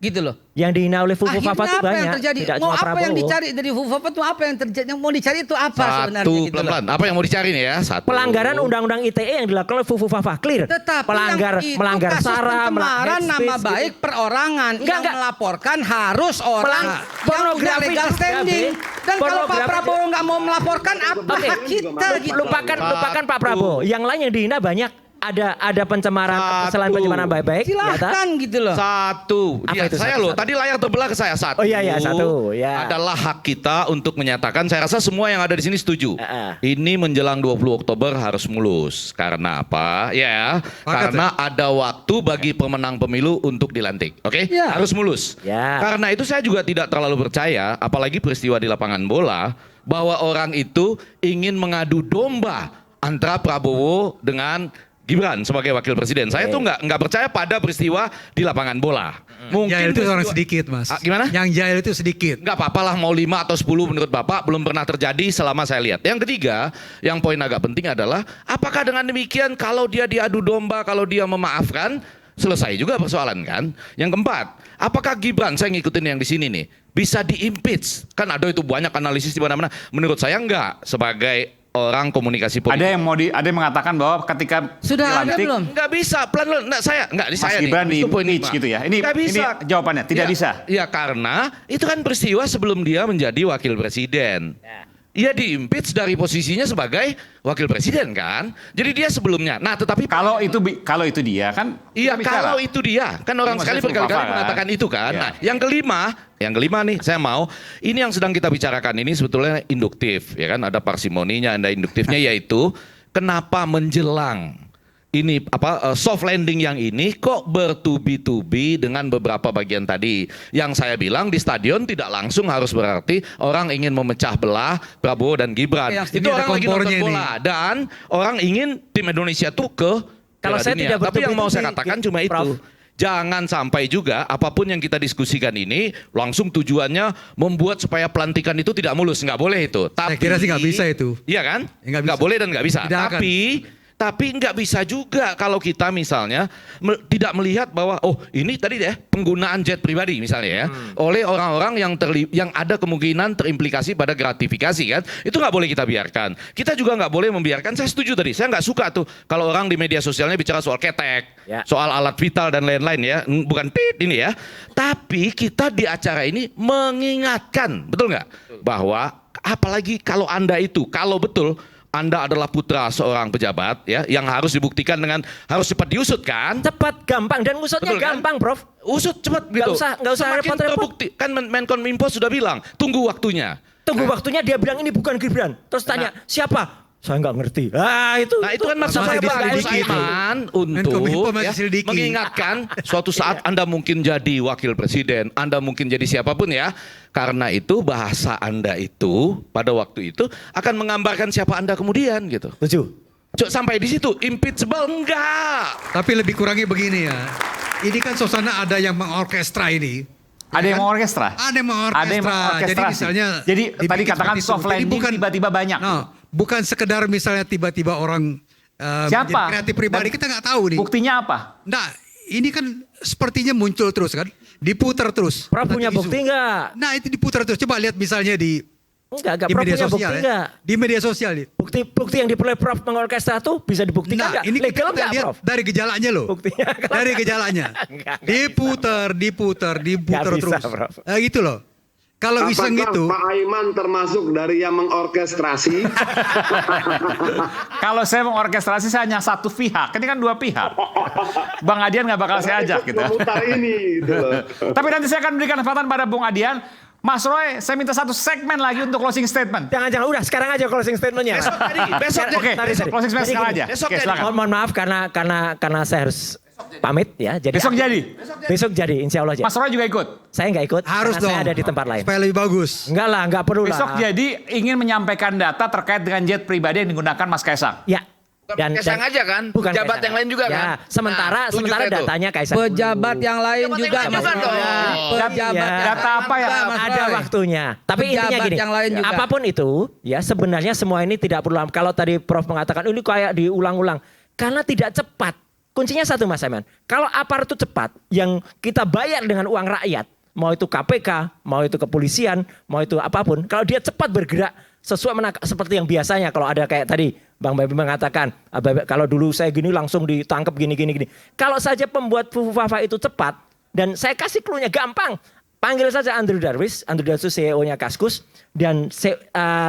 Gitu loh. Yang dihina oleh Fufu Akhirnya Fafa itu apa yang banyak. terjadi? Tidak Mau cuma apa yang Prabowo. dicari dari Fufu Fafa itu apa yang terjadi? Yang mau dicari itu apa sebenarnya? Satu, gitu pelan-pelan. Apa yang mau dicari nih ya? Satu. Pelanggaran undang-undang ITE yang dilakukan oleh Fufu Fafa, clear. Tetapi melanggar kasus SARA, pencemaran hate nama speech, baik gitu. perorangan. Enggak. Melaporkan harus orang yang punya Pornografi legal juga, standing. Be. Dan kalau Pak Pornografi Prabowo nggak mau melaporkan apa Oke. hak kita gitu. Lupakan Pak Prabowo. Yang lain yang dihina banyak. Ada pencemaran, selain pencemaran baik-baik. Silahkan gitu loh. Satu. Apa Ya, itu saya satu? loh, tadi layar terbelah ke saya. Satu. Oh iya, satu. Ya. Adalah hak kita untuk menyatakan, saya rasa semua yang ada di sini setuju. Ini menjelang 20 Oktober harus mulus. Karena apa? Ya, karena ada waktu bagi pemenang pemilu untuk dilantik. Oke? Ya. Harus mulus. Ya. Karena itu saya juga tidak terlalu percaya, apalagi peristiwa di lapangan bola, bahwa orang itu ingin mengadu domba antara Prabowo dengan Gibran sebagai wakil presiden. Saya tuh nggak percaya pada peristiwa di lapangan bola. Mungkin Jahil itu peristiwa- orang sedikit, Mas. Gimana? Yang jahil itu sedikit. Nggak apa-apa lah mau 5 atau 10 menurut Bapak belum pernah terjadi selama saya lihat. Yang ketiga, yang poin agak penting adalah apakah dengan demikian kalau dia diadu domba, kalau dia memaafkan, selesai juga persoalan kan? Yang keempat, apakah Gibran, saya ngikutin yang di sini nih, bisa diimpeach? Kan ada itu banyak analisis di mana-mana. Menurut saya enggak, sebagai orang komunikasi politik. Ada yang mengatakan bahwa ketika Sudah ada dilantik, belum? Nggak bisa, pelan-pelan. Nggak, Mas saya Gibran nih. Itu poin di-impeach lima. gitu ya. Ini Nggak bisa. jawabannya, tidak Ya, bisa. Ya karena itu kan peristiwa sebelum dia menjadi wakil presiden. Ia diimpeach dari posisinya sebagai wakil presiden kan. Jadi dia sebelumnya. Nah, tetapi Kalau itu dia kan iya, kita bicara. kalau itu dia. Kan orang Ini sekali maksudnya berkali-kali Fufu Fafa, mengatakan kan? itu kan. Iya. Nah, yang kelima nih saya mau, ini yang sedang kita bicarakan ini sebetulnya induktif ya kan, ada parsimoninya, ada induktifnya yaitu kenapa menjelang ini soft landing yang ini kok bertubi-tubi dengan beberapa bagian tadi. Yang saya bilang di stadion tidak langsung harus berarti orang ingin memecah belah Prabowo dan Gibran. Oke, Itu ini ada orang lagi nonton kompornya ini. bola dan orang ingin tim Indonesia tuh ke Kalau Piala saya Dunia. tidak Tapi yang mau saya bertubi-tubi, katakan cuma itu. Prof. Jangan sampai juga apapun yang kita diskusikan ini langsung tujuannya membuat supaya pelantikan itu tidak mulus. Nggak boleh itu. Saya kira sih nggak bisa itu. Iya kan? Nggak Nggak bisa. boleh dan nggak bisa. Tidak akan. Tapi nggak bisa juga kalau kita misalnya tidak melihat bahwa oh ini tadi deh penggunaan jet pribadi misalnya ya oleh orang-orang yang ada kemungkinan terimplikasi pada gratifikasi kan, itu nggak boleh kita biarkan. Kita juga nggak boleh membiarkan. Saya setuju tadi, saya nggak suka tuh kalau orang di media sosialnya bicara soal ketek, soal alat vital dan lain-lain ya, bukan tit ini ya. Tapi kita di acara ini mengingatkan, betul nggak, bahwa apalagi kalau Anda itu kalau betul Anda adalah putra seorang pejabat ya yang harus dibuktikan dengan harus cepat diusut kan? Cepat, gampang dan usutnya Betul, kan? gampang, Prof. Usut cepat gitu. Nggak usah Semakin repot-repot. terbukti kan Menkominfo sudah bilang tunggu waktunya. Tunggu waktunya dia bilang ini bukan Gibran. Terus tanya siapa? Saya nggak ngerti. Nah itu kan maksud saya Pak Gus diselidiki itu. Aiman Menkominfo untuk masih ya, selidiki. mengingatkan suatu saat Anda mungkin jadi wakil presiden, Anda mungkin jadi siapapun ya. Karena itu bahasa Anda itu pada waktu itu akan menggambarkan siapa Anda kemudian gitu. Setuju. Sampai di situ impeachable enggak. Tapi lebih kurangi begini ya. Ini kan suasana ada yang mengorkestra ini. Ada yang mengorkestra? Ada yang mengorkestra. Ada yang mengorkestrasi. Jadi misalnya Jadi tadi dibikin katakan seperti itu. soft Jadi landing tiba-tiba banyak. Bukan sekedar misalnya tiba-tiba orang Siapa? menjadi kreatif pribadi, Dan kita nggak tahu nih. Buktinya apa? Nah, ini kan sepertinya muncul terus kan, diputar terus. Prof punya Nanti isu. bukti nggak? Nah itu diputar terus. Coba lihat misalnya di Enggak, di Prof media punya sosial bukti ya. nggak? Di media sosial nih. Bukti yang diperoleh Prof mengorkestra itu bisa dibuktikan Nah, nggak? ini Legal kita nggak, lihat Prof? dari gejalanya loh. Buktinya. Dari gejalanya. Diputar Nggak bisa, terus. Prof. Nah, gitu loh. Kalau iseng Apakah gitu, Pak Aiman termasuk dari yang mengorkestrasi? Kalau saya mengorkestrasi saya hanya satu pihak. Ini kan dua pihak. Bang Adian nggak bakal saya ajak gitu. Memutar ini gitu loh. Tapi nanti saya akan berikan kesempatan pada Bung Adian. Mas Roy, saya minta satu segmen lagi untuk closing statement. Jangan, udah sekarang aja closing statementnya. Besok jadi. Oke, closing statement sekarang aja. Oke, silakan. Mohon maaf karena saya harus pamit ya. Jadi Besok jadi, insya Allah aja. Mas Roy juga ikut? Saya nggak ikut. harus karena dong. Saya ada di tempat lain. Supaya lebih bagus. Enggak lah, nggak perlu lah. Besok jadi ingin menyampaikan data terkait dengan jet pribadi yang digunakan Mas Kaisang. Ya. Kaisang aja kan? Bukan Pejabat Kaisang. yang lain juga ya, kan? Sementara Nah, tunjuk itu. datanya Kaisang. Pejabat yang lain Pejabat juga, yang lain Mas juga Roy. dong. Pejabat Iya. Data apa ya? Mas Ada Roy. waktunya. Tapi intinya Pejabat gini, yang lain juga. apapun itu, ya sebenarnya semua ini tidak perlu. Kalau tadi Prof mengatakan ini kayak diulang-ulang, karena tidak cepat. Kuncinya satu Mas Aiman, kalau aparat itu cepat, yang kita bayar dengan uang rakyat, mau itu KPK, mau itu kepolisian, mau itu apapun, kalau dia cepat bergerak sesuai seperti yang biasanya kalau ada kayak tadi Bang Babi mengatakan, kalau dulu saya gini langsung ditangkap gini. Kalau saja pembuat Fufu Fafa itu cepat, dan saya kasih clue-nya gampang, panggil saja Andrew Darwis itu CEO-nya Kaskus, dan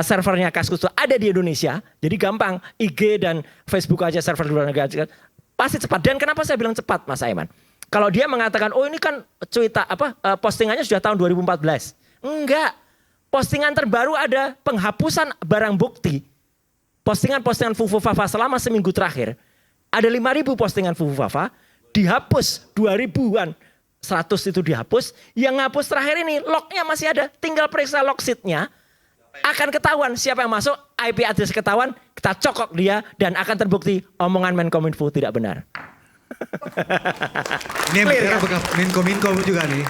servernya Kaskus itu ada di Indonesia, jadi gampang, IG dan Facebook aja server luar negara, pasti cepat. Dan kenapa saya bilang cepat, Mas Aiman? Kalau dia mengatakan, oh ini kan postingannya sudah tahun 2014. Enggak. Postingan terbaru ada penghapusan barang bukti. Postingan-postingan Fufu Fafa selama seminggu terakhir. Ada 5.000 postingan Fufu Fafa. Dihapus 2.000-an. 100 itu dihapus. Yang ngapus terakhir ini lognya masih ada. Tinggal periksa log sheet-nya. Akan ketahuan siapa yang masuk. IP address ketahuan. Kita cokok dia. Dan akan terbukti omongan Menkominfo tidak benar. Ini yang bekas Menkominfo juga nih.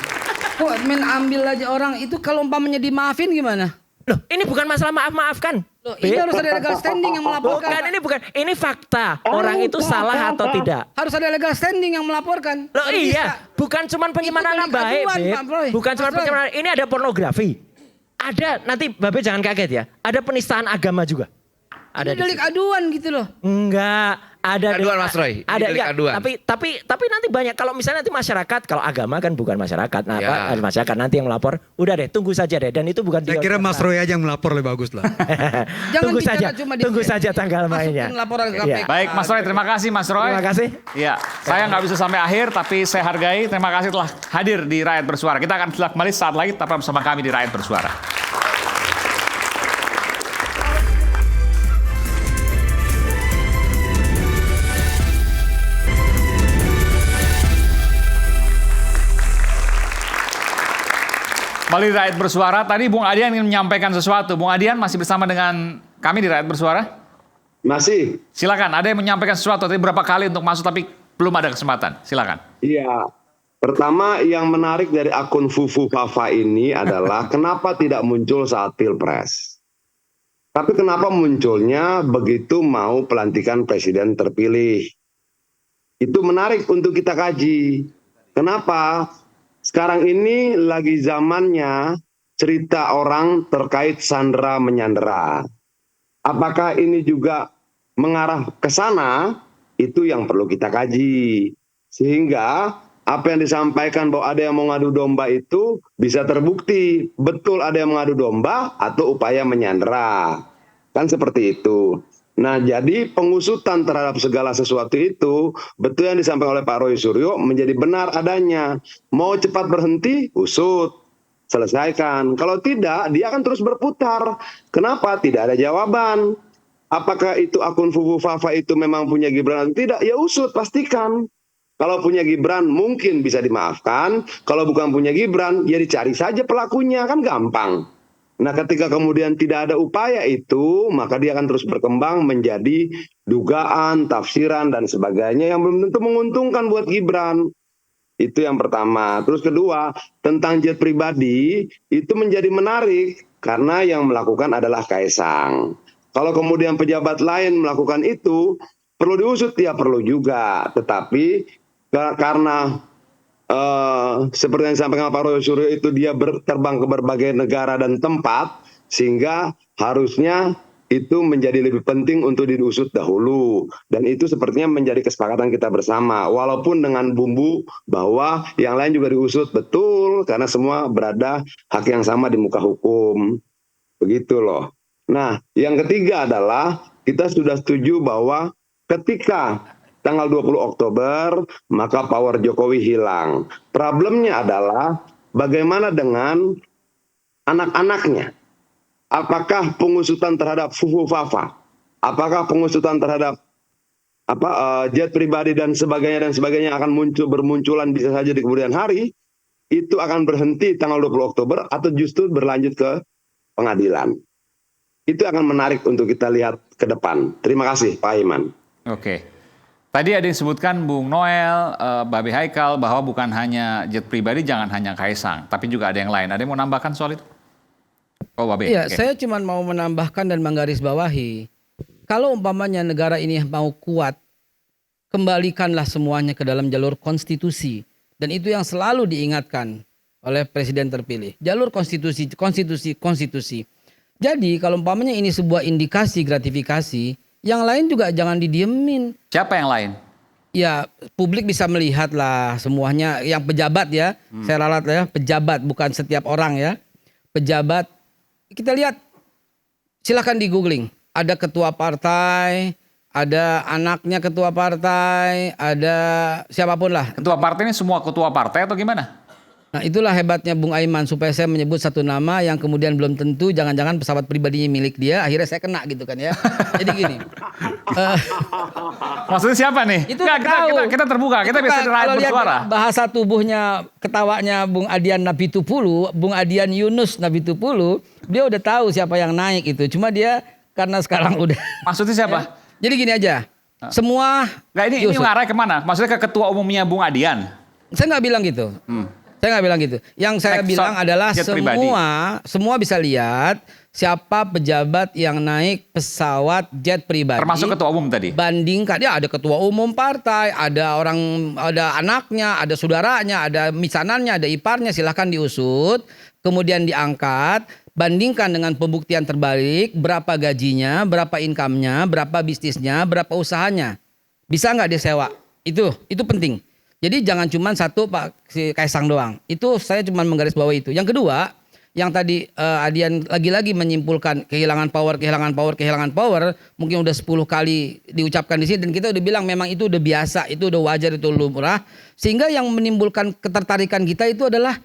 Kok ambil aja orang itu kalau umpamanya dimaafin gimana? Loh, ini bukan masalah maaf-maafkan. Loh, ini harus ada legal standing yang melaporkan. Ini fakta. Orang itu salah atau tidak. Harus ada legal standing yang melaporkan. Loh iya, bukan cuma pencemaran nama baik, bukan cuma pencemaran. Ini ada pornografi. Ada, nanti Babe jangan kaget ya. Ada penistaan agama juga. Ada delik aduan gitu loh. Enggak, ada aduan Mas Roy. Ada delik aduan. Tapi nanti banyak, kalau misalnya nanti masyarakat, kalau agama kan bukan masyarakat. Nah, Ya. masyarakat nanti yang melapor. Udah deh, tunggu saja deh. Dan itu bukan Saya kira Mas Roy aja yang melapor lebih bagus lah. tunggu saja tanggal mainnya. Laporan ke KPK. Baik Mas Roy, terima kasih Mas Roy. Terima kasih. Ya, saya nggak bisa sampai akhir, tapi saya hargai. Terima kasih telah hadir di Rakyat Bersuara. Kita akan kembali saat lagi tetap bersama kami di Rakyat Bersuara. Kembali di Rakyat Bersuara, tadi Bung Adian ingin menyampaikan sesuatu. Bung Adian masih bersama dengan kami di Rakyat Bersuara? Masih. Silakan, ada yang menyampaikan sesuatu. Tadi berapa kali untuk masuk tapi belum ada kesempatan. Silakan. Iya. Pertama yang menarik dari akun Fufu Fafa ini adalah kenapa tidak muncul saat Pilpres. Tapi kenapa munculnya begitu mau pelantikan presiden terpilih. Itu menarik untuk kita kaji. Kenapa? Sekarang ini lagi zamannya cerita orang terkait sandera menyandera. Apakah ini juga mengarah ke sana? Itu yang perlu kita kaji. Sehingga apa yang disampaikan bahwa ada yang mau ngadu domba itu bisa terbukti. Betul ada yang mengadu domba atau upaya menyandera. Kan seperti itu. Nah, jadi pengusutan terhadap segala sesuatu itu, betul yang disampaikan oleh Pak Roy Suryo, menjadi benar adanya. Mau cepat berhenti, usut, selesaikan. Kalau tidak, dia akan terus berputar. Kenapa? Tidak ada jawaban. Apakah itu akun Fufu Fafa itu memang punya Gibran atau tidak? Ya usut, pastikan. Kalau punya Gibran mungkin bisa dimaafkan. Kalau bukan punya Gibran, ya dicari saja pelakunya, kan gampang. Nah, ketika kemudian tidak ada upaya itu, maka dia akan terus berkembang menjadi dugaan, tafsiran, dan sebagainya yang belum tentu menguntungkan buat Gibran. Itu yang pertama. Terus kedua, tentang jet pribadi, itu menjadi menarik karena yang melakukan adalah Kaisang. Kalau kemudian pejabat lain melakukan itu, perlu diusut, ya perlu juga. Tetapi karena seperti yang disampaikan Pak Roy Suryo itu dia terbang ke berbagai negara dan tempat, sehingga harusnya itu menjadi lebih penting untuk diusut dahulu. Dan itu sepertinya menjadi kesepakatan kita bersama. Walaupun dengan bumbu bahwa yang lain juga diusut, betul, karena semua berada hak yang sama di muka hukum. Begitu loh. Nah, yang ketiga adalah kita sudah setuju bahwa ketika tanggal 20 Oktober, maka power Jokowi hilang. Problemnya adalah bagaimana dengan anak-anaknya. Apakah pengusutan terhadap Fufu Fafa? Apakah pengusutan terhadap jet pribadi dan sebagainya akan bermunculan bisa saja di kemudian hari? Itu akan berhenti tanggal 20 Oktober atau justru berlanjut ke pengadilan? Itu akan menarik untuk kita lihat ke depan. Terima kasih, Pak Iman. Oke. Tadi ada yang disebutkan Bung Noel, Babe Haikal, bahwa bukan hanya jet pribadi, jangan hanya Kaisang, tapi juga ada yang lain. Ada yang mau nambahkan soal itu? Oh, Babe. Iya, okay. Saya cuma mau menambahkan dan menggarisbawahi. Kalau umpamanya negara ini mau kuat, kembalikanlah semuanya ke dalam jalur konstitusi. Dan itu yang selalu diingatkan oleh presiden terpilih. Jalur konstitusi. Jadi kalau umpamanya ini sebuah indikasi gratifikasi, yang lain juga jangan didiemin. Siapa yang lain? Ya publik bisa melihat lah semuanya, yang pejabat ya, saya ralat ya, pejabat bukan setiap orang ya. Pejabat, kita lihat, silahkan di googling. Ada ketua partai, ada anaknya ketua partai, ada siapapun lah. Ketua partai ini semua ketua partai atau gimana? Nah itulah hebatnya Bung Aiman, supaya saya menyebut satu nama yang kemudian belum tentu jangan-jangan pesawat pribadinya milik dia, akhirnya saya kena gitu kan ya. Jadi gini. Maksudnya siapa nih? Itu kita terbuka, kita bisa rakyat bersuara. Bahasa tubuhnya, ketawanya Bung Adian Nabitupulu, Bung Adian Yunus Nabitupulu, dia udah tahu siapa yang naik itu. Cuma dia karena sekarang udah. Maksudnya siapa? Jadi gini aja. Semua. Nggak, ini ngarah kemana? Maksudnya ke ketua umumnya Bung Adian? Saya nggak bilang gitu. Saya nggak bilang gitu. Yang saya bilang adalah semua bisa lihat siapa pejabat yang naik pesawat jet pribadi. Termasuk ketua umum tadi. Bandingkan, ya ada ketua umum partai, ada anaknya, ada saudaranya, ada misanannya, ada iparnya, silahkan diusut, kemudian diangkat, bandingkan dengan pembuktian terbalik, berapa gajinya, berapa income-nya, berapa bisnisnya, berapa usahanya. Bisa nggak dia sewa? Itu penting. Jadi jangan cuma satu Pak si Kaisang doang. Itu saya cuma menggarisbawahi itu. Yang kedua, yang tadi Adian lagi-lagi menyimpulkan kehilangan power, mungkin udah 10 kali diucapkan di sini dan kita udah bilang memang itu udah biasa, itu udah wajar, itu lumrah. Sehingga yang menimbulkan ketertarikan kita itu adalah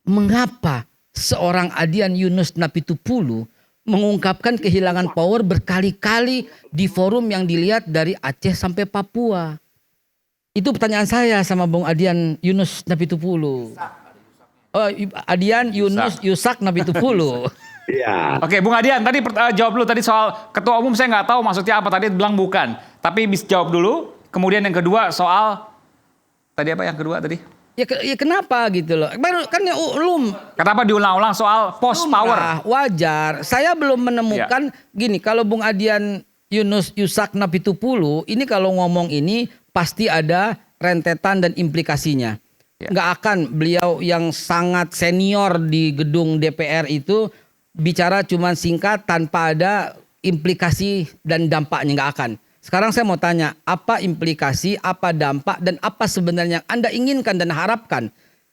mengapa seorang Adian Yunus Nabitupulu mengungkapkan kehilangan power berkali-kali di forum yang dilihat dari Aceh sampai Papua. Itu pertanyaan saya sama Bung Adian Yunus Nabitupulu. Adian Yunus Yusak Nabitupulu. Iya. Oke, Bung Adian tadi jawab dulu tadi soal ketua umum, saya nggak tahu maksudnya apa tadi, bilang bukan. Tapi bisa jawab dulu. Kemudian yang kedua soal tadi apa yang kedua tadi? Ya kenapa gitu loh? Baru kan ya Kenapa diulang-ulang soal post power? Wajar. Saya belum menemukan gini, kalau Bung Adian Yunus Yusak Nabitupulu ini kalau ngomong ini pasti ada rentetan dan implikasinya. Nggak akan beliau yang sangat senior di gedung DPR itu bicara cuma singkat tanpa ada implikasi dan dampaknya, nggak akan. Sekarang saya mau tanya, apa implikasi, apa dampak, dan apa sebenarnya yang Anda inginkan dan harapkan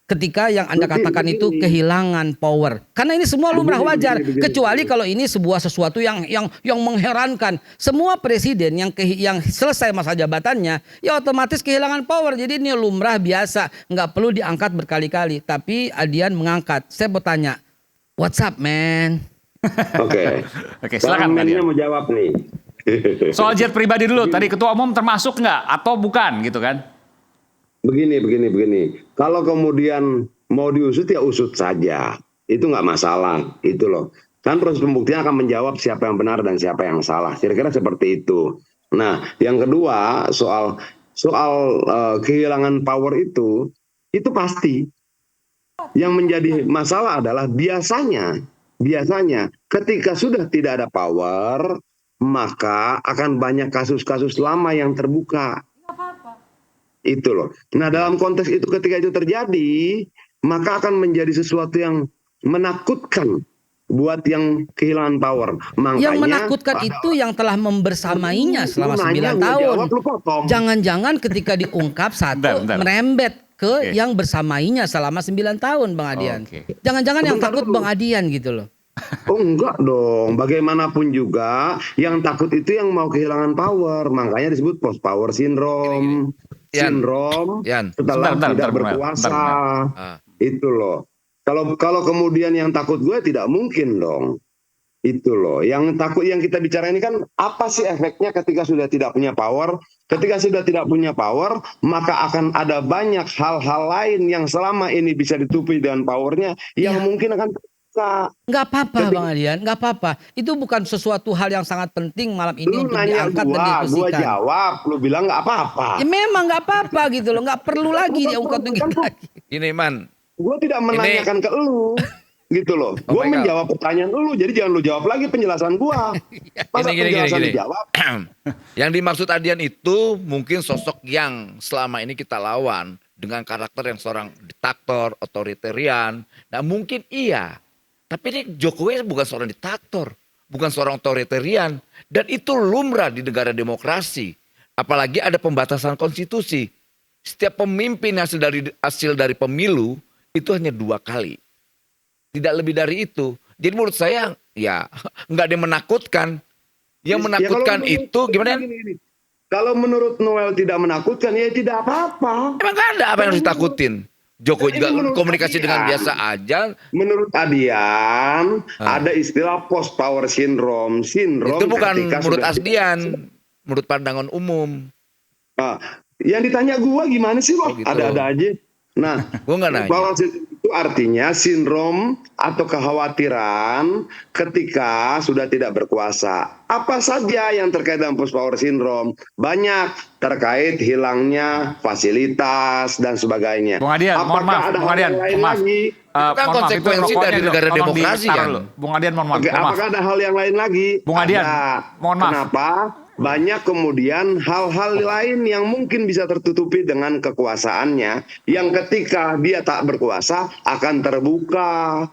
ketika yang Anda katakan itu kehilangan power. Karena ini semua lumrah wajar, kecuali kalau ini sesuatu yang mengherankan. Semua presiden yang selesai masa jabatannya ya otomatis kehilangan power. Jadi ini lumrah biasa, nggak perlu diangkat berkali-kali. Tapi Adian mengangkat. Saya mau tanya, what's up man? Oke, silakan Adian. mau jawab nih. Soal jet pribadi dulu, tadi ketua umum termasuk nggak atau bukan gitu kan? Begini. Kalau kemudian mau diusut ya usut saja. Itu nggak masalah. Itu loh. Kan proses pembuktian akan menjawab siapa yang benar dan siapa yang salah. Kira-kira seperti itu. Nah, yang kedua soal kehilangan power itu pasti. Yang menjadi masalah adalah biasanya ketika sudah tidak ada power, maka akan banyak kasus-kasus lama yang terbuka. Itu loh. Nah dalam konteks itu ketika itu terjadi, maka akan menjadi sesuatu yang menakutkan buat yang kehilangan power. Makanya, yang menakutkan itu yang telah membersamainya selama 9 tahun. Jangan-jangan ketika diungkap satu merembet ke yang bersamainya selama 9 tahun Bang Adian. Jangan-jangan yang takut Bang Adian gitu loh. Oh enggak dong, bagaimanapun juga yang takut itu yang mau kehilangan power, makanya disebut post power syndrome. Setelah tidak berkuasa. Itu loh. Kalau kemudian yang takut gue tidak mungkin dong. Itu loh. Yang takut yang kita bicara ini kan apa sih efeknya ketika sudah tidak punya power? Ketika sudah tidak punya power, maka akan ada banyak hal-hal lain yang selama ini bisa ditutupi dengan powernya yang mungkin akan nggak apa-apa Bang Adian, nggak apa-apa. Itu bukan sesuatu hal yang sangat penting malam ini untuk diangkat dan didiskusikan. Gua jawab, lu bilang nggak apa-apa. Ya memang nggak apa-apa gitu loh, nggak perlu lagi diungkap-ungkap lagi. Ini Man, gue tidak menanyakan ke lu, gitu loh. Gue menjawab pertanyaan lu, jadi jangan lu jawab lagi penjelasan gua. Masa penjelasan dijawab? Yang dimaksud Adian itu mungkin sosok yang selama ini kita lawan. dengan karakter yang seorang diktator, otoritarian. Nah mungkin iya, tapi ini Jokowi bukan seorang diktator, bukan seorang otoritarian, dan itu lumrah di negara demokrasi. Apalagi ada pembatasan konstitusi. Setiap pemimpin hasil dari pemilu itu hanya 2 kali, tidak lebih dari itu. Jadi menurut saya ya nggak ada yang menakutkan. Yang menakutkan itu gimana? Kalau menurut Noel tidak menakutkan, ya tidak apa-apa. Emang gak ada apa yang harus ditakutin. Jokowi juga komunikasi dengan biasa aja. Menurut Adian, ada istilah post power syndrome. Itu bukan menurut Adian, menurut pandangan umum. Yang ditanya gua gimana sih, Wak? gitu. Ada-ada aja. Nah, Gua nggak nanya. power syndrome itu artinya sindrom atau kekhawatiran ketika sudah tidak berkuasa. Apa saja yang terkait dengan post power syndrome? Banyak, terkait hilangnya fasilitas dan sebagainya. Bung Adian, mohon maaf, ada Bung hal Adian, yang lain maaf. lagi? Itu kan konsekuensi dari negara tolong demokrasi ditaruh kan. dulu. Bung Adian, mohon maaf. Oke, mohon maaf. apakah ada hal yang lain lagi? Bung Adian, Ada. mohon maaf. Kenapa? Banyak kemudian hal-hal lain yang mungkin bisa tertutupi dengan kekuasaannya, yang ketika dia tak berkuasa akan terbuka,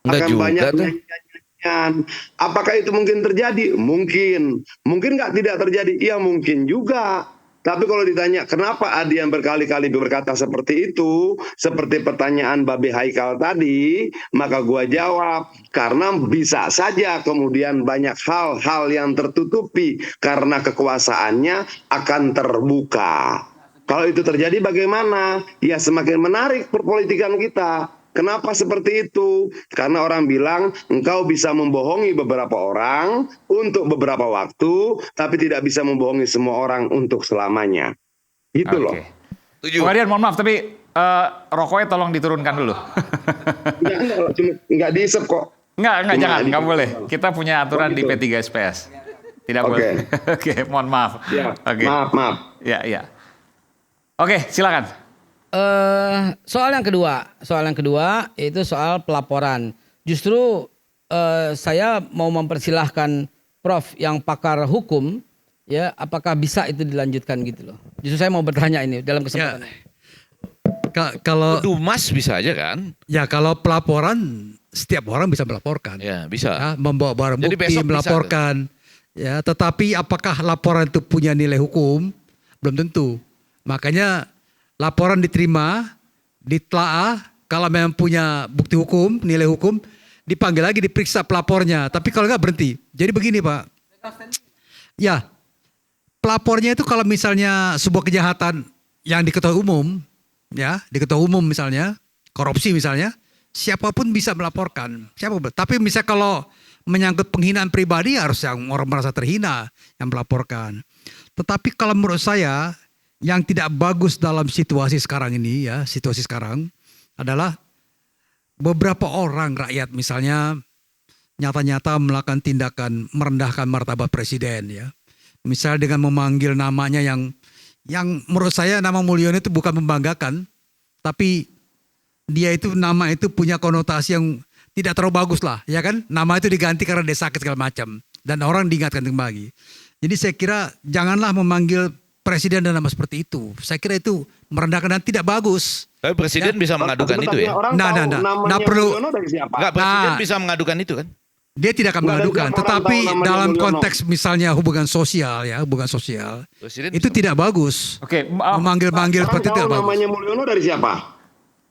Enggak akan juga banyak tuh. nyanyian. Apakah itu mungkin terjadi? Mungkin. Mungkin nggak tidak terjadi? Iya mungkin juga. Tapi kalau ditanya kenapa Adian berkali-kali berkata seperti itu, seperti pertanyaan Babe Haikal tadi, maka gua jawab, karena bisa saja kemudian banyak hal-hal yang tertutupi karena kekuasaannya akan terbuka. Kalau itu terjadi bagaimana? Ya semakin menarik perpolitikan kita. Kenapa seperti itu? Karena orang bilang engkau bisa membohongi beberapa orang untuk beberapa waktu, tapi tidak bisa membohongi semua orang untuk selamanya. Gitu loh. Bung Adian, mohon maaf, tapi rokoknya tolong diturunkan dulu. Enggak diisep kok. Enggak, Cuma jangan, di- enggak boleh. Kita punya aturan di gitu. P3 SPS. Tidak Oke. boleh. Oke, mohon maaf. Ya, Oke. maaf. Ya. Oke, silakan. Soal yang kedua itu soal pelaporan. Justru saya mau mempersilahkan Prof yang pakar hukum, ya, apakah bisa itu dilanjutkan gitu loh. Justru saya mau bertanya ini dalam kesempatan. Kalau Dumas bisa aja kan? Ya kalau pelaporan setiap orang bisa melaporkan. Ya bisa. Ya, membawa barang Jadi bukti, besok bisa melaporkan. Ya, tetapi apakah laporan itu punya nilai hukum? Belum tentu. Makanya laporan diterima, ditelaah, kalau memang punya bukti hukum, nilai hukum, dipanggil lagi, diperiksa pelapornya. Tapi kalau nggak berhenti. Jadi begini Pak. Ya, pelapornya itu kalau misalnya sebuah kejahatan yang diketahui umum, ya, diketahui umum misalnya, korupsi misalnya, siapapun bisa melaporkan. Siapapun. Tapi misalnya kalau menyangkut penghinaan pribadi harus yang orang merasa terhina yang melaporkan. Tetapi kalau menurut saya yang tidak bagus dalam situasi sekarang ini ya, situasi sekarang adalah beberapa orang rakyat misalnya nyata-nyata melakukan tindakan merendahkan martabat presiden ya. Misalnya dengan memanggil namanya yang menurut saya nama Mulyono itu bukan membanggakan, tapi dia itu nama itu punya konotasi yang tidak terlalu bagus lah, ya kan? Nama itu diganti karena dia sakit segala macam dan orang diingatkan kembali. Jadi saya kira janganlah memanggil presiden dengan nama seperti itu. Saya kira itu merendahkan dan tidak bagus. Tapi presiden bisa mengadukan itu ya? Nah perlu. Enggak, presiden bisa mengadukan itu kan? Dia tidak akan mengadukan, tetapi dalam konteks misalnya hubungan sosial ya, hubungan sosial, Presiden itu tidak bagus. Oke, memanggil-manggil seperti itu tidak bagus. Namanya Mulyono dari siapa?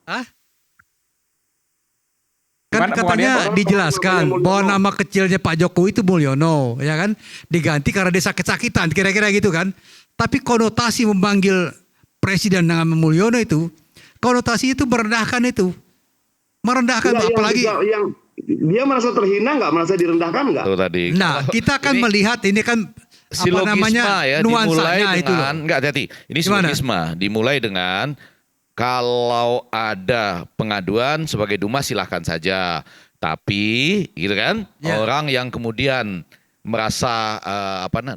Hah? Kan katanya dijelaskan bahwa nama kecilnya Pak Jokowi itu Mulyono, ya kan? Diganti karena dia sakit-sakitan, kira-kira gitu kan? Tapi konotasi memanggil presiden dengan Mulyono itu, konotasi itu merendahkan itu. Merendahkan Enggak, apalagi yang dia merasa terhina nggak, merasa direndahkan nggak? Tuh tadi. Nah, kita akan melihat ini kan apa Silogisma namanya ya, dimulai nuansanya itu loh. dengan enggak hati-hati. Ini Gimana? silogisma dimulai dengan kalau ada pengaduan sebagai Dumas silahkan saja. Tapi gitu kan, Ya. orang yang kemudian merasa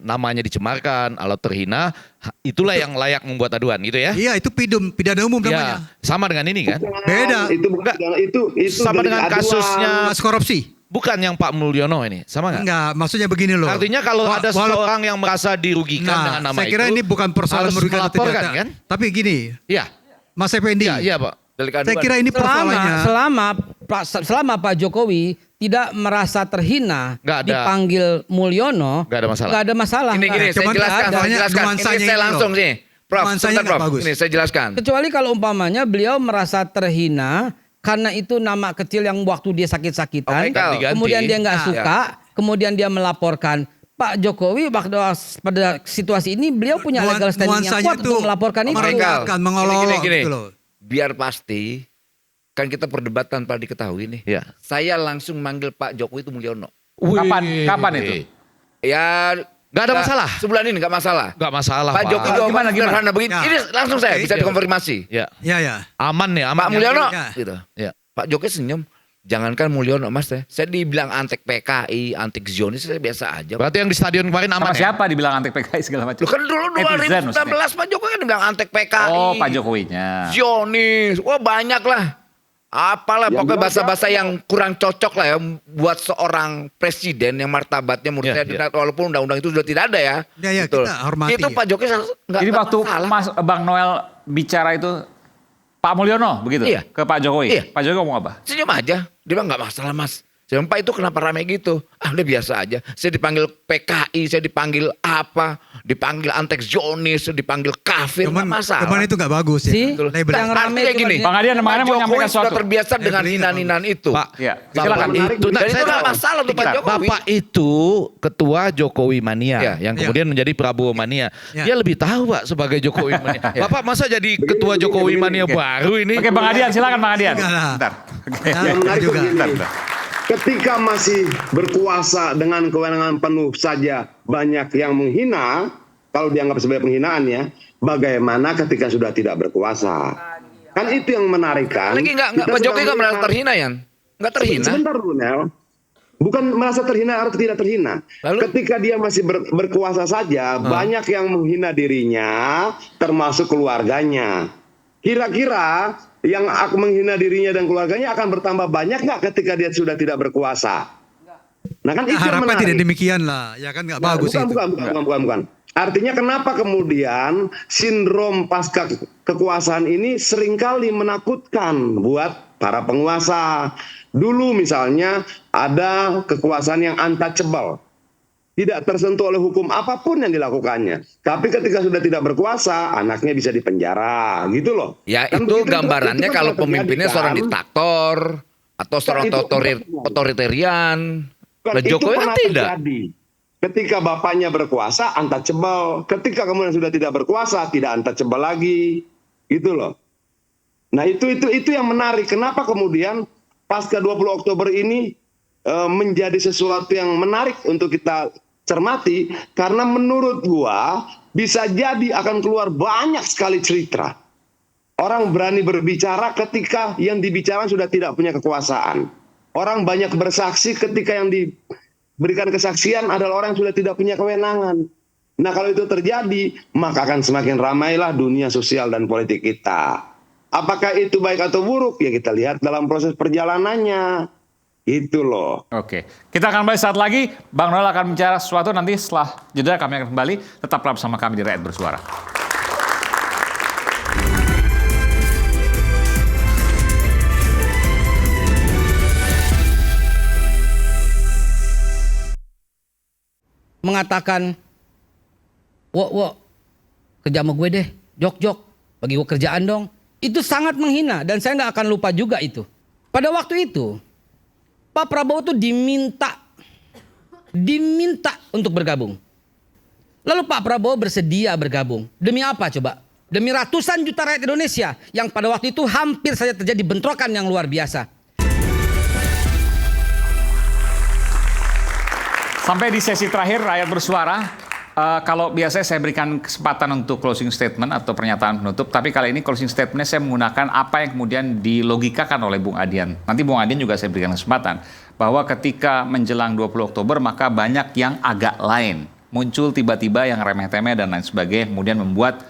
namanya dicemarkan atau terhina, itulah yang layak membuat aduan gitu ya. Iya, itu pidana umum namanya. Ya, sama dengan ini kan? Beda. Itu bukan itu Sama delik dengan aduan. kasusnya Kasus korupsi. bukan yang Pak Mulyono ini, sama nggak? Enggak, maksudnya begini loh. Artinya kalau ada seseorang yang merasa dirugikan Nah, dengan nama saya kira itu, ini bukan persoalan harus merugikan atau melaporkan tidak. kan? Tapi gini, Iya. Mas Effendi. Iya Pak. Saya kira ini persoalannya. Selama Pak Jokowi tidak merasa terhina dipanggil Mulyono, nggak ada masalah. Nggak ada masalah. Ini saya jelaskan. Ini saya langsung sih. Prof, sebentar Prof. Ini saya jelaskan. Kecuali kalau umpamanya beliau merasa terhina karena itu nama kecil yang waktu dia sakit-sakitan, kemudian dia nggak suka, kemudian dia melaporkan. Pak Jokowi pada situasi ini beliau punya legal standing yang kuat untuk melaporkan itu. Mengolok gitu loh. Biar pasti, kan kita perdebatan pada diketahui nih. Ya. Saya langsung manggil Pak Jokowi itu Mulyono. Kapan itu? Ya nggak ada masalah. Sebulan ini nggak masalah. Nggak masalah. Pak Jokowi gimana begini. Ini langsung saya bisa dikonfirmasi. Ya. Aman ya. Pak Mulyono. Ya. Gitu. Ya. Pak Jokowi senyum. Jangankan Mulyono Mas ya. Saya dibilang antek PKI, antek Zionis, saya biasa aja. Berarti yang di stadion kemarin aman ya? Siapa dibilang antek PKI segala macam? Kan dulu 2019 Pak Jokowi kan dibilang antek PKI. Oh, Pak Jokowinya. Zionis. Wah, banyak lah. Apalah pokoknya bahasa-bahasa yang kurang cocok lah ya buat seorang presiden yang martabatnya menurut saya walaupun undang-undang itu sudah tidak ada ya. Ya, betul. kita hormati. Itu Pak Jokowi enggak. Jadi waktu Bang Noel bicara itu Pak Mulyono begitu ke Pak Jokowi. Iya. Pak Jokowi ngomong apa? Senyum aja. Dia bilang nggak masalah Mas. Saya bilang, Pak itu kenapa ramai gitu? Udah biasa aja. Saya dipanggil PKI, saya dipanggil apa? Dipanggil antek Zionis, dipanggil kafir, nggak masalah. Cuman itu nggak bagus ya. Yang ramai kayak gini. Bang Adian Pak mau Jokowi nyampaikan sudah sesuatu. terbiasa dengan hinaan-hinaan itu. Pak, silakan. Itu nggak masalah tuh Pak Jokowi. Bapak itu ketua Jokowi Mania yang kemudian menjadi Prabowo Mania. Dia lebih tahu Pak sebagai Jokowi Mania. Bapak masa jadi ketua Jokowi Mania baru ini? Oke, Bang Adian silakan Bang Adian. Yang menarik begini, ketika masih berkuasa dengan kewenangan penuh saja banyak yang menghina, kalau dianggap sebagai penghinaan ya, bagaimana ketika sudah tidak berkuasa? Kan itu yang menarik kan. Lagi nggak Pak Jokowi nggak merasa terhina ya? Nggak terhina. Sebentar dulu Nel. Bukan merasa terhina atau tidak terhina. Lalu? Ketika dia masih berkuasa saja, banyak yang menghina dirinya, termasuk keluarganya. Kira-kira yang aku menghina dirinya dan keluarganya akan bertambah banyak nggak ketika dia sudah tidak berkuasa? Nah kan itu harapan tidak demikian lah, ya kan nggak bagus itu. Bukan. Artinya kenapa kemudian sindrom pasca kekuasaan ini seringkali menakutkan buat para penguasa. Dulu misalnya ada kekuasaan yang untouchable. Tidak tersentuh oleh hukum apapun yang dilakukannya. Tapi ketika sudah tidak berkuasa, anaknya bisa dipenjara, gitu loh. Ya kan itu gambarannya itu kalau pemimpinnya seorang diktator atau seorang otoritarian. Nah, Jokowi kan tidak. Ketika bapaknya berkuasa, untouchable. Ketika kemudian sudah tidak berkuasa, tidak untouchable lagi, gitu loh. Nah itu yang menarik. Kenapa kemudian pasca 20 Oktober ini menjadi sesuatu yang menarik untuk kita cermati, karena menurut gua bisa jadi akan keluar banyak sekali cerita. Orang berani berbicara ketika yang dibicarakan sudah tidak punya kekuasaan. Orang banyak bersaksi ketika yang diberikan kesaksian adalah orang yang sudah tidak punya kewenangan. Nah kalau itu terjadi, maka akan semakin ramailah dunia sosial dan politik kita. Apakah itu baik atau buruk? Ya kita lihat dalam proses perjalanannya. Itu loh. Oke, kita akan kembali saat lagi. Bang Noel akan bicara sesuatu nanti setelah jeda kami akan kembali. Tetaplah bersama kami di Rakyat Bersuara. Mengatakan, wo, kerja sama gue deh, jok, bagi gue kerjaan dong. Itu sangat menghina dan saya nggak akan lupa juga itu. Pada waktu itu, Pak Prabowo tuh diminta untuk bergabung. Lalu Pak Prabowo bersedia bergabung. Demi apa coba? Demi ratusan juta rakyat Indonesia yang pada waktu itu hampir saja terjadi bentrokan yang luar biasa. Sampai di sesi terakhir Rakyat Bersuara. Kalau biasanya saya berikan kesempatan untuk closing statement atau pernyataan penutup, tapi kali ini closing statement saya menggunakan apa yang kemudian dilogikakan oleh Bung Adian. Nanti Bung Adian juga saya berikan kesempatan bahwa ketika menjelang 20 Oktober maka banyak yang agak lain. Muncul tiba-tiba yang remeh-temeh dan lain sebagainya, kemudian membuat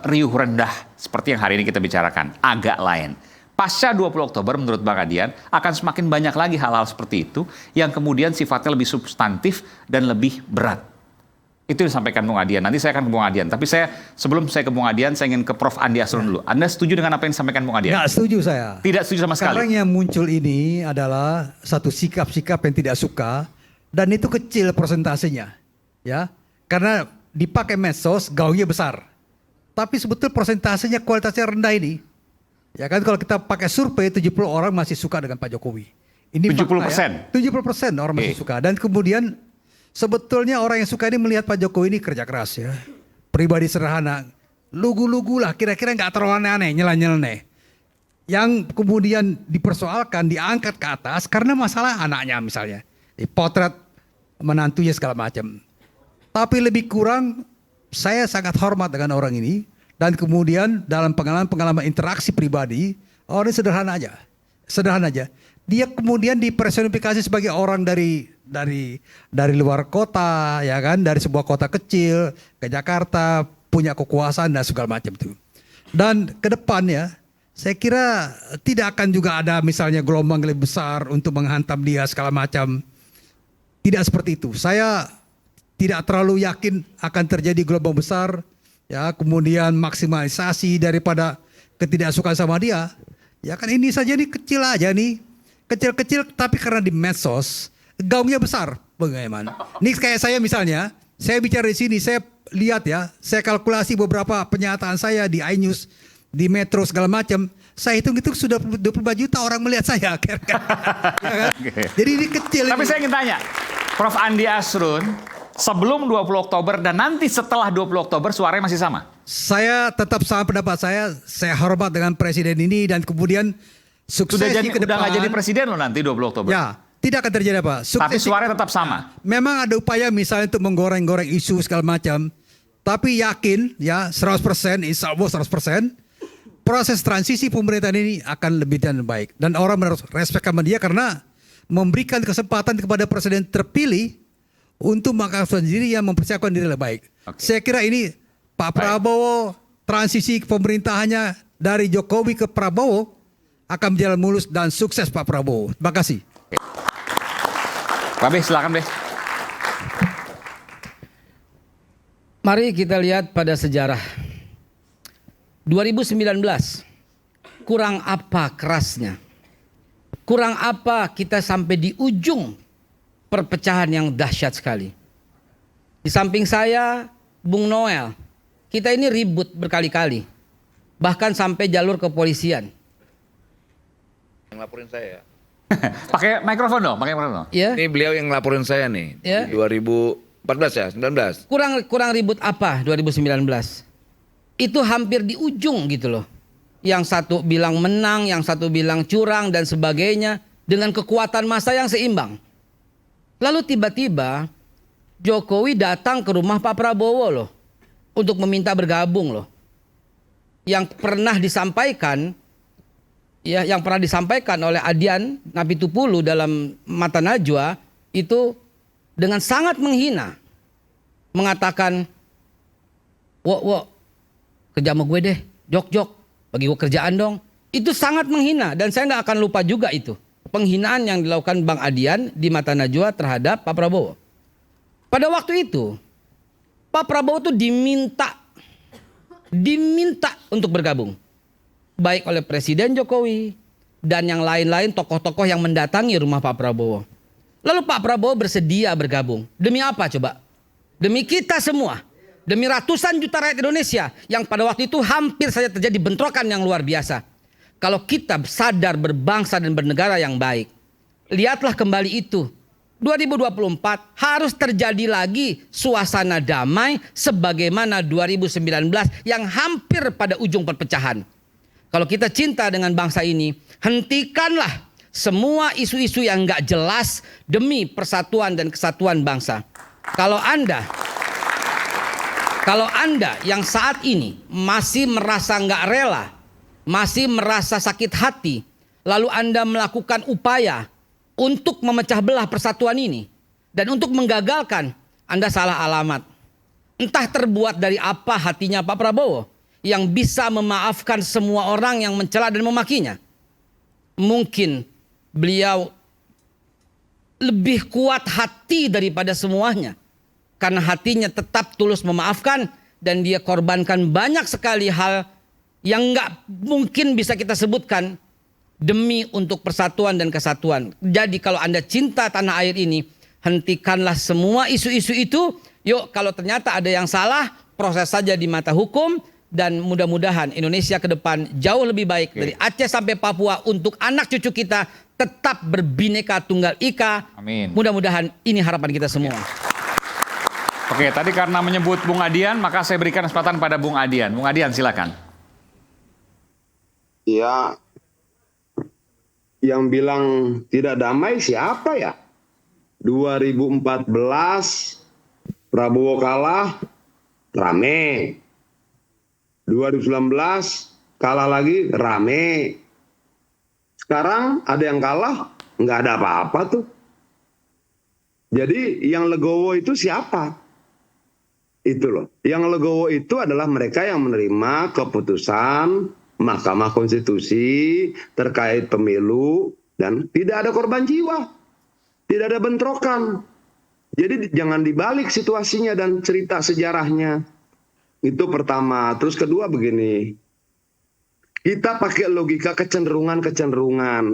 riuh rendah seperti yang hari ini kita bicarakan, agak lain. Pasca 20 Oktober menurut Bang Adian akan semakin banyak lagi hal-hal seperti itu yang kemudian sifatnya lebih substantif dan lebih berat. Itu yang disampaikan Bung Adian. Nanti saya akan ke Bung Adian. Tapi sebelum saya ke Bung Adian, saya ingin ke Prof. Andi Asrun dulu. Anda setuju dengan apa yang disampaikan Bung Adian? Nggak setuju saya. Tidak setuju sama sekali. Sekarang yang muncul ini adalah satu sikap-sikap yang tidak suka, dan itu kecil persentasenya, ya. Karena dipakai medsos, gaungnya besar. Tapi sebetulnya persentasenya kualitasnya rendah ini. Ya kan, kalau kita pakai survei 70 orang masih suka dengan Pak Jokowi. Ini 70%? 70% orang masih suka. Dan kemudian sebetulnya orang yang suka ini melihat Pak Jokowi ini kerja keras, ya. Pribadi sederhana. Lugu-lugu lah, kira-kira nggak terlalu aneh-aneh, nyeleneh. Yang kemudian dipersoalkan, diangkat ke atas karena masalah anaknya misalnya. Potret menantunya segala macam. Tapi lebih kurang saya sangat hormat dengan orang ini. Dan kemudian dalam pengalaman interaksi pribadi, orang ini sederhana aja. Dia kemudian dipersonifikasi sebagai orang dari luar kota, ya kan, dari sebuah kota kecil ke Jakarta, punya kekuasaan dan segala macam itu. Dan ke depannya, saya kira tidak akan juga ada misalnya gelombang lebih besar untuk menghantam dia segala macam. Tidak seperti itu. Saya tidak terlalu yakin akan terjadi gelombang besar. Ya, kemudian maksimalisasi daripada ketidaksukaan sama dia. Ya kan, ini saja nih kecil aja nih. Kecil-kecil tapi karena di medsos gaungnya besar. Bagaimana? Ini kayak saya misalnya, saya bicara di sini, saya lihat ya, saya kalkulasi beberapa pernyataan saya di iNews, di Metro segala macam. Saya hitung itu sudah 25 juta orang melihat saya. Ya kan? Jadi ini kecil. Tapi saya ingin tanya, Prof. Andi Asrun, sebelum 20 Oktober dan nanti setelah 20 Oktober suaranya masih sama? Saya tetap sama pendapat saya hormat dengan presiden ini dan kemudian suksesi ke depan. Udah nggak jadi presiden loh nanti 20 Oktober? Ya, tidak akan terjadi apa. Tapi suaranya tetap sama? Memang ada upaya misalnya untuk menggoreng-goreng isu segala macam. Tapi yakin ya 100%, insya Allah 100%, proses transisi pemerintahan ini akan lebih dan baik. Dan orang harus respect sama dia karena memberikan kesempatan kepada presiden terpilih untuk mengangkat sendiri yang mempersiapkan diri lebih baik. Saya kira ini Pak Prabowo transisi pemerintahannya dari Jokowi ke Prabowo akan berjalan mulus dan sukses Pak Prabowo. Terima kasih. Pak Beh, silakan Beh. Mari kita lihat pada sejarah. 2019, kurang apa kerasnya? Kurang apa kita sampai di ujung perpecahan yang dahsyat sekali. Di samping saya, Bung Noel. Kita ini ribut berkali-kali. Bahkan sampai jalur kepolisian. Yang laporin saya. Pakai mikrofon dong, pakai mikrofon dong. Ya. Ini beliau yang laporin saya nih. Ya. 2014 ya, 19. Kurang ribut apa 2019? Itu hampir di ujung gitu loh. Yang satu bilang menang, yang satu bilang curang dan sebagainya. Dengan kekuatan massa yang seimbang. Lalu tiba-tiba Jokowi datang ke rumah Pak Prabowo loh. Untuk meminta bergabung loh. Yang pernah disampaikan, ya, yang pernah disampaikan oleh Adian Napitupulu dalam Mata Najwa itu dengan sangat menghina. Mengatakan, wo, kerja sama gue deh, jok, bagi gue kerjaan dong. Itu sangat menghina dan saya nggak akan lupa juga itu. Penghinaan yang dilakukan Bang Adian di Mata Najwa terhadap Pak Prabowo. Pada waktu itu, Pak Prabowo tuh diminta untuk bergabung. Baik oleh Presiden Jokowi dan yang lain-lain tokoh-tokoh yang mendatangi rumah Pak Prabowo. Lalu Pak Prabowo bersedia bergabung. Demi apa coba? Demi kita semua. Demi ratusan juta rakyat Indonesia yang pada waktu itu hampir saja terjadi bentrokan yang luar biasa. Kalau kita sadar berbangsa dan bernegara yang baik, lihatlah kembali itu. 2024 harus terjadi lagi suasana damai sebagaimana 2019 yang hampir pada ujung perpecahan. Kalau kita cinta dengan bangsa ini, hentikanlah semua isu-isu yang nggak jelas demi persatuan dan kesatuan bangsa. Kalau Anda yang saat ini masih merasa nggak rela, masih merasa sakit hati, lalu Anda melakukan upaya untuk memecah belah persatuan ini dan untuk menggagalkan, Anda salah alamat. Entah terbuat dari apa hatinya Pak Prabowo yang bisa memaafkan semua orang yang mencela dan memakinya. Mungkin beliau lebih kuat hati daripada semuanya. karena hatinya tetap tulus memaafkan, dan dia korbankan banyak sekali hal yang nggak mungkin bisa kita sebutkan demi untuk persatuan dan kesatuan. Jadi kalau Anda cinta tanah air ini, hentikanlah semua isu-isu itu. Yuk, kalau ternyata ada yang salah, proses saja di mata hukum, dan mudah-mudahan Indonesia ke depan jauh lebih baik dari Aceh sampai Papua untuk anak cucu kita tetap berbineka tunggal ika. Amin. Mudah-mudahan ini harapan kita semua. Oke, tadi karena menyebut Bung Adian, maka saya berikan kesempatan pada Bung Adian. Bung Adian, silakan. Ya, yang bilang tidak damai siapa ya? 2014 Prabowo kalah, rame. 2019 kalah lagi, rame. Sekarang ada yang kalah, nggak ada apa-apa tuh. Jadi yang legowo itu siapa? Itu loh. Yang legowo itu adalah mereka yang menerima keputusan Mahkamah Konstitusi terkait pemilu dan tidak ada korban jiwa. Tidak ada bentrokan. Jadi jangan dibalik situasinya dan cerita sejarahnya. Itu pertama. Terus kedua begini. Kita pakai logika kecenderungan-kecenderungan.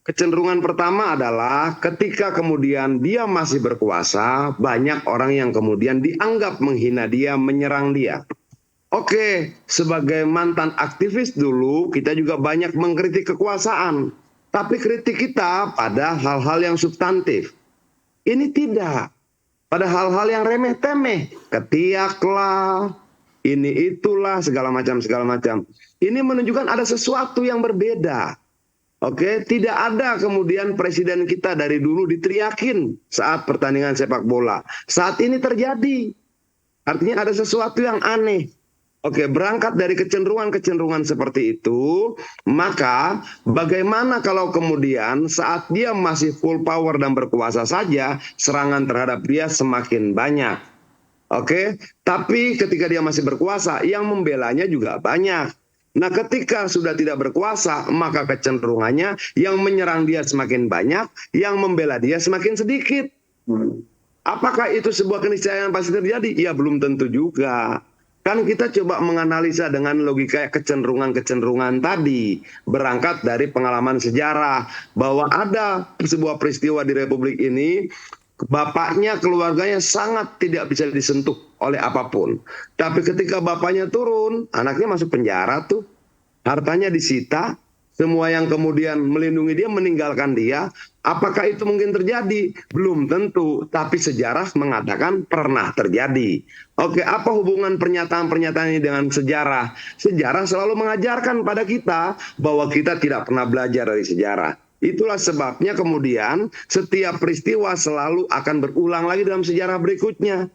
Kecenderungan pertama adalah ketika kemudian dia masih berkuasa, banyak orang yang kemudian dianggap menghina dia, menyerang dia. Oke, sebagai mantan aktivis dulu, kita juga banyak mengkritik kekuasaan. Tapi kritik kita pada hal-hal yang substantif. Ini tidak. Pada hal-hal yang remeh-temeh. Ketiaklah, ini itulah, segala macam. Ini menunjukkan ada sesuatu yang berbeda. Oke, tidak ada kemudian presiden kita dari dulu diteriakin saat pertandingan sepak bola. Saat ini terjadi. Artinya ada sesuatu yang aneh. Oke, berangkat dari kecenderungan-kecenderungan seperti itu, maka bagaimana kalau kemudian saat dia masih full power dan berkuasa saja, serangan terhadap dia semakin banyak. Oke, tapi ketika dia masih berkuasa, yang membelanya juga banyak. Nah, ketika sudah tidak berkuasa, maka kecenderungannya yang menyerang dia semakin banyak, yang membela dia semakin sedikit. Apakah itu sebuah keniscayaan pasti terjadi? Ya, belum tentu juga. Kan kita coba menganalisa dengan logika kecenderungan-kecenderungan tadi. Berangkat dari pengalaman sejarah. Bahwa ada sebuah peristiwa di Republik ini, bapaknya, keluarganya sangat tidak bisa disentuh oleh apapun. Tapi ketika bapaknya turun, anaknya masuk penjara tuh. Hartanya disita. Semua yang kemudian melindungi dia meninggalkan dia. Apakah itu mungkin terjadi? Belum tentu. Tapi sejarah mengatakan pernah terjadi. Oke, apa hubungan pernyataan-pernyataan ini dengan sejarah? Sejarah selalu mengajarkan pada kita bahwa kita tidak pernah belajar dari sejarah. Itulah sebabnya kemudian setiap peristiwa selalu akan berulang lagi dalam sejarah berikutnya.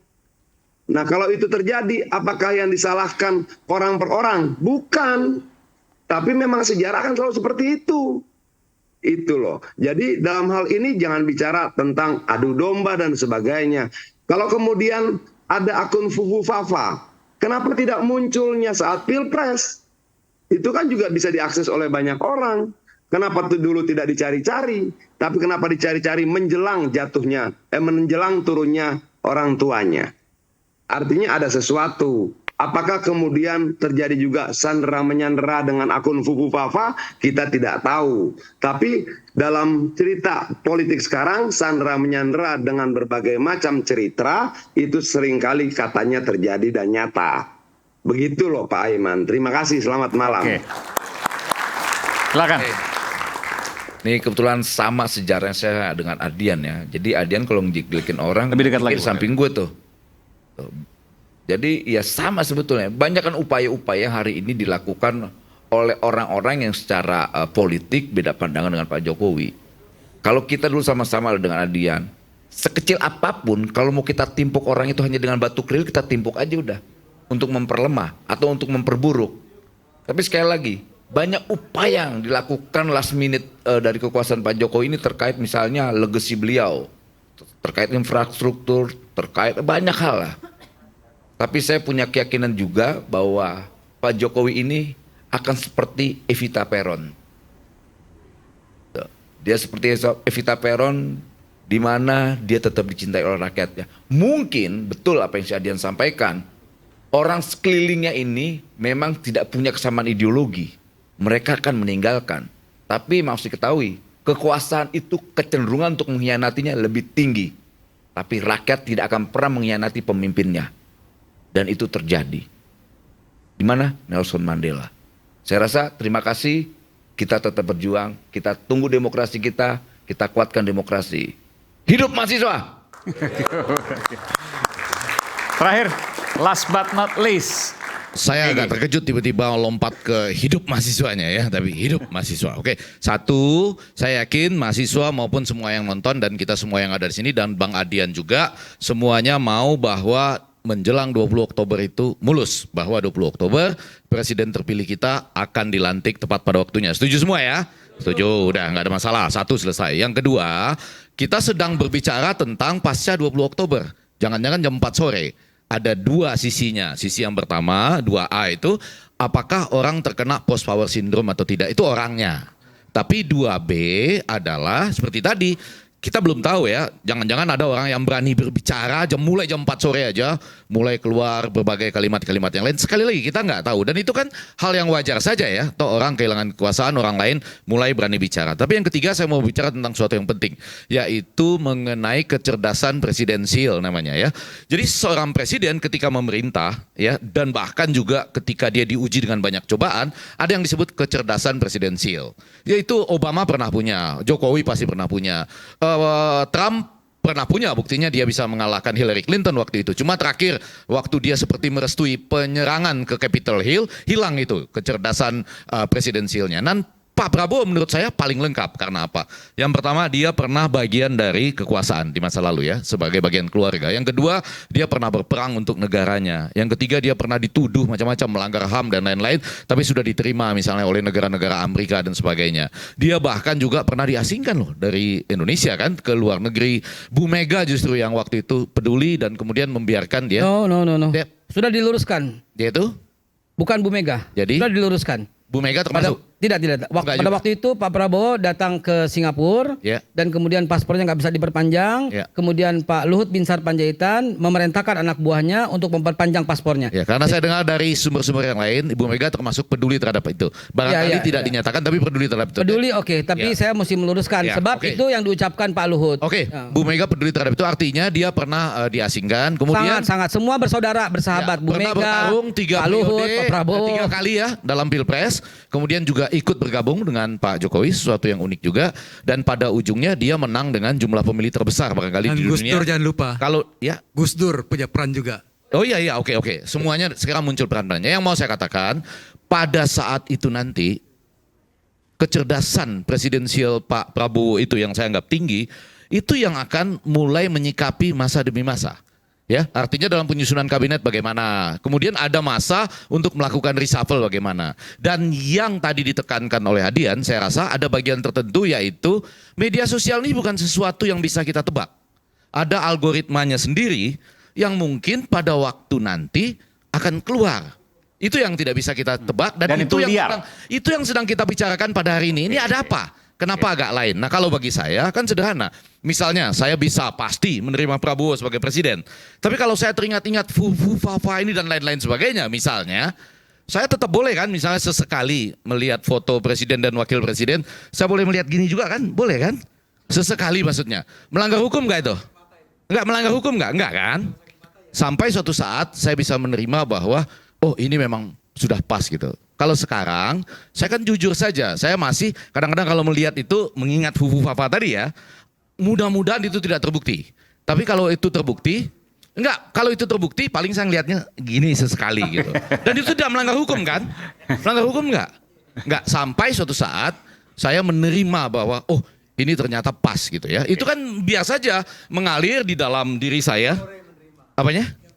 Nah, kalau itu terjadi, apakah yang disalahkan orang per orang? Bukan. Tapi memang sejarah kan selalu seperti itu. Itu loh. Jadi dalam hal ini jangan bicara tentang adu domba dan sebagainya. Kalau kemudian ada akun Fufu Fafa, kenapa tidak munculnya saat Pilpres? Itu kan juga bisa diakses oleh banyak orang. Kenapa itu dulu tidak dicari-cari? Tapi kenapa dicari-cari menjelang jatuhnya, menjelang turunnya orang tuanya? Artinya ada sesuatu. Apakah kemudian terjadi juga sandera-menyandera dengan akun Fufu Fafa? Kita tidak tahu. Tapi dalam cerita politik sekarang, sandera-menyandera dengan berbagai macam cerita, itu seringkali katanya terjadi dan nyata. Begitu loh Pak Aiman. Terima kasih, selamat malam. Oke. Silakan. Ini kebetulan sama sejarahnya saya dengan Adian ya. Jadi Adian kalau ngejelekin orang, lebih dekat lagi samping gue tuh. Jadi ya sama sebetulnya. Banyak kan upaya-upaya hari ini dilakukan oleh orang-orang yang secara politik beda pandangan dengan Pak Jokowi. Kalau kita dulu sama-sama dengan Adian, sekecil apapun kalau mau kita timpuk orang itu hanya dengan batu keril, kita timpuk aja udah. Untuk memperlemah atau untuk memperburuk. Tapi sekali lagi, banyak upaya yang dilakukan last minute dari kekuasaan Pak Jokowi ini terkait misalnya legacy beliau. Terkait infrastruktur, terkait banyak hal lah. Tapi saya punya keyakinan juga bahwa Pak Jokowi ini akan seperti Evita Peron. Dia seperti Evita Peron di mana dia tetap dicintai oleh rakyatnya. Mungkin betul apa yang si Adian sampaikan, orang sekelilingnya ini memang tidak punya kesamaan ideologi. Mereka akan meninggalkan. Tapi harus diketahui, kekuasaan itu kecenderungan untuk mengkhianatinya lebih tinggi. Tapi rakyat tidak akan pernah mengkhianati pemimpinnya. Dan itu terjadi. Di mana? Nelson Mandela. Saya rasa terima kasih, kita tetap berjuang, kita tunggu demokrasi kita kuatkan demokrasi. Hidup mahasiswa! Terakhir, last but not least. Saya agak terkejut tiba-tiba lompat ke hidup mahasiswanya ya, tapi hidup mahasiswa. Oke, satu, saya yakin mahasiswa maupun semua yang nonton dan kita semua yang ada di sini dan Bang Adian juga semuanya mau bahwa menjelang 20 Oktober itu mulus, bahwa 20 Oktober presiden terpilih kita akan dilantik tepat pada waktunya. Setuju semua ya? Setuju, udah nggak ada masalah. Satu selesai. Yang kedua, kita sedang berbicara tentang pasca 20 Oktober. Jangan-jangan jam 4 sore. Ada dua sisinya. Sisi yang pertama, 2A itu, apakah orang terkena post power syndrome atau tidak? Itu orangnya. Tapi 2B adalah seperti tadi, kita belum tahu ya, jangan-jangan ada orang yang berani berbicara mulai jam 4 sore aja, mulai keluar berbagai kalimat-kalimat yang lain. Sekali lagi kita nggak tahu, dan itu kan hal yang wajar saja ya, toh orang kehilangan kekuasaan, orang lain mulai berani bicara. Tapi yang ketiga saya mau bicara tentang sesuatu yang penting, yaitu mengenai kecerdasan presidensial namanya ya. Jadi seorang presiden ketika memerintah ya, dan bahkan juga ketika dia diuji dengan banyak cobaan, ada yang disebut kecerdasan presidensial. Yaitu Obama pernah punya, Jokowi pasti pernah punya, Trump pernah punya, buktinya dia bisa mengalahkan Hillary Clinton waktu itu. Cuma terakhir waktu dia seperti merestui penyerangan ke Capitol Hill, hilang itu kecerdasan presidensialnya. Dan Pak Prabowo menurut saya paling lengkap. Karena apa? Yang pertama, dia pernah bagian dari kekuasaan di masa lalu ya, sebagai bagian keluarga. Yang kedua, dia pernah berperang untuk negaranya. Yang ketiga, dia pernah dituduh macam-macam melanggar HAM dan lain-lain, tapi sudah diterima misalnya oleh negara-negara Amerika dan sebagainya. Dia bahkan juga pernah diasingkan loh dari Indonesia kan ke luar negeri. Bu Mega justru yang waktu itu peduli dan kemudian membiarkan dia. No. Sudah diluruskan. Dia itu? Bukan Bu Mega. Jadi? Sudah diluruskan. Bu Mega termasuk? Tidak. Pada waktu itu Pak Prabowo datang ke Singapura dan kemudian paspornya nggak bisa diperpanjang. Kemudian Pak Luhut Binsar Panjaitan memerintahkan anak buahnya untuk memperpanjang paspornya. Ya, karena saya dengar dari sumber-sumber yang lain, Ibu Mega termasuk peduli terhadap itu. Barangkali tidak dinyatakan tapi peduli terhadap itu. Peduli tapi saya mesti meluruskan sebab itu yang diucapkan Pak Luhut. Bu Mega peduli terhadap itu artinya dia pernah diasingkan. Kemudian sangat semua bersaudara, bersahabat. Bu pernah Mega, bertarung 3 Pak Luhut, Pak Prabowo 3 kali ya dalam Pilpres. Kemudian juga ikut bergabung dengan Pak Jokowi, sesuatu yang unik juga. Dan pada ujungnya dia menang dengan jumlah pemilih terbesar barangkali di dunia. Gus Dur jangan lupa. Kalau ya Gus Dur punya peran juga. Oh iya, oke. Semuanya sekarang muncul peran-perannya. Yang mau saya katakan, pada saat itu nanti kecerdasan presidensial Pak Prabowo itu yang saya anggap tinggi, itu yang akan mulai menyikapi masa demi masa. Ya, artinya dalam penyusunan kabinet bagaimana, kemudian ada masa untuk melakukan reshuffle bagaimana. Dan yang tadi ditekankan oleh Adian, saya rasa ada bagian tertentu yaitu media sosial ini bukan sesuatu yang bisa kita tebak. Ada algoritmanya sendiri yang mungkin pada waktu nanti akan keluar. Itu yang tidak bisa kita tebak dan itu yang sedang kita bicarakan pada hari ini. Ini ada apa? Kenapa agak lain? Nah kalau bagi saya kan sederhana. Misalnya saya bisa pasti menerima Prabowo sebagai presiden. Tapi kalau saya teringat-ingat Fafa ini dan lain-lain sebagainya misalnya. Saya tetap boleh kan misalnya sesekali melihat foto presiden dan wakil presiden. Saya boleh melihat gini juga kan? Boleh kan? Sesekali maksudnya. Melanggar hukum gak itu? Enggak melanggar hukum gak? Enggak kan? Sampai suatu saat saya bisa menerima bahwa oh ini memang sudah pas gitu. Kalau sekarang, saya kan jujur saja, saya masih kadang-kadang kalau melihat itu mengingat Fafa tadi ya, mudah-mudahan itu tidak terbukti. Tapi kalau itu terbukti, kalau itu terbukti paling saya lihatnya gini sesekali gitu. Dan itu tidak melanggar hukum kan? Melanggar hukum enggak, sampai suatu saat saya menerima bahwa oh ini ternyata pas gitu ya. Itu kan biasa saja mengalir di dalam diri saya. Apanya?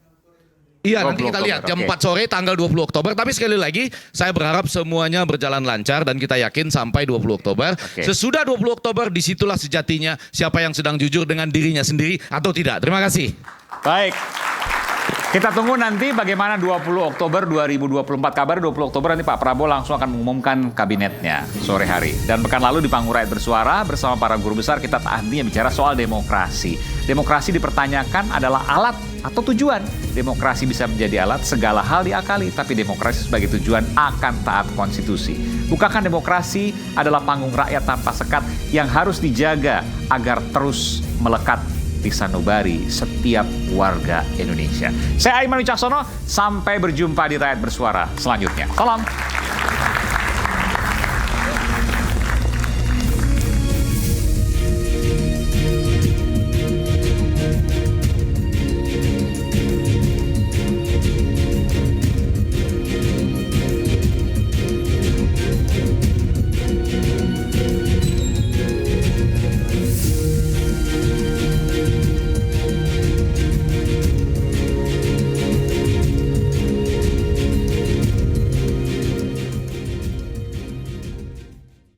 Iya nanti kita lihat jam 4 sore tanggal 20 Oktober. Tapi sekali lagi saya berharap semuanya berjalan lancar dan kita yakin sampai 20 Oktober. Sesudah 20 Oktober disitulah sejatinya siapa yang sedang jujur dengan dirinya sendiri atau tidak. Terima kasih. Baik. Kita tunggu nanti bagaimana 20 Oktober 2024. Kabar 20 Oktober nanti Pak Prabowo langsung akan mengumumkan kabinetnya sore hari. Dan pekan lalu di Panggung Rakyat Bersuara bersama para guru besar kita tak hentinya bicara soal demokrasi. Demokrasi dipertanyakan adalah alat atau tujuan. Demokrasi bisa menjadi alat, segala hal diakali, tapi demokrasi sebagai tujuan akan taat konstitusi. Bukankah demokrasi adalah panggung rakyat tanpa sekat yang harus dijaga agar terus melekat di sanubari setiap warga Indonesia. Saya Aiman Wicaksono, sampai berjumpa di Rakyat Bersuara selanjutnya. Salam.